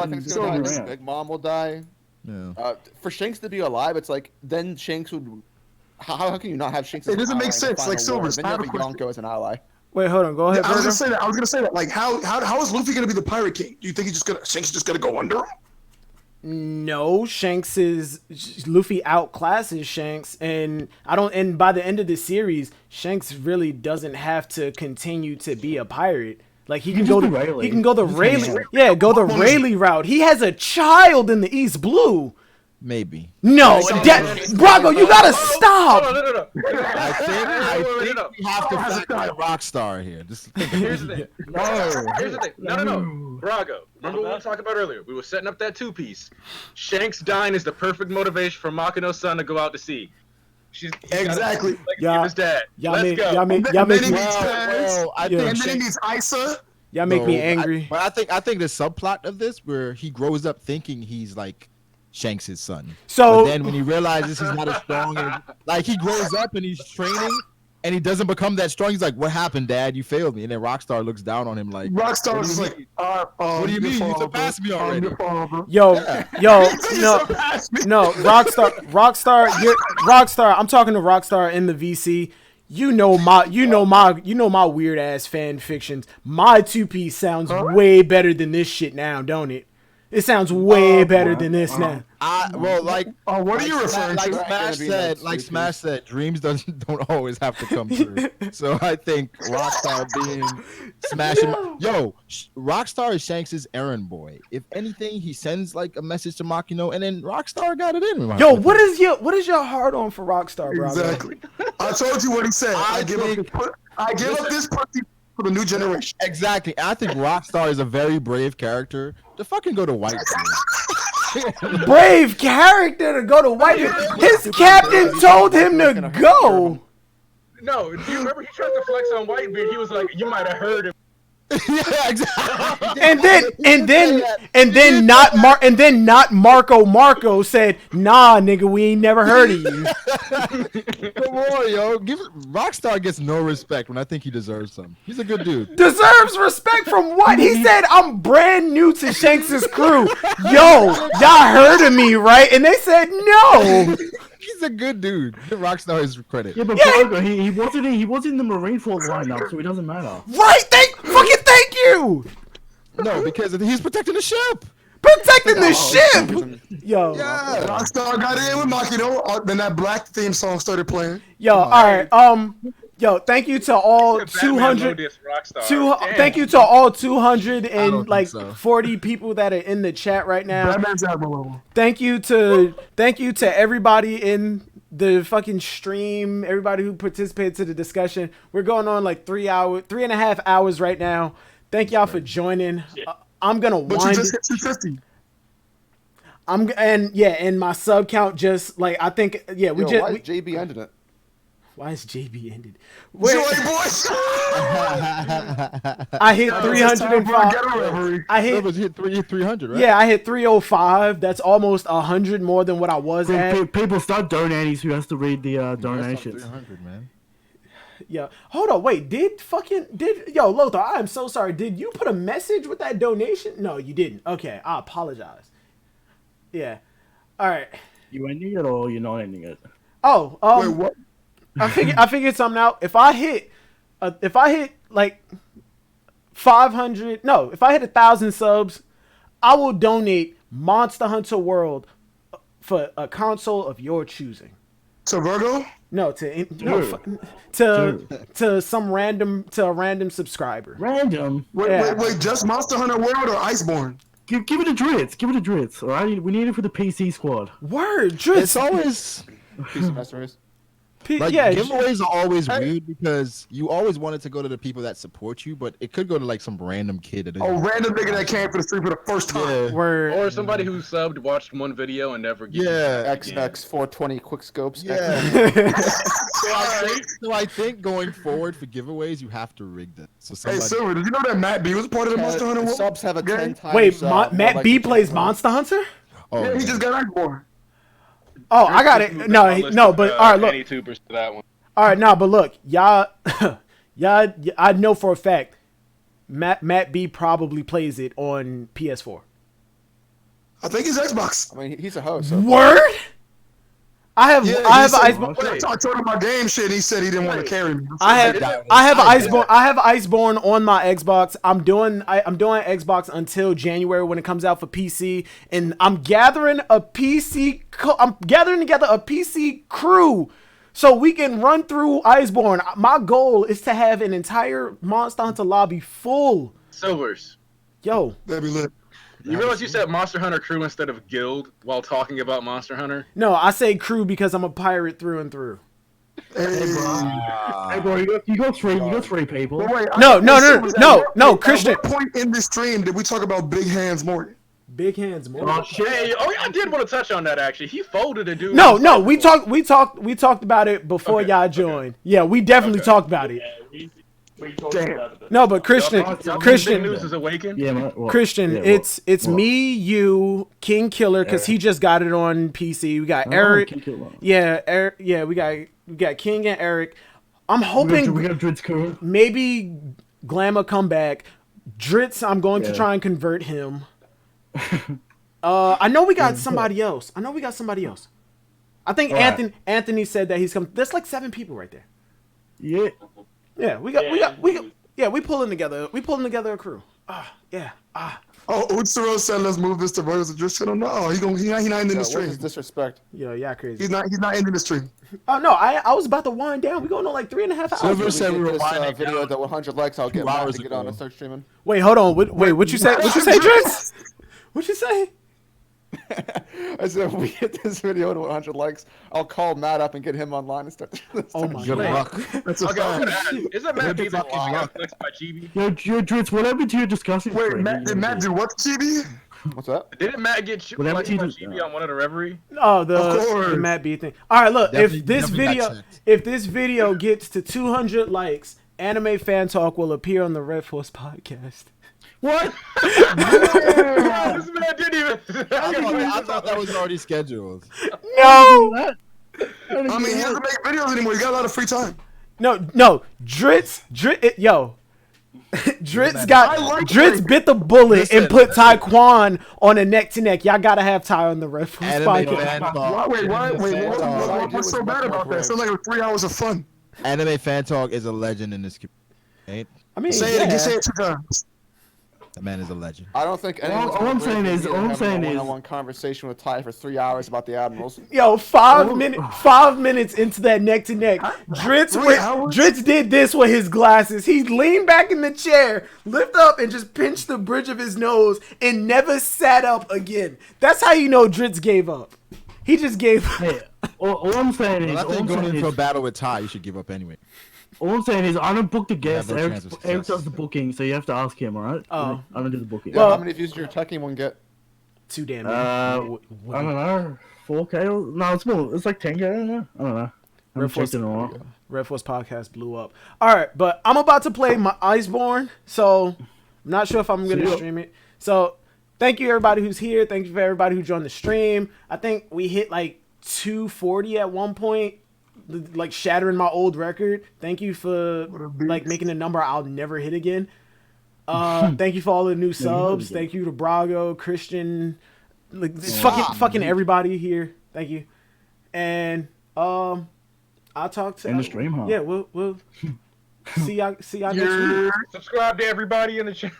think it's gonna die. Big Mom will die. Yeah. For Shanks to be alive, it's like then Shanks would. How can you not have Shanks? It doesn't make sense. Like Silvers, then you have a Yonko as an ally. Wait, hold on. Go ahead. I was gonna say that. Like, how is Luffy gonna be the Pirate King? Do you think Shanks is just gonna go under him? No, Luffy outclasses Shanks, and by the end of the series, Shanks really doesn't have to continue to be a pirate. Like he can go the Rayleigh route. He has a child in the East Blue. Maybe. No, Brago, you gotta stop. No. I think we have to factor in Rockstar here. Here's the thing. Here's the thing. No. Brago. Remember what we talked about earlier? We were setting up that two-piece. Shanks dying is the perfect motivation for Makino's son to go out to sea. Exactly. His dad. Y'all make me angry. But I think the subplot of this where he grows up thinking he's like Shanks' son. But then when he realizes he's not as strong as like he grows up and he's training and he doesn't become that strong, he's like, "What happened, Dad? You failed me." And then Rockstar looks down on him like Rockstar is like, "What do you mean? You surpassed me already." Yo, no, Rockstar. I'm talking to Rockstar in the VC. You know my weird ass fan fictions. My 2-piece sounds way better than this shit now, don't it? It sounds way better than this now. Well, like, what are you referring like to? Smash said, dreams don't always have to come true. So I think Rockstar being smashing. Yo, Rockstar is Shanks' errand boy. If anything, he sends like a message to Makino, and then Rockstar got it in. Yo, what is your heart on for Rockstar, bro? Exactly. I told you what he said. I give up this pussy for the new generation. Exactly. I think Rockstar is a very brave character to fucking go to White. Brave character to go to White. His captain told him to go. No, do you remember he tried to flex on Whitebeard? He was like, "You might have heard him." Yeah, exactly. And then not Marco said, "Nah, nigga, we ain't never heard of you." Come on, yo. Rockstar gets no respect when I think he deserves some. He's a good dude. Deserves respect from what? He said, "I'm brand new to Shanks' crew." Yo, y'all heard of me, right? And they said no. He's a good dude. Give Rockstar his credit. Yeah, but Brago, he wasn't in the Marineford lineup, so it doesn't matter. Right? Thank you. No, because he's protecting the ship. Protecting the ship. Yo. Yeah. Rockstar got in with Makino, then that black theme song started playing. Yo, all right. Yo, thank you to all 200. Thank you to all 240 people that are in the chat right now. Batman's Admiral. Thank you to everybody in the fucking stream, everybody who participated to the discussion. We're going on like 3.5 hours right now. Thank y'all for joining. I'm gonna wind. But you just hit 250. And my sub count just like I think why JB ended it. Why is JB ended? Joy boys. I hit 305. I hit 300, right? Yeah, I hit 305. That's almost 100 more than what I was at. People start donating, so who has to read the donations. 300, man. Yeah. Hold on. Wait. Yo, Lothar, I am so sorry. Did you put a message with that donation? No, you didn't. Okay. I apologize. Yeah. All right. You ending it or you're not ending it? Oh. Wait, what? I figured something out. If I hit like 500, no, if I hit 1,000 subs, I will donate Monster Hunter World for a console of your choosing. To Vergo? No, to some random subscriber. Random. Wait, just Monster Hunter World or Iceborne? Give it a Drizzt. Give it a Drizzt. All right, we need it for the PC squad. Word, Drizzt. It's always. Piece of Master Race. Giveaways are always weird because you always want it to go to the people that support you, but it could go to like some random kid. Random nigga that came for the stream for the first time. Yeah. Or somebody who subbed, watched one video, and never gave XX 420 quick scopes. Yeah. So I think going forward for giveaways, you have to rig them. So Hey, Silver, did you know that Matt B was part of the Monster Hunter World? Subs have a 10 times. Wait, Matt B plays Monster Hunter? Oh, yeah, he just got Iceborne. Oh, I got it. No, but all right, look. YouTubers to that one. All right, but look, y'all, I know for a fact, Matt B probably plays it on PS4. I think he's Xbox. I mean, he's a host. So. Word? I have Iceborne. I told him my game shit. And he said he didn't want to carry me. I have Iceborne on my Xbox. I'm doing Xbox until January when it comes out for PC, and I'm gathering together a PC crew so we can run through Iceborne. My goal is to have an entire Monster Hunter lobby full. Silvers. Yo, That'd be lit. You realize you said Monster Hunter crew instead of guild while talking about Monster Hunter? no, I say crew because I'm a pirate through and through. Hey, bro, you go three people. Wait, No, Christian. At what point in this stream did we talk about Big Hands Morgan? Big hands more. Oh shit! Hey, I did want to touch on that actually. He folded a dude. No, we talked about it before y'all joined. Yeah, we definitely talked about it. Yeah, we talked about it. No, but Christian, Big News is awakened. Yeah, Christian, it's me, you, King Killer, because he just got it on PC. We got Eric. Yeah, we got King and Eric. I'm hoping we got Drizzt. maybe Glamour come back. Drizzt, I'm going to try and convert him. I know we got somebody else. I think Anthony said that he's coming. There's like 7 people right there. Yeah. Yeah, we pulling together. We pulling together a crew. Yeah. Oh, Utsuro said let's move this to Vergo. So just said, oh no, he not ending the What stream. is disrespect? Yo, yeah, crazy. He's not ending the stream. Oh no, I was about to wind down. We going on like 3.5 hours. Silver We said get we were this winding video down at 100 likes. I'll get 2 Matt hours to get on ago. and start streaming. Wait, hold on. What you say? What you say, Drizzt? What you say? I said if we get this video to 100 likes, I'll call Matt up and get him online and start. Oh my Good god. luck. That's a Okay, I was fact. gonna ask, isn't Matt Good Beaver fucking long luck. flexed by Chibi? Yo, Drizzt, what happened to your discussion? Wait, stream? Matt, did Matt do what, TV? What's that? Didn't Matt get Whatever flexed by he did- Chibi on one of the Reverie? Oh, Of the course. Matt B thing. All right, look. Definitely got checked. If this video gets to 200 likes, Anime Fan Talk will appear on the Red Force podcast. What? Yeah, this man didn't even. I thought that was already scheduled. No, I mean, he doesn't make videos anymore. He got a lot of free time. no. Drizzt, Drizzt bit the bullet Listen, and put Taekwon on a neck to neck. Y'all gotta have Ty on the Red Force Anime podcast. Fan Why, Talk. wait, Anime what's so bad about that? Sounds like 3 hours of fun. Anime Fan Talk is a legend in this community. I mean, Say it yeah. again. Say it 2 times. That man is a legend. I don't think anyone's all I'm saying is- one-on-one conversation with Ty for 3 hours about the Admirals. Yo, 5 minutes into that neck to neck, Drizzt did this with his glasses. He leaned back in the chair, lift up, and just pinched the bridge of his nose and never sat up again. That's how you know Drizzt gave up. He just gave up. Hey, all I'm saying is, Well, I all think I'm going saying into a is, battle with Ty, you should give up anyway. I don't book the guest. no Eric, chance of Eric success. does the booking, so you have to ask him, alright? Oh. I don't do the booking. Yeah, Well- how many views did your Tekken one get? Too damn. I don't know. 4K? No, it's more. It's like 10K. I don't know. I haven't Red Force- checked in a while. Red Force podcast blew up. All right, but I'm about to play my Iceborne, so I'm not sure if I'm going to See ya. stream it. So thank you everybody who's here. Thank you for everybody who joined the stream. I think we hit like 240 at one point, like shattering my old record. Thank you for like making a number I'll never hit again. Thank you for all the new subs. Thank you to Brago, Christian, like fucking everybody here. Thank you. And I'll talk to In the stream, huh? Yeah, we'll see y'all next week. Subscribe to everybody in the chat.